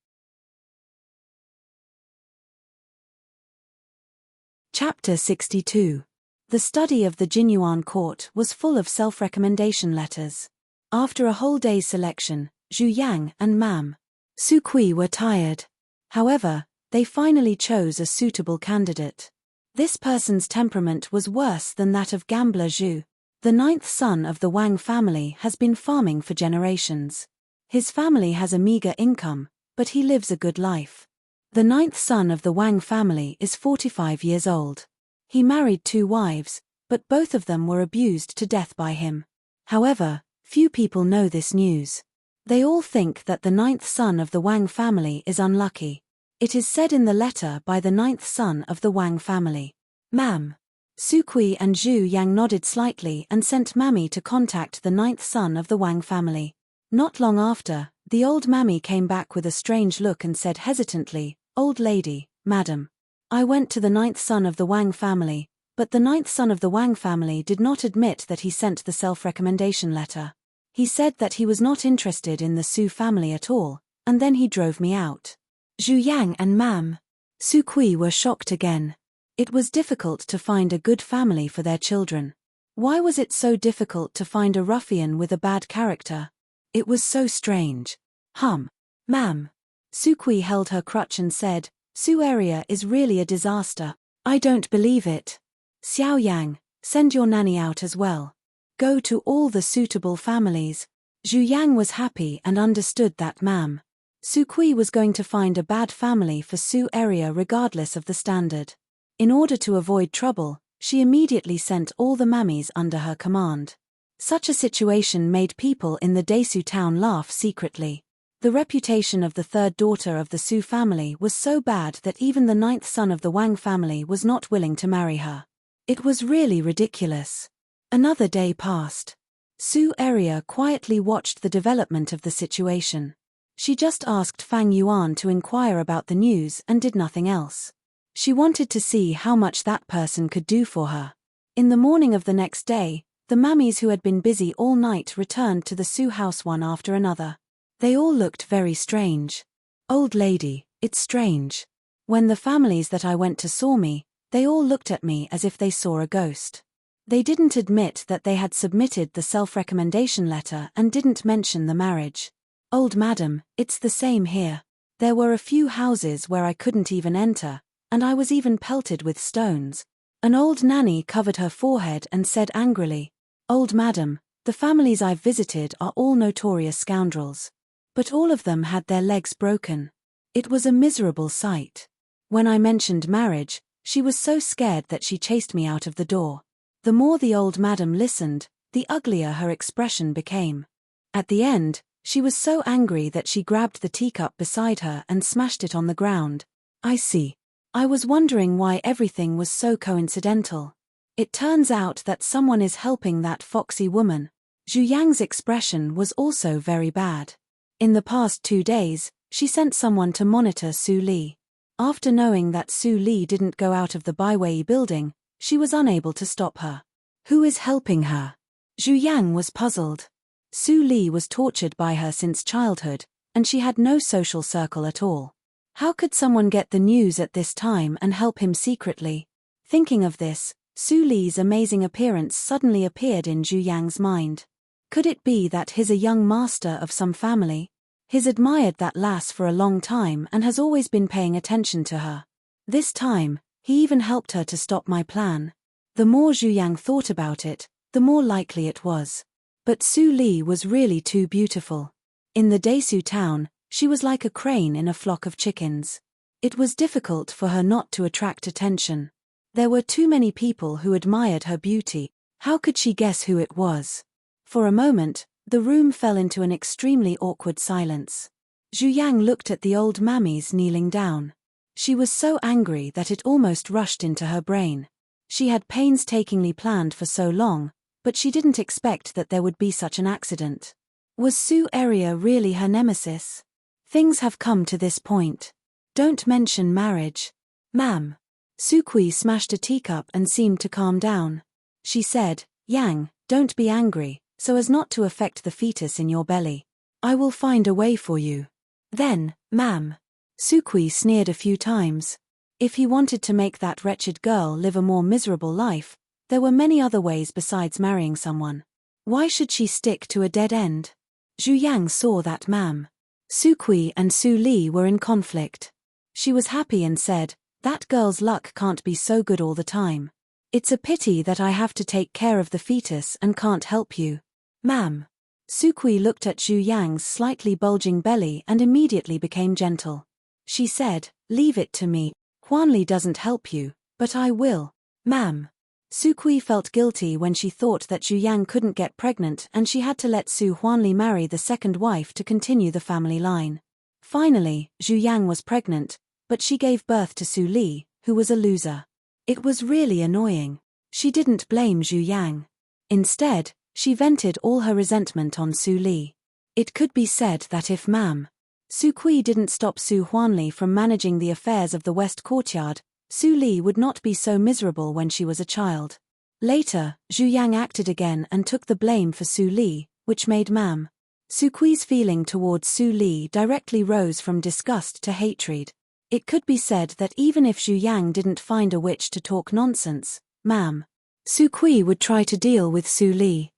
Chapter 62. The study of the Jinyuan court was full of self-recommendation letters. After a whole day's selection, Zhu Yang and Mam Su Kui were tired. However, they finally chose a suitable candidate. This person's temperament was worse than that of gambler Zhu. The 9th son of the Wang family has been farming for generations. His family has a meager income, but he lives a good life. The 9th son of the Wang family is 45 years old. He married 2 wives, but both of them were abused to death by him. However, few people know this news. They all think that the 9th son of the Wang family is unlucky. It is said in the letter by the 9th son of the Wang family. Mam Su Kui and Zhu Yang nodded slightly and sent Mammy to contact the 9th son of the Wang family. Not long after, the old Mammy came back with a strange look and said hesitantly, Old lady, madam. I went to the 9th son of the Wang family, but the 9th son of the Wang family did not admit that he sent the self-recommendation letter. He said that he was not interested in the Su family at all, and then he drove me out. Zhu Yang and Mam Su Kui were shocked again. It was difficult to find a good family for their children. Why was it so difficult to find a ruffian with a bad character? It was so strange. Ma'am. Sukui held her crutch and said, Su area is really a disaster. I don't believe it. Xiao Yang, send your nanny out as well. Go to all the suitable families. Zhu Yang was happy and understood that Ma'am Sukui was going to find a bad family for Su area regardless of the standard. In order to avoid trouble, she immediately sent all the mammies under her command. Such a situation made people in the Desu town laugh secretly. The reputation of the third daughter of the Su family was so bad that even the ninth son of the Wang family was not willing to marry her. It was really ridiculous. Another day passed. Su area quietly watched the development of the situation. She just asked Fang Yuan to inquire about the news and did nothing else. She wanted to see how much that person could do for her. In the morning of the next day, the mammies who had been busy all night returned to the Su house one after another. They all looked very strange. Old lady, it's strange. When the families that I went to saw me, they all looked at me as if they saw a ghost. They didn't admit that they had submitted the self-recommendation letter and didn't mention the marriage. Old madam, it's the same here. There were a few houses where I couldn't even enter, and I was even pelted with stones. An old nanny covered her forehead and said angrily, Old madam, the families I've visited are all notorious scoundrels. But all of them had their legs broken. It was a miserable sight. When I mentioned marriage, she was so scared that she chased me out of the door. The more the old madam listened, the uglier her expression became. At the end, she was so angry that she grabbed the teacup beside her and smashed it on the ground. I see. I was wondering why everything was so coincidental. It turns out that someone is helping that foxy woman. Zhu Yang's expression was also very bad. In the past 2 days, she sent someone to monitor Su Li. After knowing that Su Li didn't go out of the Baiwei building, she was unable to stop her. Who is helping her? Zhu Yang was puzzled. Su Li was tortured by her since childhood, and she had no social circle at all. How could someone get the news at this time and help him secretly? Thinking of this, Su Li's amazing appearance suddenly appeared in Zhu Yang's mind. Could it be that he's a young master of some family? He's admired that lass for a long time and has always been paying attention to her. This time, he even helped her to stop my plan. The more Zhu Yang thought about it, the more likely it was. But Su Li was really too beautiful. In the Desu town, she was like a crane in a flock of chickens. It was difficult for her not to attract attention. There were too many people who admired her beauty. How could she guess who it was? For a moment, the room fell into an extremely awkward silence. Zhu Yang looked at the old mammies kneeling down. She was so angry that it almost rushed into her brain. She had painstakingly planned for so long, but she didn't expect that there would be such an accident. Was Su area really her nemesis? Things have come to this point. Don't mention marriage. Ma'am. Sukui smashed a teacup and seemed to calm down. She said, Yang, don't be angry, so as not to affect the fetus in your belly. I will find a way for you. Then, ma'am. Sukui sneered a few times. If he wanted to make that wretched girl live a more miserable life, there were many other ways besides marrying someone. Why should she stick to a dead end? Zhu Yang saw that Ma'am Sukui and Su Li were in conflict. She was happy and said, that girl's luck can't be so good all the time. It's a pity that I have to take care of the fetus and can't help you. Ma'am. Sukui looked at Zhu Yang's slightly bulging belly and immediately became gentle. She said, leave it to me. Huanli doesn't help you, but I will. Ma'am. Sukui felt guilty when she thought that Zhu Yang couldn't get pregnant and she had to let Su Huanli marry the second wife to continue the family line. Finally, Zhu Yang was pregnant, but she gave birth to Su Li, who was a loser. It was really annoying. She didn't blame Zhu Yang. Instead, she vented all her resentment on Su Li. It could be said that if Ma'am Sukui didn't stop Su Huanli from managing the affairs of the West Courtyard, Su Li would not be so miserable when she was a child. Later, Zhu Yang acted again and took the blame for Su Li, which made Ma'am Sukui's feeling towards Su Li directly rose from disgust to hatred. It could be said that even if Zhu Yang didn't find a witch to talk nonsense, Ma'am Su Kui would try to deal with Su Li.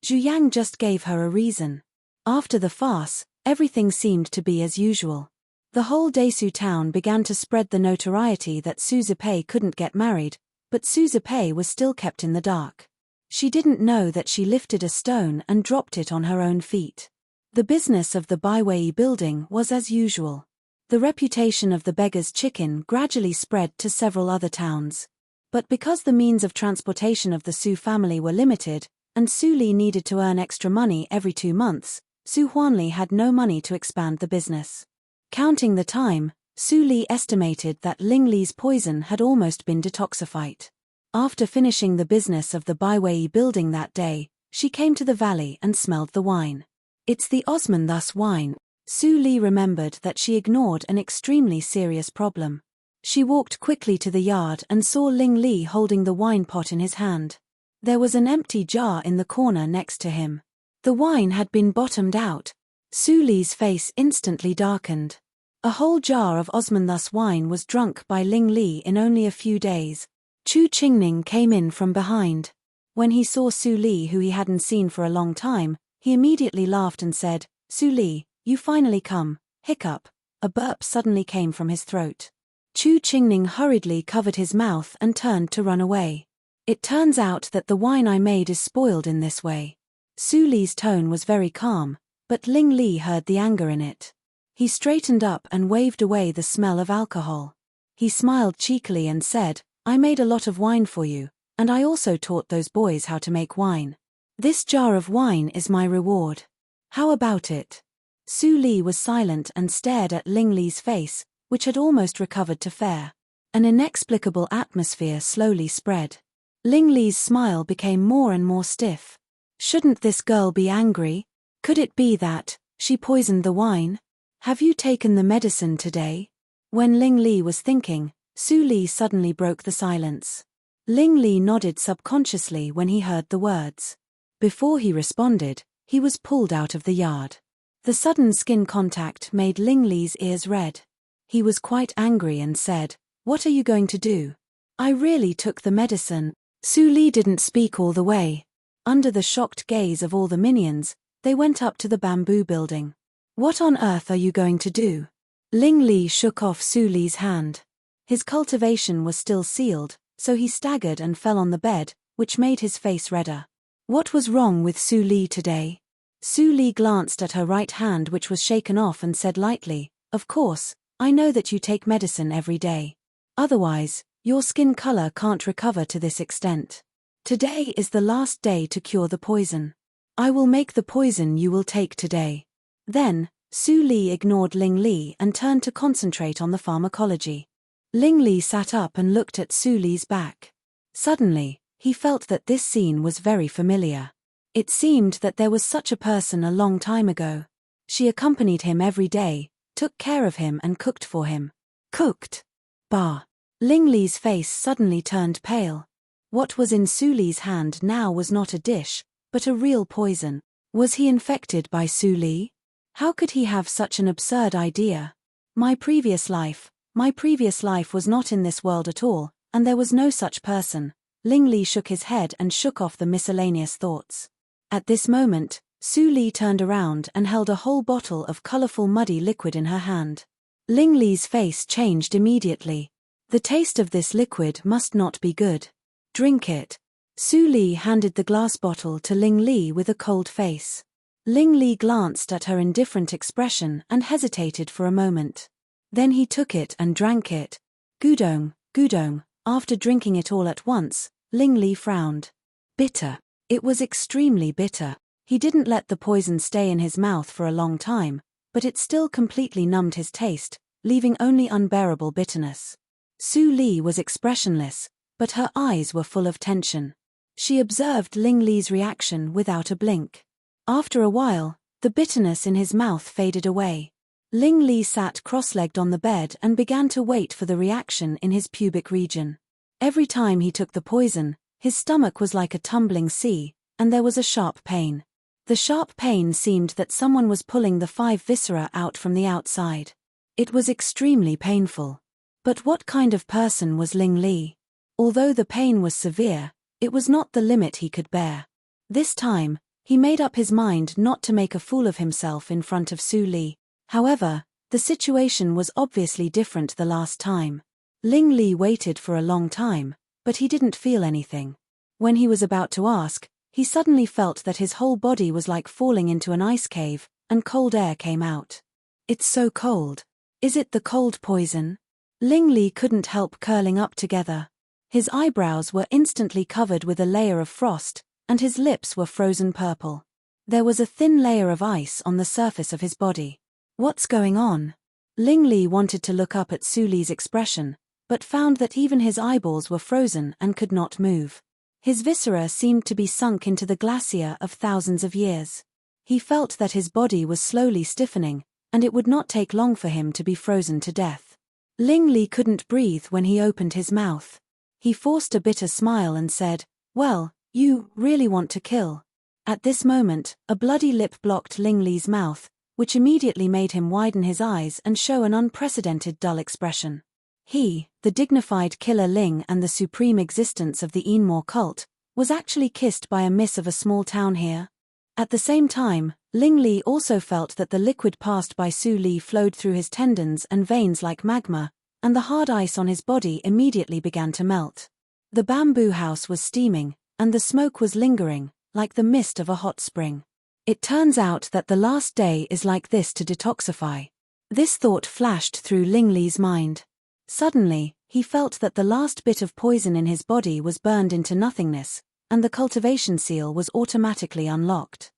Zhu Yang just gave her a reason. After the farce, everything seemed to be as usual. The whole Desu town began to spread the notoriety that Su Zipei couldn't get married, but Su Zipei was still kept in the dark. She didn't know that she lifted a stone and dropped it on her own feet. The business of the Baiwei building was as usual. The reputation of the beggar's chicken gradually spread to several other towns. But because the means of transportation of the Su family were limited, and Su Li needed to earn extra money every 2 months, Su Huanli had no money to expand the business. Counting the time, Su Li estimated that Ling Li's poison had almost been detoxified. After finishing the business of the Baiwei building that day, she came to the valley and smelled the wine. It's the Osman thus wine. Su Li remembered that she ignored an extremely serious problem. She walked quickly to the yard and saw Ling Li holding the wine pot in his hand. There was an empty jar in the corner next to him. The wine had been bottomed out. Su Li's face instantly darkened. A whole jar of Osman thus wine was drunk by Ling Li in only a few days. Chu Qingning came in from behind. When he saw Su Li, who he hadn't seen for a long time, he immediately laughed and said, "Su Li, you finally come." Hiccup. A burp suddenly came from his throat. Chu Qingning hurriedly covered his mouth and turned to run away. "It turns out that the wine I made is spoiled in this way." Su Li's tone was very calm, but Ling Li heard the anger in it. He straightened up and waved away the smell of alcohol. He smiled cheekily and said, "I made a lot of wine for you, and I also taught those boys how to make wine. This jar of wine is my reward. How about it?" Su Li was silent and stared at Ling Li's face, which had almost recovered to fair. An inexplicable atmosphere slowly spread. Ling Li's smile became more and more stiff. Shouldn't this girl be angry? Could it be that she poisoned the wine? "Have you taken the medicine today?" When Ling Li was thinking, Su Li suddenly broke the silence. Ling Li nodded subconsciously when he heard the words. Before he responded, he was pulled out of the yard. The sudden skin contact made Ling Li's ears red. He was quite angry and said, "What are you going to do?" "I really took the medicine." Su Li didn't speak all the way. Under the shocked gaze of all the minions, they went up to the bamboo building. "What on earth are you going to do?" Ling Li shook off Su Li's hand. His cultivation was still sealed, so he staggered and fell on the bed, which made his face redder. What was wrong with Su Li today? Su Li glanced at her right hand, which was shaken off, and said lightly, "Of course, I know that you take medicine every day. Otherwise, your skin color can't recover to this extent. Today is the last day to cure the poison. I will make the poison you will take today." Then, Su Li ignored Ling Li and turned to concentrate on the pharmacology. Ling Li sat up and looked at Su Li's back. Suddenly, he felt that this scene was very familiar. It seemed that there was such a person a long time ago. She accompanied him every day, took care of him and cooked for him. Cooked? Bah! Ling Li's face suddenly turned pale. What was in Su Li's hand now was not a dish, but a real poison. Was he infected by Su Li? How could he have such an absurd idea? My previous life was not in this world at all, and there was no such person. Ling Li shook his head and shook off the miscellaneous thoughts. At this moment, Su Li turned around and held a whole bottle of colorful muddy liquid in her hand. Ling Li's face changed immediately. The taste of this liquid must not be good. Drink it. Su Li handed the glass bottle to Ling Li with a cold face. Ling Li glanced at her indifferent expression and hesitated for a moment. Then he took it and drank it. Gudong, gudong. After drinking it all at once, Ling Li frowned. Bitter. It was extremely bitter. He didn't let the poison stay in his mouth for a long time, but it still completely numbed his taste, leaving only unbearable bitterness. Su Li was expressionless, but her eyes were full of tension. She observed Ling Li's reaction without a blink. After a while, the bitterness in his mouth faded away. Ling Li sat cross-legged on the bed and began to wait for the reaction in his pubic region. Every time he took the poison, his stomach was like a tumbling sea, and there was a sharp pain. The sharp pain seemed that someone was pulling the 5 viscera out from the outside. It was extremely painful. But what kind of person was Ling Li? Although the pain was severe, it was not the limit he could bear. This time, he made up his mind not to make a fool of himself in front of Su Li. However, the situation was obviously different the last time. Ling Li waited for a long time, but he didn't feel anything. When he was about to ask, he suddenly felt that his whole body was like falling into an ice cave, and cold air came out. It's so cold. Is it the cold poison? Ling Li couldn't help curling up together. His eyebrows were instantly covered with a layer of frost, and his lips were frozen purple. There was a thin layer of ice on the surface of his body. What's going on? Ling Li wanted to look up at Su Li's expression, but found that even his eyeballs were frozen and could not move. His viscera seemed to be sunk into the glacier of thousands of years. He felt that his body was slowly stiffening, and it would not take long for him to be frozen to death. Ling Li couldn't breathe when he opened his mouth. He forced a bitter smile and said, "Well, you really want to kill." At this moment, a bloody lip blocked Ling Li's mouth, which immediately made him widen his eyes and show an unprecedented dull expression. He, the dignified killer Ling and the supreme existence of the Enmore cult, was actually kissed by a miss of a small town here. At the same time, Ling Li also felt that the liquid passed by Su Li flowed through his tendons and veins like magma, and the hard ice on his body immediately began to melt. The bamboo house was steaming, and the smoke was lingering, like the mist of a hot spring. It turns out that the last day is like this to detoxify. This thought flashed through Ling Li's mind. Suddenly, he felt that the last bit of poison in his body was burned into nothingness, and the cultivation seal was automatically unlocked.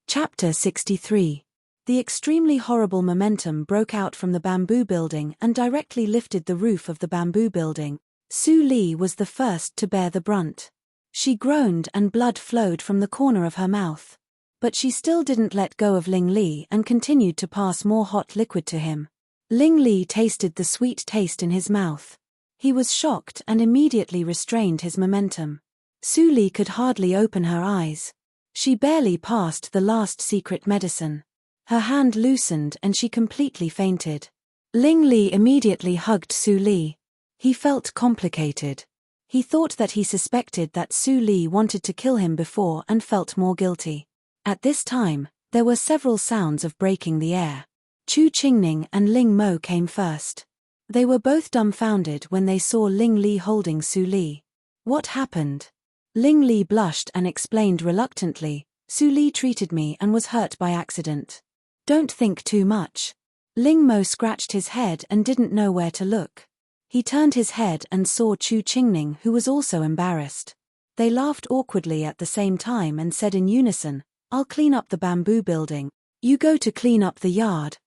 Chapter 63. The extremely horrible momentum broke out from the bamboo building and directly lifted the roof of the bamboo building. Su Li was the first to bear the brunt. She groaned and blood flowed from the corner of her mouth. But she still didn't let go of Ling Li and continued to pass more hot liquid to him. Ling Li tasted the sweet taste in his mouth. He was shocked and immediately restrained his momentum. Su Li could hardly open her eyes. She barely passed the last secret medicine. Her hand loosened and she completely fainted. Ling Li immediately hugged Su Li. He felt complicated. He thought that he suspected that Su Li wanted to kill him before and felt more guilty. At this time, there were several sounds of breaking the air. Chu Qingning and Ling Mo came first. They were both dumbfounded when they saw Ling Li holding Su Li. What happened? Ling Li blushed and explained reluctantly, "Su Li treated me and was hurt by accident. Don't think too much." Ling Mo scratched his head and didn't know where to look. He turned his head and saw Chu Qingning, who was also embarrassed. They laughed awkwardly at the same time and said in unison, "I'll clean up the bamboo building. You go to clean up the yard."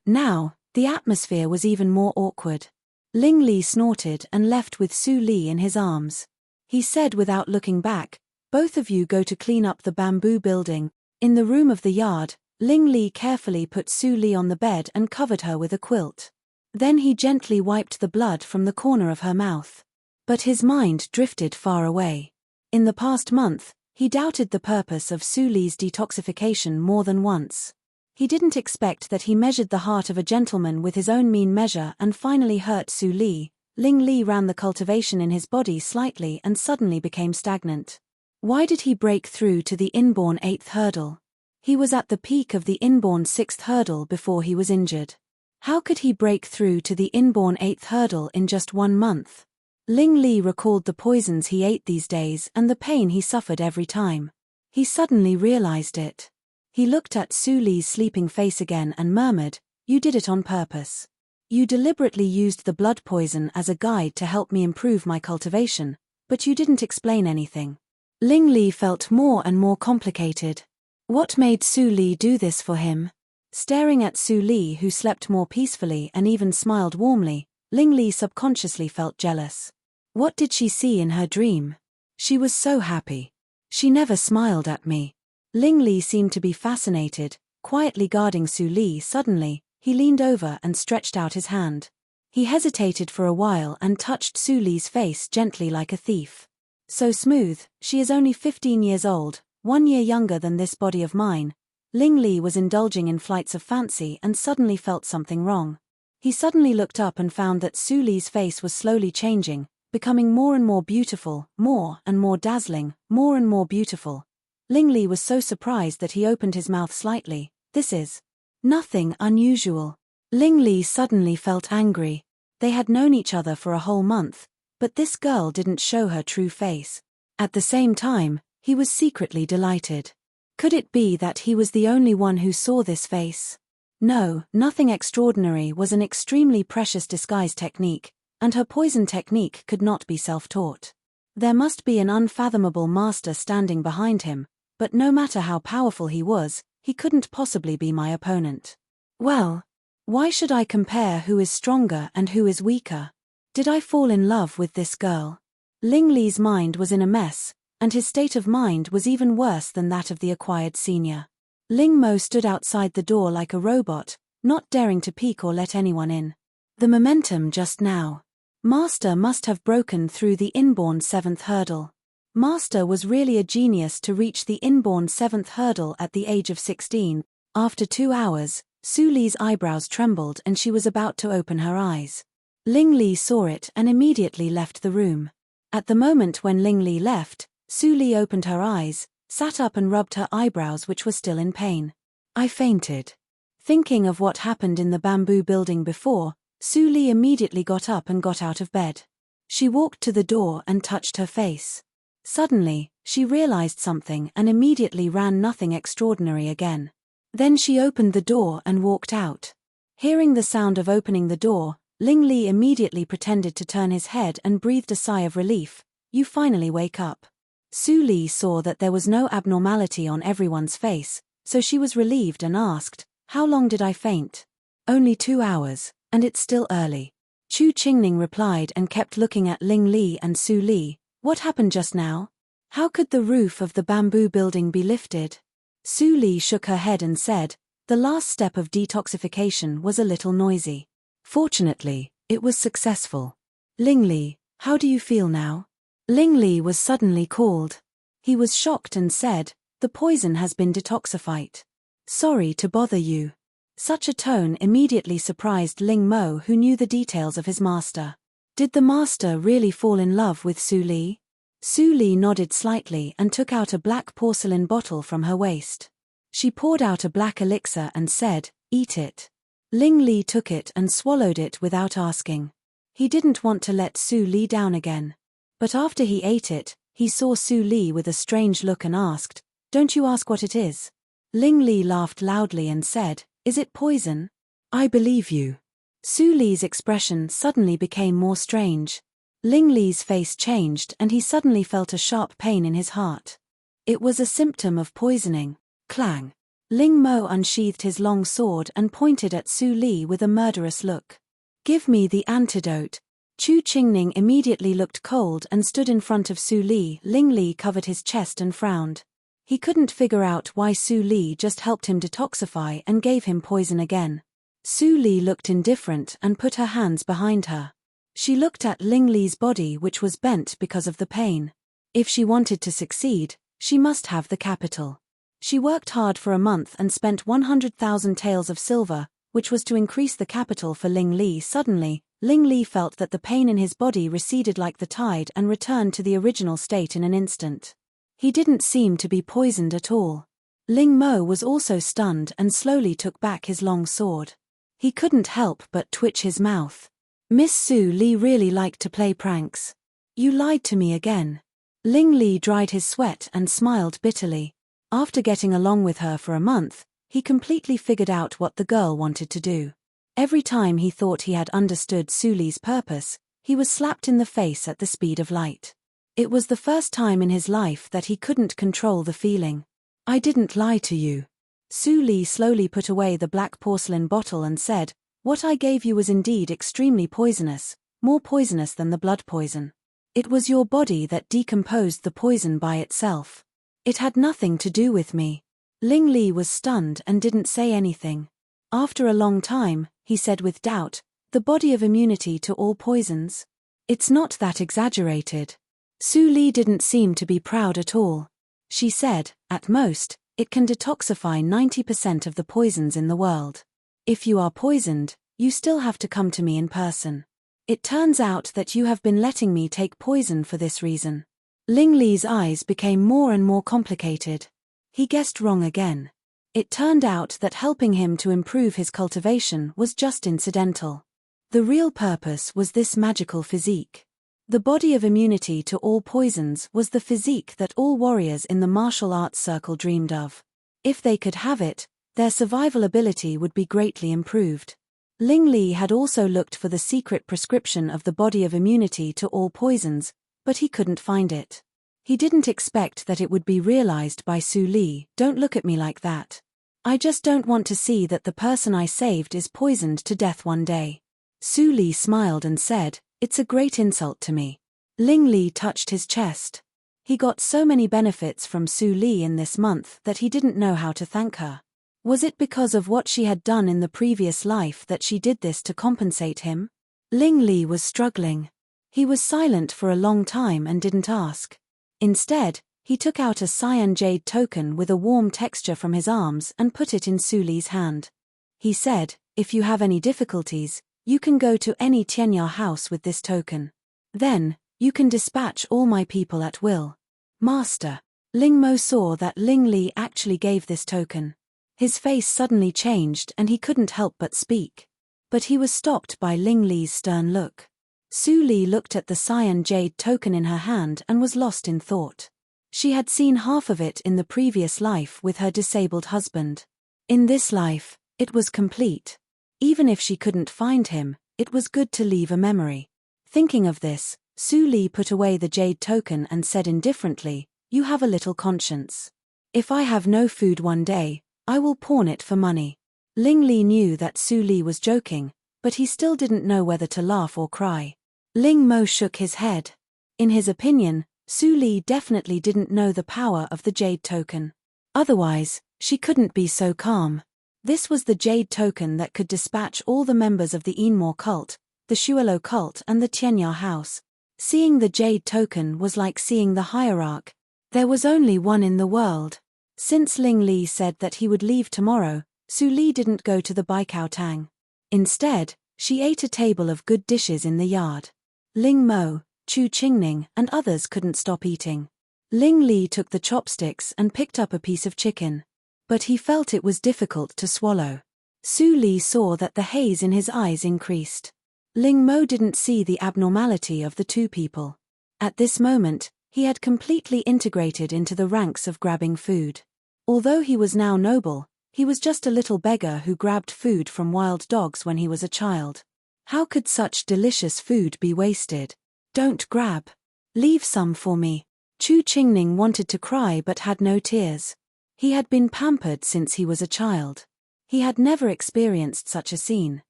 Now, the atmosphere was even more awkward. Ling Li snorted and left with Su Li in his arms. He said without looking back, "Both of you go to clean up the bamboo building." In the room of the yard, Ling Li carefully put Su Li on the bed and covered her with a quilt. Then he gently wiped the blood from the corner of her mouth. But his mind drifted far away. In the past month, he doubted the purpose of Su Li's detoxification more than once. He didn't expect that he measured the heart of a gentleman with his own mean measure and finally hurt Su Li. Ling Li ran the cultivation in his body slightly and suddenly became stagnant. Why did he break through to the inborn 8th hurdle? He was at the peak of the inborn 6th hurdle before he was injured. How could he break through to the inborn 8th hurdle in just 1 month? Ling Li recalled the poisons he ate these days and the pain he suffered every time. He suddenly realized it. He looked at Su Li's sleeping face again and murmured, "You did it on purpose. You deliberately used the blood poison as a guide to help me improve my cultivation, but you didn't explain anything." Ling Li felt more and more complicated. What made Su Li do this for him? Staring at Su Li, who slept more peacefully and even smiled warmly, Ling Li subconsciously felt jealous. What did she see in her dream? She was so happy. She never smiled at me. Ling Li seemed to be fascinated, quietly guarding Su Li. Suddenly, he leaned over and stretched out his hand. He hesitated for a while and touched Su Li's face gently like a thief. "So smooth, she is only 15 years old. 1 year younger than this body of mine. Ling Li was indulging in flights of fancy and suddenly felt something wrong. He suddenly looked up and found that Su Li's face was slowly changing, becoming more and more beautiful, more and more dazzling, more and more beautiful. Ling Li was so surprised that he opened his mouth slightly. This is nothing unusual. Ling Li suddenly felt angry. They had known each other for a whole month, but this girl didn't show her true face. At the same time, he was secretly delighted. Could it be that he was the only one who saw this face? No, nothing extraordinary was an extremely precious disguise technique, and her poison technique could not be self-taught. There must be an unfathomable master standing behind him, but no matter how powerful he was, he couldn't possibly be my opponent. Well, why should I compare who is stronger and who is weaker? Did I fall in love with this girl? Ling Li's mind was in a mess, and his state of mind was even worse than that of the acquired senior. Ling Mo stood outside the door like a robot, not daring to peek or let anyone in. The momentum just now. Master must have broken through the inborn 7th hurdle. Master was really a genius to reach the inborn 7th hurdle at the age of 16. After 2 hours, Su Li's eyebrows trembled and she was about to open her eyes. Ling Li saw it and immediately left the room. At the moment when Ling Li left, Su Li opened her eyes, sat up and rubbed her eyebrows which were still in pain. I fainted. Thinking of what happened in the bamboo building before, Su Li immediately got up and got out of bed. She walked to the door and touched her face. Suddenly, she realized something and immediately ran nothing extraordinary again. Then she opened the door and walked out. Hearing the sound of opening the door, Ling Li immediately pretended to turn his head and breathed a sigh of relief. You finally wake up. Su Li saw that there was no abnormality on everyone's face, so she was relieved and asked, how long did I faint? Only 2 hours, and it's still early. Chu Qingning replied and kept looking at Ling Li and Su Li. What happened just now? How could the roof of the bamboo building be lifted? Su Li shook her head and said, the last step of detoxification was a little noisy. Fortunately, it was successful. Ling Li, how do you feel now? Ling Li was suddenly called. He was shocked and said, the poison has been detoxified. Sorry to bother you. Such a tone immediately surprised Ling Mo, who knew the details of his master. Did the master really fall in love with Su Li? Su Li nodded slightly and took out a black porcelain bottle from her waist. She poured out a black elixir and said, eat it. Ling Li took it and swallowed it without asking. He didn't want to let Su Li down again. But after he ate it, he saw Su Li with a strange look and asked, don't you ask what it is? Ling Li laughed loudly and said, is it poison? I believe you. Su Li's expression suddenly became more strange. Ling Li's face changed and he suddenly felt a sharp pain in his heart. It was a symptom of poisoning. Clang. Ling Mo unsheathed his long sword and pointed at Su Li with a murderous look. Give me the antidote. Chu Qingning immediately looked cold and stood in front of Su Li. Ling Li covered his chest and frowned. He couldn't figure out why Su Li just helped him detoxify and gave him poison again. Su Li looked indifferent and put her hands behind her. She looked at Ling Li's body which was bent because of the pain. If she wanted to succeed, she must have the capital. She worked hard for a month and spent 100,000 taels of silver, which was to increase the capital for Ling Li. Suddenly, Ling Li felt that the pain in his body receded like the tide and returned to the original state in an instant. He didn't seem to be poisoned at all. Ling Mo was also stunned and slowly took back his long sword. He couldn't help but twitch his mouth. Miss Su Li really liked to play pranks. You lied to me again. Ling Li dried his sweat and smiled bitterly. After getting along with her for a month, he completely figured out what the girl wanted to do. Every time he thought he had understood Su Li's purpose, he was slapped in the face at the speed of light. It was the first time in his life that he couldn't control the feeling. I didn't lie to you. Su Li slowly put away the black porcelain bottle and said, what I gave you was indeed extremely poisonous, more poisonous than the blood poison. It was your body that decomposed the poison by itself. It had nothing to do with me. Ling Li was stunned and didn't say anything. After a long time, he said with doubt, the body of immunity to all poisons? It's not that exaggerated. Su Li didn't seem to be proud at all. She said, "At most, it can detoxify 90% of the poisons in the world. If you are poisoned, you still have to come to me in person. It turns out that you have been letting me take poison for this reason." Ling Li's eyes became more and more complicated. He guessed wrong again. It turned out that helping him to improve his cultivation was just incidental. The real purpose was this magical physique. The body of immunity to all poisons was the physique that all warriors in the martial arts circle dreamed of. If they could have it, their survival ability would be greatly improved. Ling Li had also looked for the secret prescription of the body of immunity to all poisons, but he couldn't find it. He didn't expect that it would be realized by Su Li. "Don't look at me like that. I just don't want to see that the person I saved is poisoned to death one day." Su Li smiled and said, "It's a great insult to me." Ling Li touched his chest. He got so many benefits from Su Li in this month that he didn't know how to thank her. Was it because of what she had done in the previous life that she did this to compensate him? Ling Li was struggling. He was silent for a long time and didn't ask. Instead, he took out a cyan jade token with a warm texture from his arms and put it in Su Li's hand. He said, "If you have any difficulties, you can go to any Tianya house with this token. Then, you can dispatch all my people at will." "Master." Ling Mo saw that Ling Li actually gave this token. His face suddenly changed and he couldn't help but speak. But he was stopped by Ling Li's stern look. Su Li looked at the cyan jade token in her hand and was lost in thought. She had seen half of it in the previous life with her disabled husband. In this life, it was complete. Even if she couldn't find him, it was good to leave a memory. Thinking of this, Su Li put away the jade token and said indifferently, "You have a little conscience. If I have no food one day, I will pawn it for money." Ling Li knew that Su Li was joking, but he still didn't know whether to laugh or cry. Ling Mo shook his head. In his opinion, Su Li definitely didn't know the power of the jade token. Otherwise, she couldn't be so calm. This was the jade token that could dispatch all the members of the Enmore cult, the Shuelo cult and the Tianya house. Seeing the jade token was like seeing the hierarch. There was only one in the world. Since Ling Li said that he would leave tomorrow, Su Li didn't go to the Baikao Tang. Instead, she ate a table of good dishes in the yard. Ling Mo, Chu Qingning and others couldn't stop eating. Ling Li took the chopsticks and picked up a piece of chicken. But he felt it was difficult to swallow. Su Li saw that the haze in his eyes increased. Ling Mo didn't see the abnormality of the two people. At this moment, he had completely integrated into the ranks of grabbing food. Although he was now noble, he was just a little beggar who grabbed food from wild dogs when he was a child. How could such delicious food be wasted? "Don't grab. Leave some for me." Chu Qingning wanted to cry but had no tears. He had been pampered since he was a child. He had never experienced such a scene.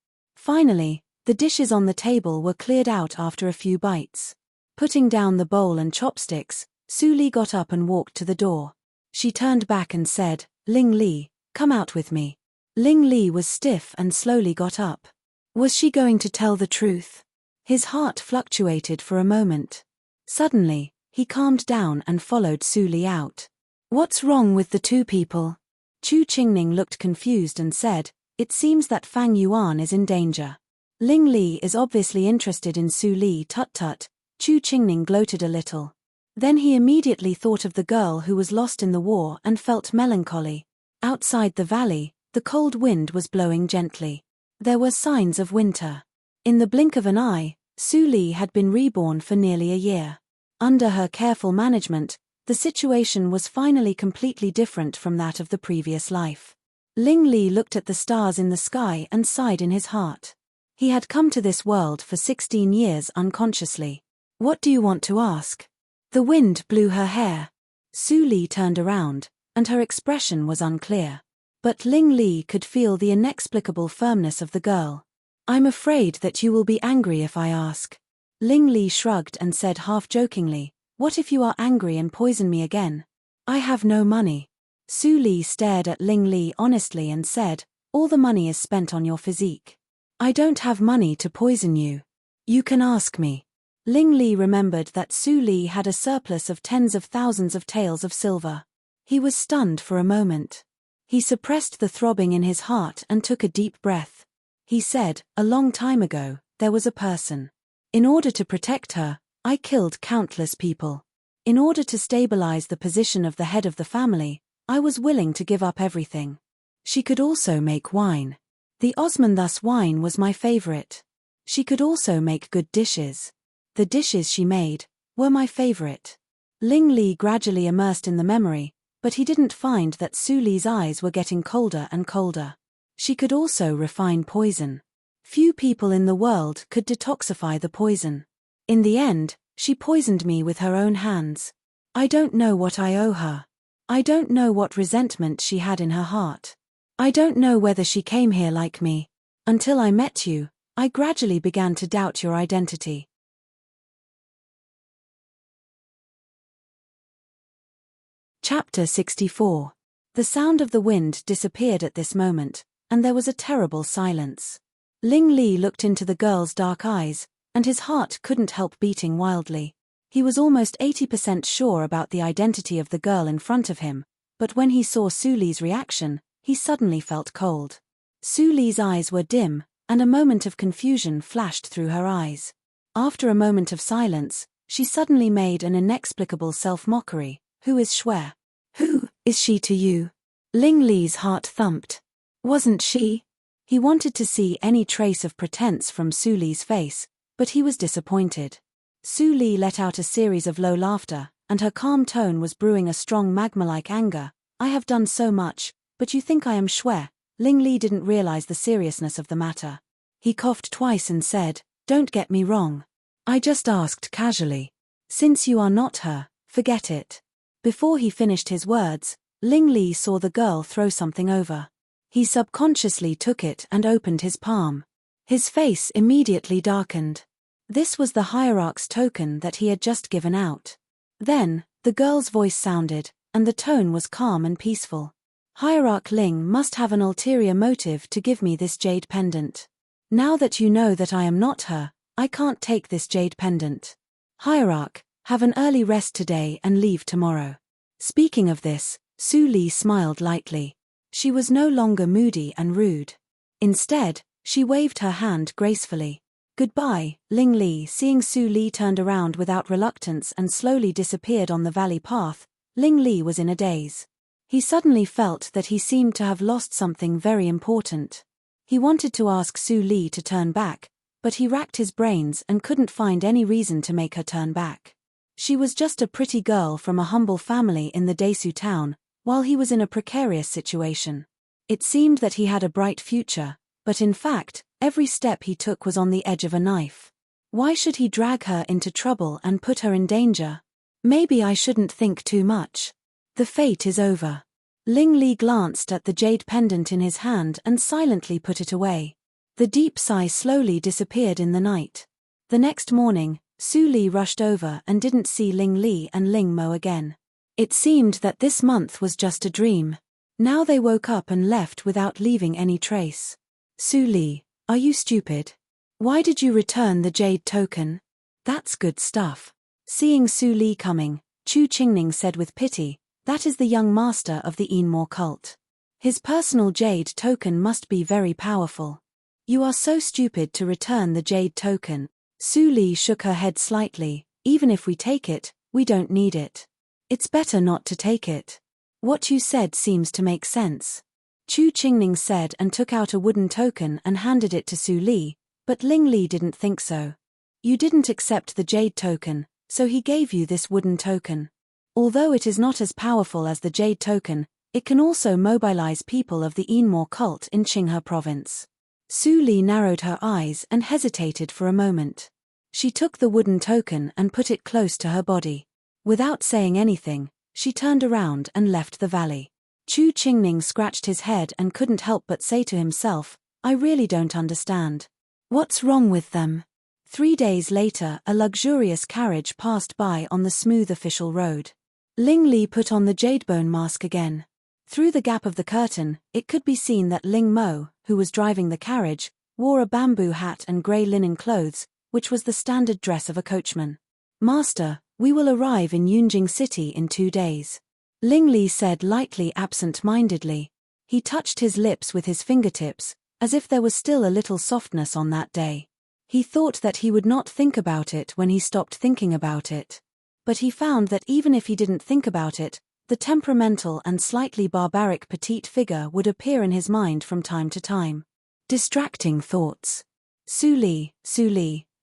Finally, the dishes on the table were cleared out after a few bites. Putting down the bowl and chopsticks, Su Li got up and walked to the door. She turned back and said, "Ling Li, come out with me." Ling Li was stiff and slowly got up. Was she going to tell the truth? His heart fluctuated for a moment. Suddenly, he calmed down and followed Su Li out. "What's wrong with the two people?" Chu Qingning looked confused and said, "It seems that Fang Yuan is in danger." Ling Li is obviously interested in Su Li. Tut. Chu Qingning gloated a little. Then he immediately thought of the girl who was lost in the war and felt melancholy. Outside the valley, the cold wind was blowing gently. There were signs of winter. In the blink of an eye, Su Li had been reborn for nearly a year. Under her careful management, the situation was finally completely different from that of the previous life. Ling Li looked at the stars in the sky and sighed in his heart. He had come to this world for 16 years unconsciously. "What do you want to ask?" The wind blew her hair. Su Li turned around, and her expression was unclear. But Ling Li could feel the inexplicable firmness of the girl. "I'm afraid that you will be angry if I ask." Ling Li shrugged and said half-jokingly, "What if you are angry and poison me again? I have no money." Su Li stared at Ling Li honestly and said, "All the money is spent on your physique. I don't have money to poison you. You can ask me." Ling Li remembered that Su Li had a surplus of tens of thousands of taels of silver. He was stunned for a moment. He suppressed the throbbing in his heart and took a deep breath. He said, "A long time ago, there was a person. In order to protect her, I killed countless people. In order to stabilize the position of the head of the family, I was willing to give up everything. She could also make wine. The Osmanthus wine was my favorite. She could also make good dishes. The dishes she made were my favorite." Ling Li gradually immersed in the memory, but he didn't find that Su Li's eyes were getting colder and colder. She could also refine poison. Few people in the world could detoxify the poison. In the end, she poisoned me with her own hands. I don't know what I owe her. I don't know what resentment she had in her heart. I don't know whether she came here like me. Until I met you, I gradually began to doubt your identity. Chapter 64. The sound of the wind disappeared at this moment, and there was a terrible silence. Ling Li looked into the girl's dark eyes, and his heart couldn't help beating wildly. He was almost 80% sure about the identity of the girl in front of him, but when he saw Su Li's reaction, he suddenly felt cold. Su Li's eyes were dim, and a moment of confusion flashed through her eyes. After a moment of silence, she suddenly made an inexplicable self-mockery. "Who is Xue? Who is she to you?" Ling Li's heart thumped. Wasn't she? He wanted to see any trace of pretense from Su Li's face, but he was disappointed. Su Li let out a series of low laughter, and her calm tone was brewing a strong magma-like anger. "I have done so much, but you think I am Xue?" Ling Li didn't realize the seriousness of the matter. He coughed twice and said, "Don't get me wrong. I just asked casually. Since you are not her, forget it." Before he finished his words, Ling Li saw the girl throw something over. He subconsciously took it and opened his palm. His face immediately darkened. This was the hierarch's token that he had just given out. Then, the girl's voice sounded, and the tone was calm and peaceful. "Hierarch Ling must have an ulterior motive to give me this jade pendant. Now that you know that I am not her, I can't take this jade pendant. Hierarch, have an early rest today and leave tomorrow." Speaking of this, Su Li smiled lightly. She was no longer moody and rude. Instead, she waved her hand gracefully. "Goodbye, Ling Li." Seeing Su Li turned around without reluctance and slowly disappeared on the valley path, Ling Li was in a daze. He suddenly felt that he seemed to have lost something very important. He wanted to ask Su Li to turn back, but he racked his brains and couldn't find any reason to make her turn back. She was just a pretty girl from a humble family in the Desu town, while he was in a precarious situation. It seemed that he had a bright future, but in fact, every step he took was on the edge of a knife. Why should he drag her into trouble and put her in danger? Maybe I shouldn't think too much. The fate is over. Ling Li glanced at the jade pendant in his hand and silently put it away. The deep sigh slowly disappeared in the night. The next morning, Su Li rushed over and didn't see Ling Li and Ling Mo again. It seemed that this month was just a dream. Now they woke up and left without leaving any trace. "Su Li, are you stupid? Why did you return the jade token? That's good stuff." Seeing Su Li coming, Chu Qingning said with pity, "That is the young master of the Enmore cult. His personal jade token must be very powerful. You are so stupid to return the jade token." Su Li shook her head slightly. "Even if we take it, we don't need it. It's better not to take it. What you said seems to make sense." Chu Qingning said and took out a wooden token and handed it to Su Li, but Ling Li didn't think so. "You didn't accept the jade token, so he gave you this wooden token. Although it is not as powerful as the jade token, it can also mobilize people of the Enmore cult in Qinghe province." Su Li narrowed her eyes and hesitated for a moment. She took the wooden token and put it close to her body. Without saying anything, she turned around and left the valley. Chu Qingning scratched his head and couldn't help but say to himself, "I really don't understand. What's wrong with them?" 3 days later, a luxurious carriage passed by on the smooth official road. Ling Li put on the jadebone mask again. Through the gap of the curtain, it could be seen that Ling Mo, who was driving the carriage, wore a bamboo hat and grey linen clothes, which was the standard dress of a coachman. "Master, we will arrive in Yunjing City in 2 days. Ling Li said lightly absent-mindedly. He touched his lips with his fingertips, as if there was still a little softness on that day. He thought that he would not think about it when he stopped thinking about it. But he found that even if he didn't think about it, the temperamental and slightly barbaric petite figure would appear in his mind from time to time. Distracting thoughts. Su Li,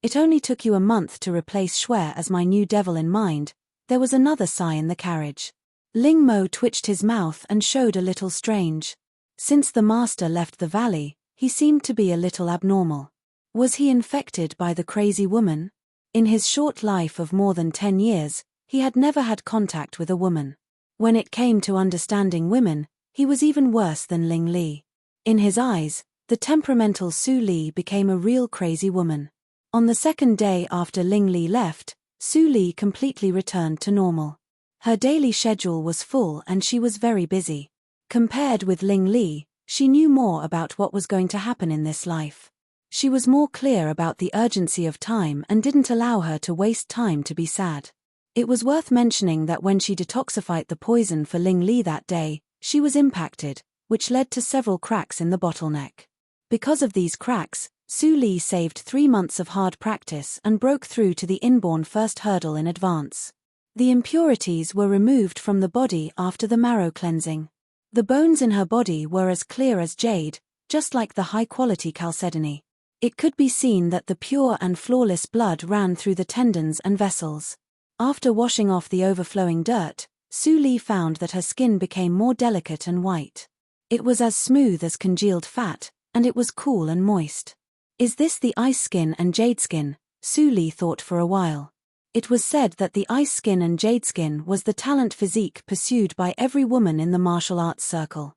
it only took you a month to replace Shui as my new devil in mind. There was another sigh in the carriage. Ling Mo twitched his mouth and showed a little strange. Since the master left the valley, he seemed to be a little abnormal. Was he infected by the crazy woman? In his short life of more than 10 years, he had never had contact with a woman. When it came to understanding women, he was even worse than Ling Li. In his eyes, the temperamental Su Li became a real crazy woman. On the second day after Ling Li left, Su Li completely returned to normal. Her daily schedule was full and she was very busy. Compared with Ling Li, she knew more about what was going to happen in this life. She was more clear about the urgency of time and didn't allow her to waste time to be sad. It was worth mentioning that when she detoxified the poison for Ling Li that day, she was impacted, which led to several cracks in the bottleneck. Because of these cracks, Su Li saved 3 months of hard practice and broke through to the inborn first hurdle in advance. The impurities were removed from the body after the marrow cleansing. The bones in her body were as clear as jade, just like the high-quality chalcedony. It could be seen that the pure and flawless blood ran through the tendons and vessels. After washing off the overflowing dirt, Su Li found that her skin became more delicate and white. It was as smooth as congealed fat, and it was cool and moist. Is this the ice skin and jade skin? Su Li thought for a while. It was said that the ice skin and jade skin was the talent physique pursued by every woman in the martial arts circle.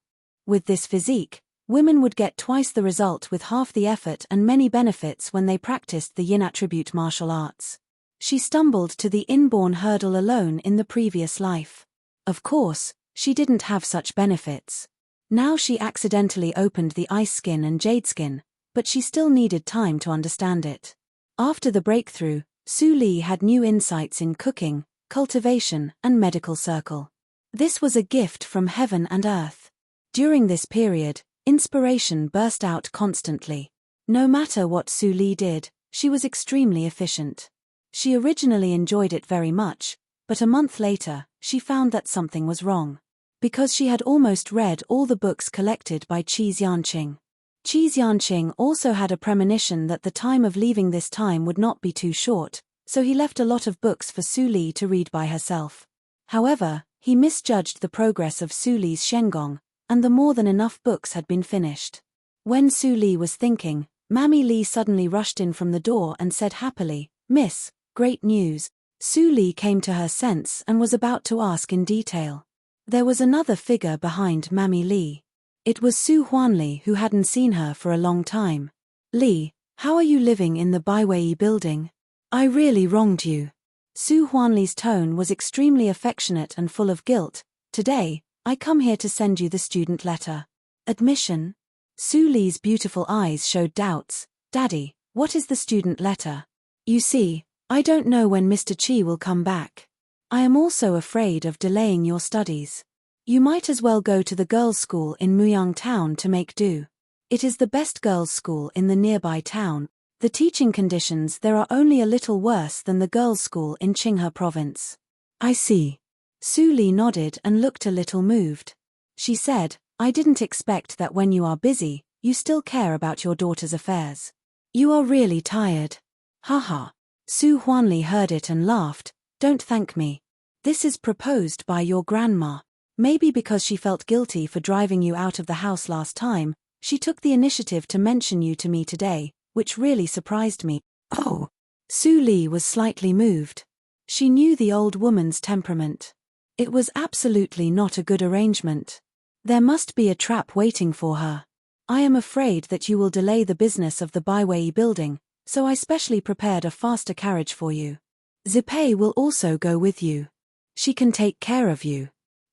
With this physique, women would get twice the result with half the effort and many benefits when they practiced the yin attribute martial arts. She stumbled to the inborn hurdle alone in the previous life. Of course, she didn't have such benefits. Now she accidentally opened the ice skin and jade skin, but she still needed time to understand it. After the breakthrough, Su Li had new insights in cooking, cultivation, and medical circle. This was a gift from heaven and earth. During this period, inspiration burst out constantly. No matter what Su Li did, she was extremely efficient. She originally enjoyed it very much, but a month later, she found that something was wrong. Because she had almost read all the books collected by Qi Xianqing. Qi Xianqing also had a premonition that the time of leaving this time would not be too short, so he left a lot of books for Su Li to read by herself. However, he misjudged the progress of Su Li's Shengong, and the more than enough books had been finished. When Su Li was thinking, Mammy Li suddenly rushed in from the door and said happily, "Miss, great news." Su Li came to her sense and was about to ask in detail. There was another figure behind Mammy Li. It was Su Huanli, who hadn't seen her for a long time. "Li, how are you living in the Baiwei building? I really wronged you." Su Huanli's tone was extremely affectionate and full of guilt. "Today, I come here to send you the student letter." "Admission?" Su Li's beautiful eyes showed doubts. "Daddy, what is the student letter?" "You see, I don't know when Mr. Qi will come back. I am also afraid of delaying your studies. You might as well go to the girls' school in Muyang town to make do. It is the best girls' school in the nearby town. The teaching conditions there are only a little worse than the girls' school in Qinghe province." "I see." Su Li nodded and looked a little moved. She said, "I didn't expect that when you are busy, you still care about your daughter's affairs. You are really tired." "Haha." Su Huanli heard it and laughed. "Don't thank me. This is proposed by your grandma. Maybe because she felt guilty for driving you out of the house last time, she took the initiative to mention you to me today, which really surprised me." "Oh." Su Li was slightly moved. She knew the old woman's temperament. It was absolutely not a good arrangement. There must be a trap waiting for her. "I am afraid that you will delay the business of the Baiwei building, so I specially prepared a faster carriage for you. Zipei will also go with you. She can take care of you."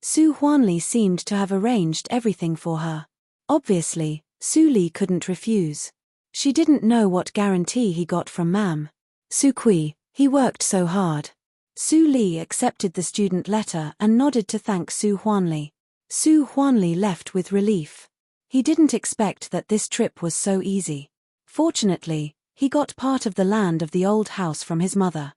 Su Huanli seemed to have arranged everything for her. Obviously, Su Li couldn't refuse. She didn't know what guarantee he got from Mam. Su Kui, he worked so hard. Su Li accepted the student letter and nodded to thank Su Huanli. Su Huanli left with relief. He didn't expect that this trip was so easy. Fortunately, he got part of the land of the old house from his mother.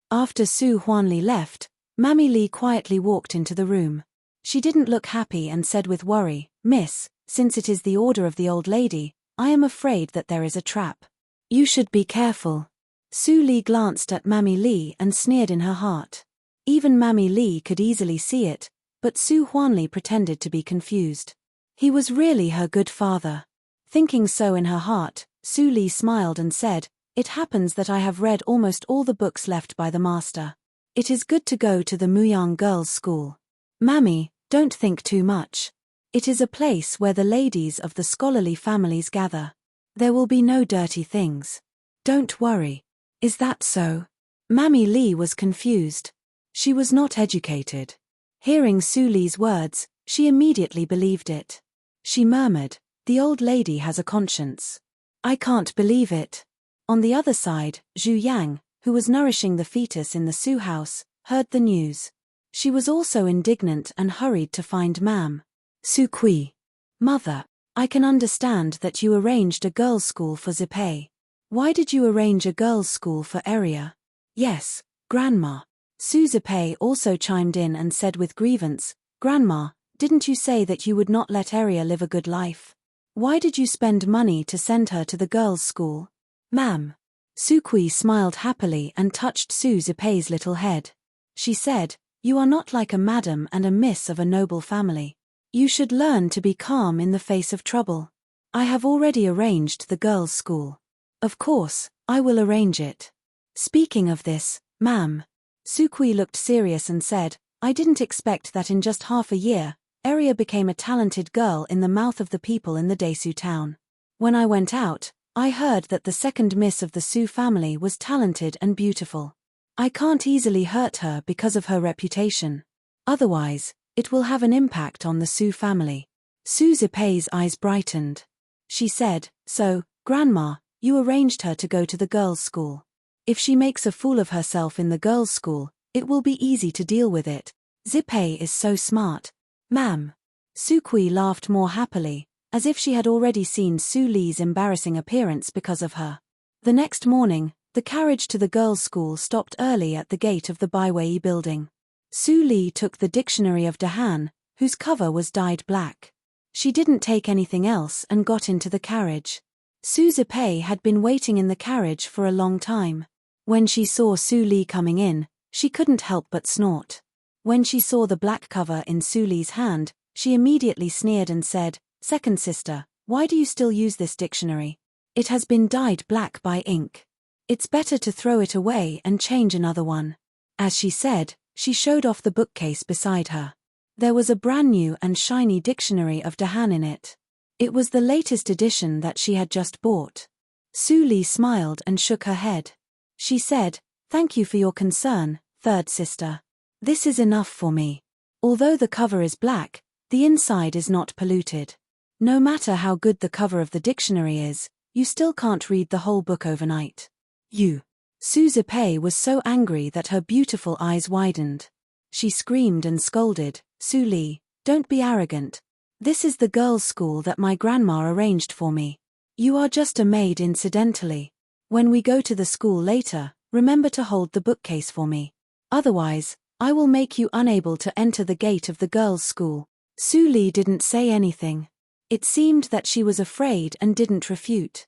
After Su Huanli left, Mammy Li quietly walked into the room. She didn't look happy and said with worry, "Miss, since it is the order of the old lady, I am afraid that there is a trap. You should be careful." Su Li glanced at Mammy Li and sneered in her heart. Even Mammy Li could easily see it, but Su Huanli pretended to be confused. He was really her good father. Thinking so in her heart, Su Li smiled and said, "It happens that I have read almost all the books left by the master. It is good to go to the Muyang girls' school. Mammy, don't think too much. It is a place where the ladies of the scholarly families gather. There will be no dirty things. Don't worry." "Is that so?" Mammy Li was confused. She was not educated. Hearing Su Li's words, she immediately believed it. She murmured, "The old lady has a conscience. I can't believe it." On the other side, Zhu Yang, who was nourishing the fetus in the Su house, heard the news. She was also indignant and hurried to find Mam. Su Kui. "Mother, I can understand that you arranged a girls' school for Zipei. Why did you arrange a girls' school for Eria?" "Yes, Grandma." Su Zipei also chimed in and said with grievance, "Grandma, didn't you say that you would not let Eria live a good life? Why did you spend money to send her to the girls' school?" "Ma'am." Su Kui smiled happily and touched Su Zipei's little head. She said, "You are not like a madam and a miss of a noble family. You should learn to be calm in the face of trouble. I have already arranged the girls' school. Of course, I will arrange it. Speaking of this, ma'am." Su Kui looked serious and said, "I didn't expect that in just half a year, Eria became a talented girl in the mouth of the people in the Desu town. When I went out, I heard that the second miss of the Su family was talented and beautiful. I can't easily hurt her because of her reputation. Otherwise, it will have an impact on the Su family." Su Zipei's eyes brightened. She said, "So, Grandma, you arranged her to go to the girls' school. If she makes a fool of herself in the girls' school, it will be easy to deal with it. Zipei is so smart." "Ma'am." Su Kui laughed more happily, as if she had already seen Su Li's embarrassing appearance because of her. The next morning, the carriage to the girls' school stopped early at the gate of the Baiwei building. Su Li took the dictionary of Dahan, whose cover was dyed black. She didn't take anything else and got into the carriage. Su Zipei had been waiting in the carriage for a long time. When she saw Su Li coming in, she couldn't help but snort. When she saw the black cover in Su Li's hand, she immediately sneered and said, "Second sister, why do you still use this dictionary? It has been dyed black by ink. It's better to throw it away and change another one." As she said, she showed off the bookcase beside her. There was a brand new and shiny dictionary of Dahan in it. It was the latest edition that she had just bought. Su Li smiled and shook her head. She said, "Thank you for your concern, third sister. This is enough for me. Although the cover is black, the inside is not polluted. No matter how good the cover of the dictionary is, you still can't read the whole book overnight. You." Su Zipei was so angry that her beautiful eyes widened. She screamed and scolded, "Su Li, don't be arrogant. This is the girls' school that my grandma arranged for me. You are just a maid incidentally. When we go to the school later, remember to hold the bookcase for me. Otherwise, I will make you unable to enter the gate of the girls' school." Su Li didn't say anything. It seemed that she was afraid and didn't refute.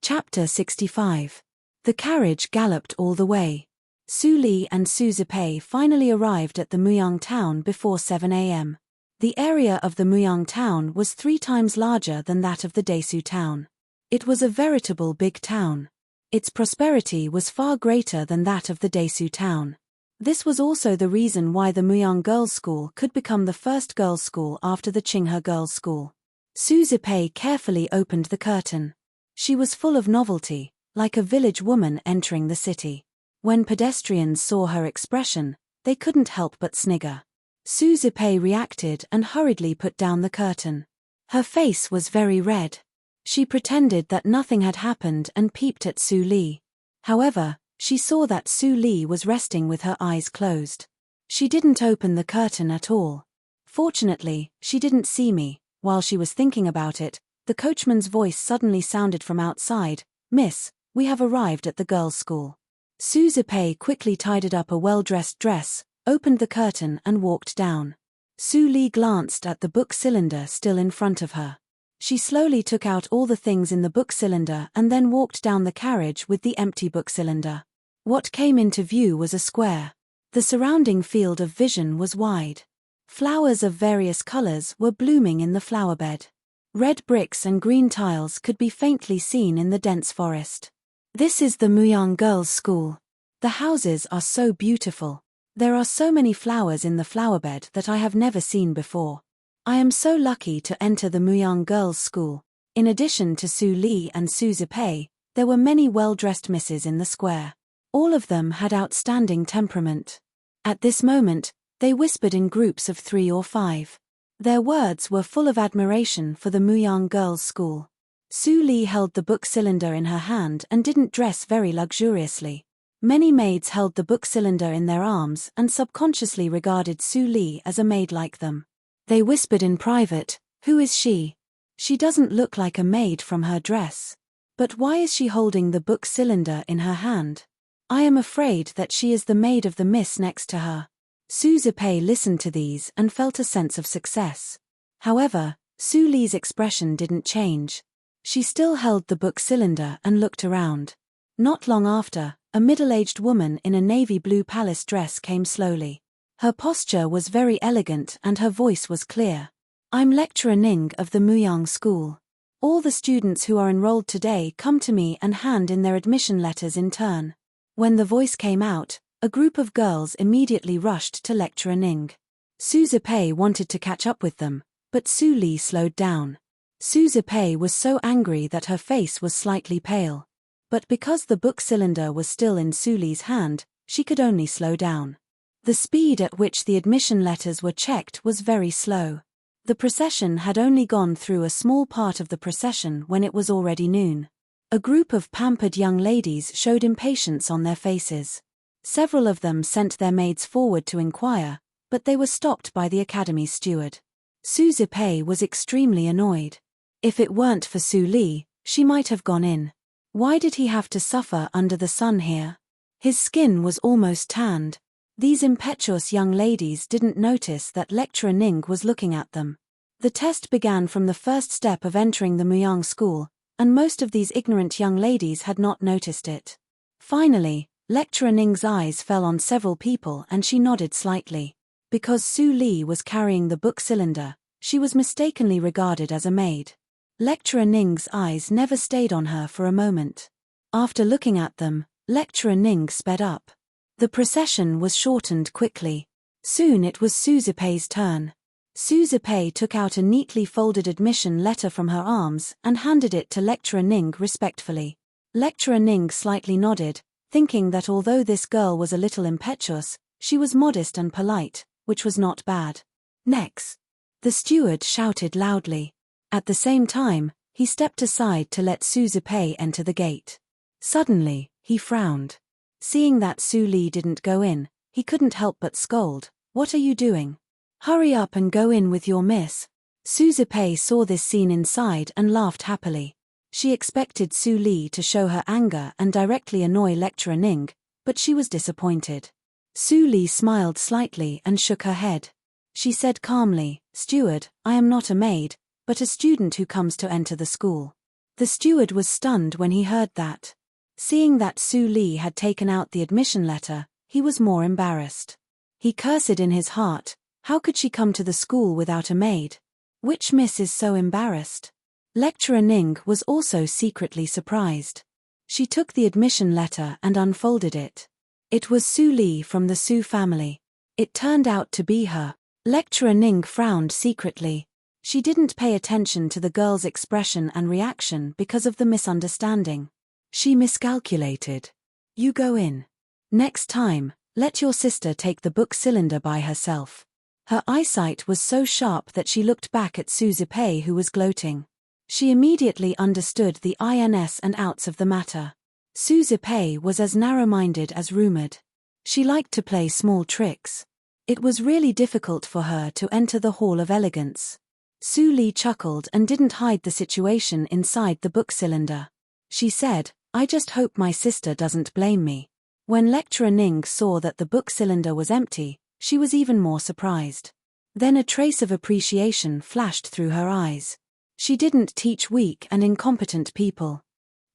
Chapter 65. The carriage galloped all the way. Su Li and Su Zipei finally arrived at the Muyang town before 7 a.m. The area of the Muyang town was 3 times larger than that of the Desu town. It was a veritable big town. Its prosperity was far greater than that of the Desu town. This was also the reason why the Muyang girls' school could become the first girls' school after the Qinghe girls' school. Su Zipei carefully opened the curtain. She was full of novelty, like a village woman entering the city. When pedestrians saw her expression, they couldn't help but snigger. Su Zipei reacted and hurriedly put down the curtain. Her face was very red. She pretended that nothing had happened and peeped at Su Li. However, she saw that Su Li was resting with her eyes closed. She didn't open the curtain at all. Fortunately, she didn't see me. While she was thinking about it, the coachman's voice suddenly sounded from outside. "Miss, we have arrived at the girls' school." Su Zipei quickly tidied up a well-dressed dress, opened the curtain and walked down. Su Li glanced at the book cylinder still in front of her. She slowly took out all the things in the book cylinder and then walked down the carriage with the empty book cylinder. What came into view was a square. The surrounding field of vision was wide. Flowers of various colors were blooming in the flowerbed. Red bricks and green tiles could be faintly seen in the dense forest. This is the Muyang Girls' School. The houses are so beautiful. There are so many flowers in the flowerbed that I have never seen before. I am so lucky to enter the Muyang Girls' School. In addition to Su Li and Su Zipei, there were many well-dressed misses in the square. All of them had outstanding temperament. At this moment, they whispered in groups of 3 or 5. Their words were full of admiration for the Muyang Girls' School. Su Li held the book cylinder in her hand and didn't dress very luxuriously. Many maids held the book cylinder in their arms and subconsciously regarded Su Li as a maid like them. They whispered in private, "Who is she? She doesn't look like a maid from her dress. But why is she holding the book cylinder in her hand? I am afraid that she is the maid of the miss next to her." Su Zipei listened to these and felt a sense of success. However, Su Li's expression didn't change. She still held the book cylinder and looked around. Not long after, a middle-aged woman in a navy blue palace dress came slowly. Her posture was very elegant and her voice was clear. "I'm Lecturer Ning of the Muyang School. All the students who are enrolled today come to me and hand in their admission letters in turn." When the voice came out, a group of girls immediately rushed to Lecturer Ning. Su Zipei wanted to catch up with them, but Su Li slowed down. Su Zipei was so angry that her face was slightly pale. But because the book cylinder was still in Su Li's hand, she could only slow down. The speed at which the admission letters were checked was very slow. The procession had only gone through a small part of the procession when it was already noon. A group of pampered young ladies showed impatience on their faces. Several of them sent their maids forward to inquire, but they were stopped by the academy's steward. Su Zipei was extremely annoyed. If it weren't for Su Li, she might have gone in. Why did he have to suffer under the sun here? His skin was almost tanned. These impetuous young ladies didn't notice that Lecturer Ning was looking at them. The test began from the first step of entering the Muyang school, and most of these ignorant young ladies had not noticed it. Finally, Lecturer Ning's eyes fell on several people and she nodded slightly. Because Su Li was carrying the book cylinder, she was mistakenly regarded as a maid. Lecturer Ning's eyes never stayed on her for a moment. After looking at them, Lecturer Ning sped up. The procession was shortened quickly. Soon it was Su Zipei's turn. Su Zipei took out a neatly folded admission letter from her arms and handed it to Lecturer Ning respectfully. Lecturer Ning slightly nodded, thinking that although this girl was a little impetuous, she was modest and polite, which was not bad. "Next!" the steward shouted loudly. At the same time, he stepped aside to let Su Zipei enter the gate. Suddenly, he frowned. Seeing that Su Li didn't go in, he couldn't help but scold. "What are you doing? Hurry up and go in with your miss." Su Zipei saw this scene inside and laughed happily. She expected Su Li to show her anger and directly annoy Lecturer Ning, but she was disappointed. Su Li smiled slightly and shook her head. She said calmly, "Steward, I am not a maid, but a student who comes to enter the school." The steward was stunned when he heard that. Seeing that Su Li had taken out the admission letter, he was more embarrassed. He cursed in his heart, how could she come to the school without a maid? Which miss is so embarrassed? Lecturer Ning was also secretly surprised. She took the admission letter and unfolded it. It was Su Li from the Su family. It turned out to be her. Lecturer Ning frowned secretly. She didn't pay attention to the girl's expression and reaction because of the misunderstanding. She miscalculated. "You go in. Next time, let your sister take the book cylinder by herself." Her eyesight was so sharp that she looked back at Su Zipei, who was gloating. She immediately understood the ins and outs of the matter. Su Zipei was as narrow-minded as rumored. She liked to play small tricks. It was really difficult for her to enter the Hall of Elegance. Su Li chuckled and didn't hide the situation inside the book cylinder. She said, "I just hope my sister doesn't blame me." When Lecturer Ning saw that the book cylinder was empty, she was even more surprised. Then a trace of appreciation flashed through her eyes. She didn't teach weak and incompetent people.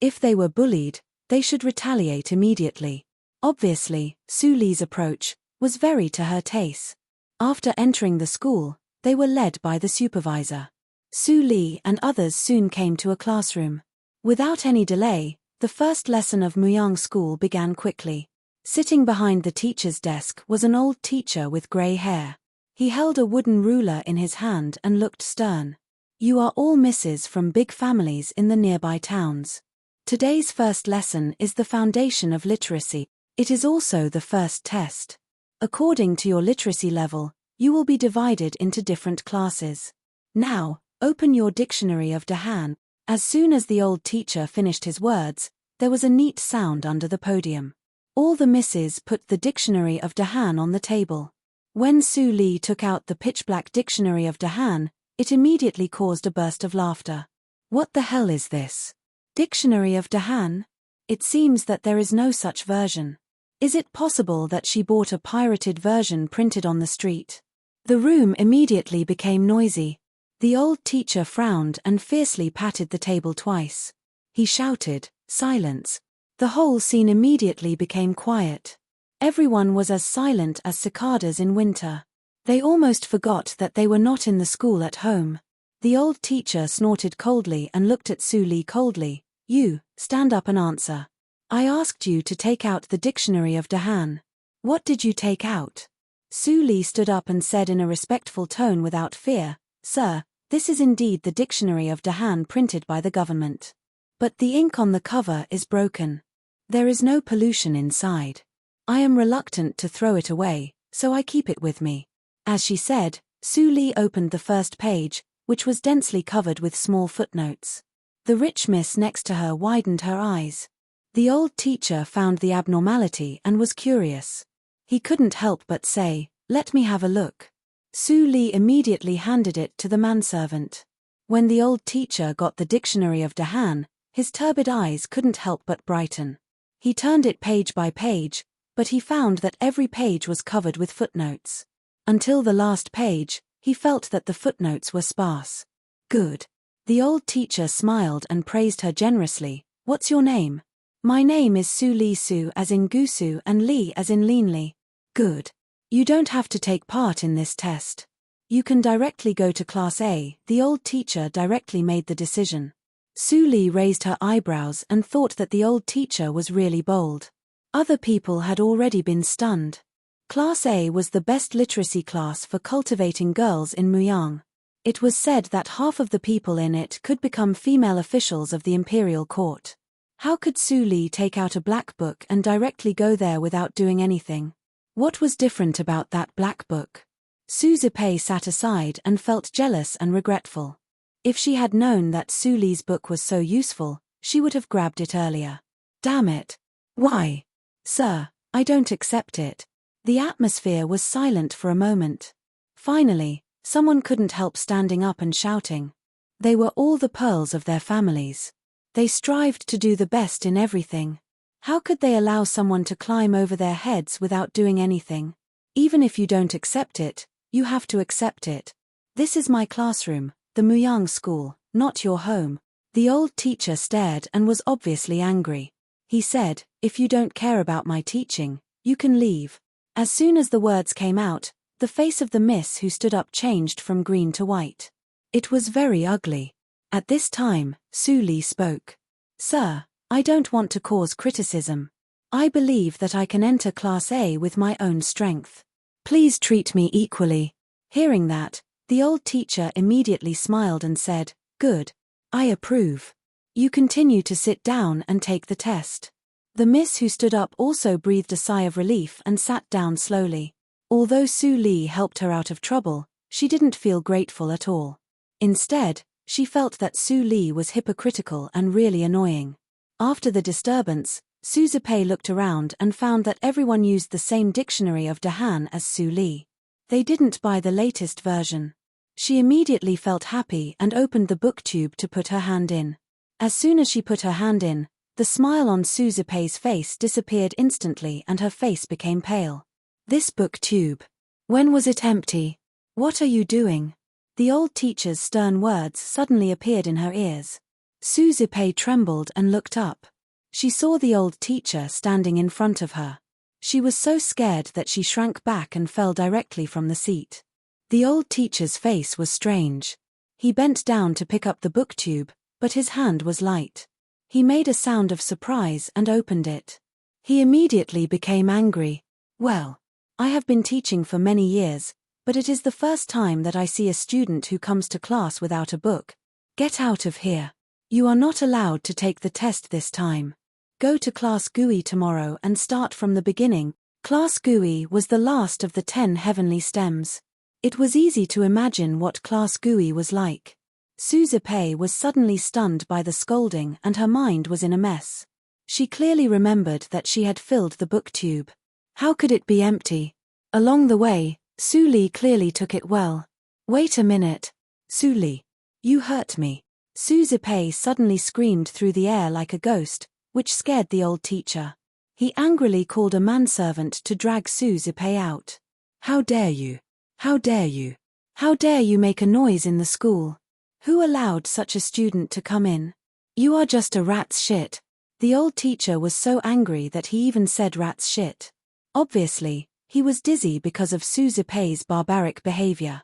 If they were bullied, they should retaliate immediately. Obviously, Su Li's approach was very to her taste. After entering the school, they were led by the supervisor. Su Li and others soon came to a classroom. Without any delay, the first lesson of Muyang School began quickly. Sitting behind the teacher's desk was an old teacher with gray hair. He held a wooden ruler in his hand and looked stern. "You are all misses from big families in the nearby towns. Today's first lesson is the foundation of literacy. It is also the first test. According to your literacy level, you will be divided into different classes. Now, open your dictionary of Dahan." As soon as the old teacher finished his words, there was a neat sound under the podium. All the misses put the dictionary of Dahan on the table. When Su Li took out the pitch-black dictionary of Dahan, it immediately caused a burst of laughter. "What the hell is this? Dictionary of Dahan? It seems that there is no such version. Is it possible that she bought a pirated version printed on the street?" The room immediately became noisy. The old teacher frowned and fiercely patted the table twice. He shouted, "Silence." The whole scene immediately became quiet. Everyone was as silent as cicadas in winter. They almost forgot that they were not in the school at home. The old teacher snorted coldly and looked at Su Li coldly. "You, stand up and answer. I asked you to take out the dictionary of Dahan. What did you take out?" Su Li stood up and said in a respectful tone without fear, "Sir, this is indeed the dictionary of Dahan printed by the government. But the ink on the cover is broken. There is no pollution inside. I am reluctant to throw it away, so I keep it with me." As she said, Su Li opened the first page, which was densely covered with small footnotes. The rich miss next to her widened her eyes. The old teacher found the abnormality and was curious. He couldn't help but say, "Let me have a look." Su Li immediately handed it to the manservant. When the old teacher got the dictionary of Dahan, his turbid eyes couldn't help but brighten. He turned it page by page, but he found that every page was covered with footnotes. Until the last page, he felt that the footnotes were sparse. "Good." The old teacher smiled and praised her generously. "What's your name?" "My name is Su Li Su as in Gusu and Li as in Leanly." "Good. You don't have to take part in this test. You can directly go to Class A." The old teacher directly made the decision. Su Li raised her eyebrows and thought that the old teacher was really bold. Other people had already been stunned. Class A was the best literacy class for cultivating girls in Muyang. It was said that half of the people in it could become female officials of the imperial court. How could Su Li take out a black book and directly go there without doing anything? What was different about that black book? Su Zipei sat aside and felt jealous and regretful. If she had known that Su Li's book was so useful, she would have grabbed it earlier. Damn it. Why? Sir, I don't accept it. The atmosphere was silent for a moment. Finally, someone couldn't help standing up and shouting. They were all the pearls of their families. They strived to do the best in everything. How could they allow someone to climb over their heads without doing anything? Even if you don't accept it, you have to accept it. This is my classroom, the Muyang School, not your home. The old teacher stared and was obviously angry. He said, "If you don't care about my teaching, you can leave." As soon as the words came out, the face of the miss who stood up changed from green to white. It was very ugly. At this time, Su Li spoke. "Sir, I don't want to cause criticism. I believe that I can enter Class A with my own strength. Please treat me equally." Hearing that, the old teacher immediately smiled and said, "Good. I approve. You continue to sit down and take the test." The miss who stood up also breathed a sigh of relief and sat down slowly. Although Su Li helped her out of trouble, she didn't feel grateful at all. Instead, She felt that Su Li was hypocritical and really annoying. After the disturbance, Su Zipei looked around and found that everyone used the same dictionary of Dahan as Su Li. They didn't buy the latest version. She immediately felt happy and opened the booktube to put her hand in. As soon as she put her hand in, the smile on Su Zipei's face disappeared instantly and her face became pale. This booktube. When was it empty? What are you doing? The old teacher's stern words suddenly appeared in her ears. Su Zipei trembled and looked up. She saw the old teacher standing in front of her. She was so scared that she shrank back and fell directly from the seat. The old teacher's face was strange. He bent down to pick up the booktube, but his hand was light. He made a sound of surprise and opened it. He immediately became angry. Well, I have been teaching for many years, but it is the first time that I see a student who comes to class without a book. Get out of here. You are not allowed to take the test this time. Go to Class GUI tomorrow and start from the beginning. Class GUI was the last of the 10 heavenly stems. It was easy to imagine what Class GUI was like. Su Zipei was suddenly stunned by the scolding and her mind was in a mess. She clearly remembered that she had filled the booktube. How could it be empty? Along the way, Su Li clearly took it well. Wait a minute. Su Li. You hurt me. Su Zipei suddenly screamed through the air like a ghost, which scared the old teacher. He angrily called a manservant to drag Su Zipei out. How dare you? How dare you? How dare you make a noise in the school? Who allowed such a student to come in? You are just a rat's shit. The old teacher was so angry that he even said rat's shit. Obviously, he was dizzy because of Su Zipei's barbaric behavior.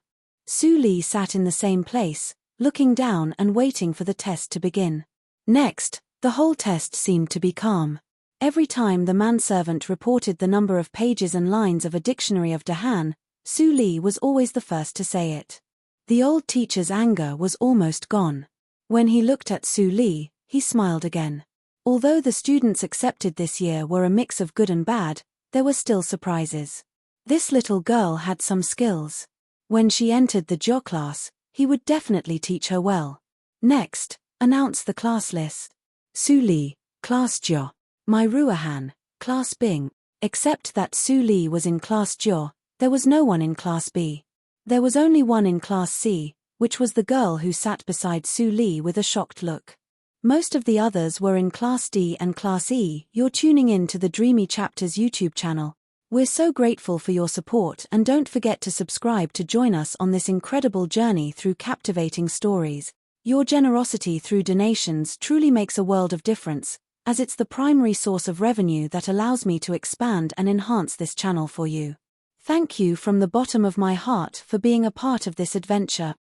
Su Li sat in the same place, looking down and waiting for the test to begin. Next, the whole test seemed to be calm. Every time the manservant reported the number of pages and lines of a dictionary of Dahan, Su Li was always the first to say it. The old teacher's anger was almost gone. When he looked at Su Li, he smiled again. Although the students accepted this year were a mix of good and bad, there were still surprises. This little girl had some skills. When she entered the Jio class, he would definitely teach her well. Next, announce the class list. Su Li, Class Jio. Mai Ruahan, Class Bing. Except that Su Li was in Class Jio, there was no one in Class B. There was only one in Class C, which was the girl who sat beside Su Li with a shocked look. Most of the others were in Class D and Class E. You're tuning in to the Dreamy Chapters YouTube channel. We're so grateful for your support and don't forget to subscribe to join us on this incredible journey through captivating stories. Your generosity through donations truly makes a world of difference, as it's the primary source of revenue that allows me to expand and enhance this channel for you. Thank you from the bottom of my heart for being a part of this adventure.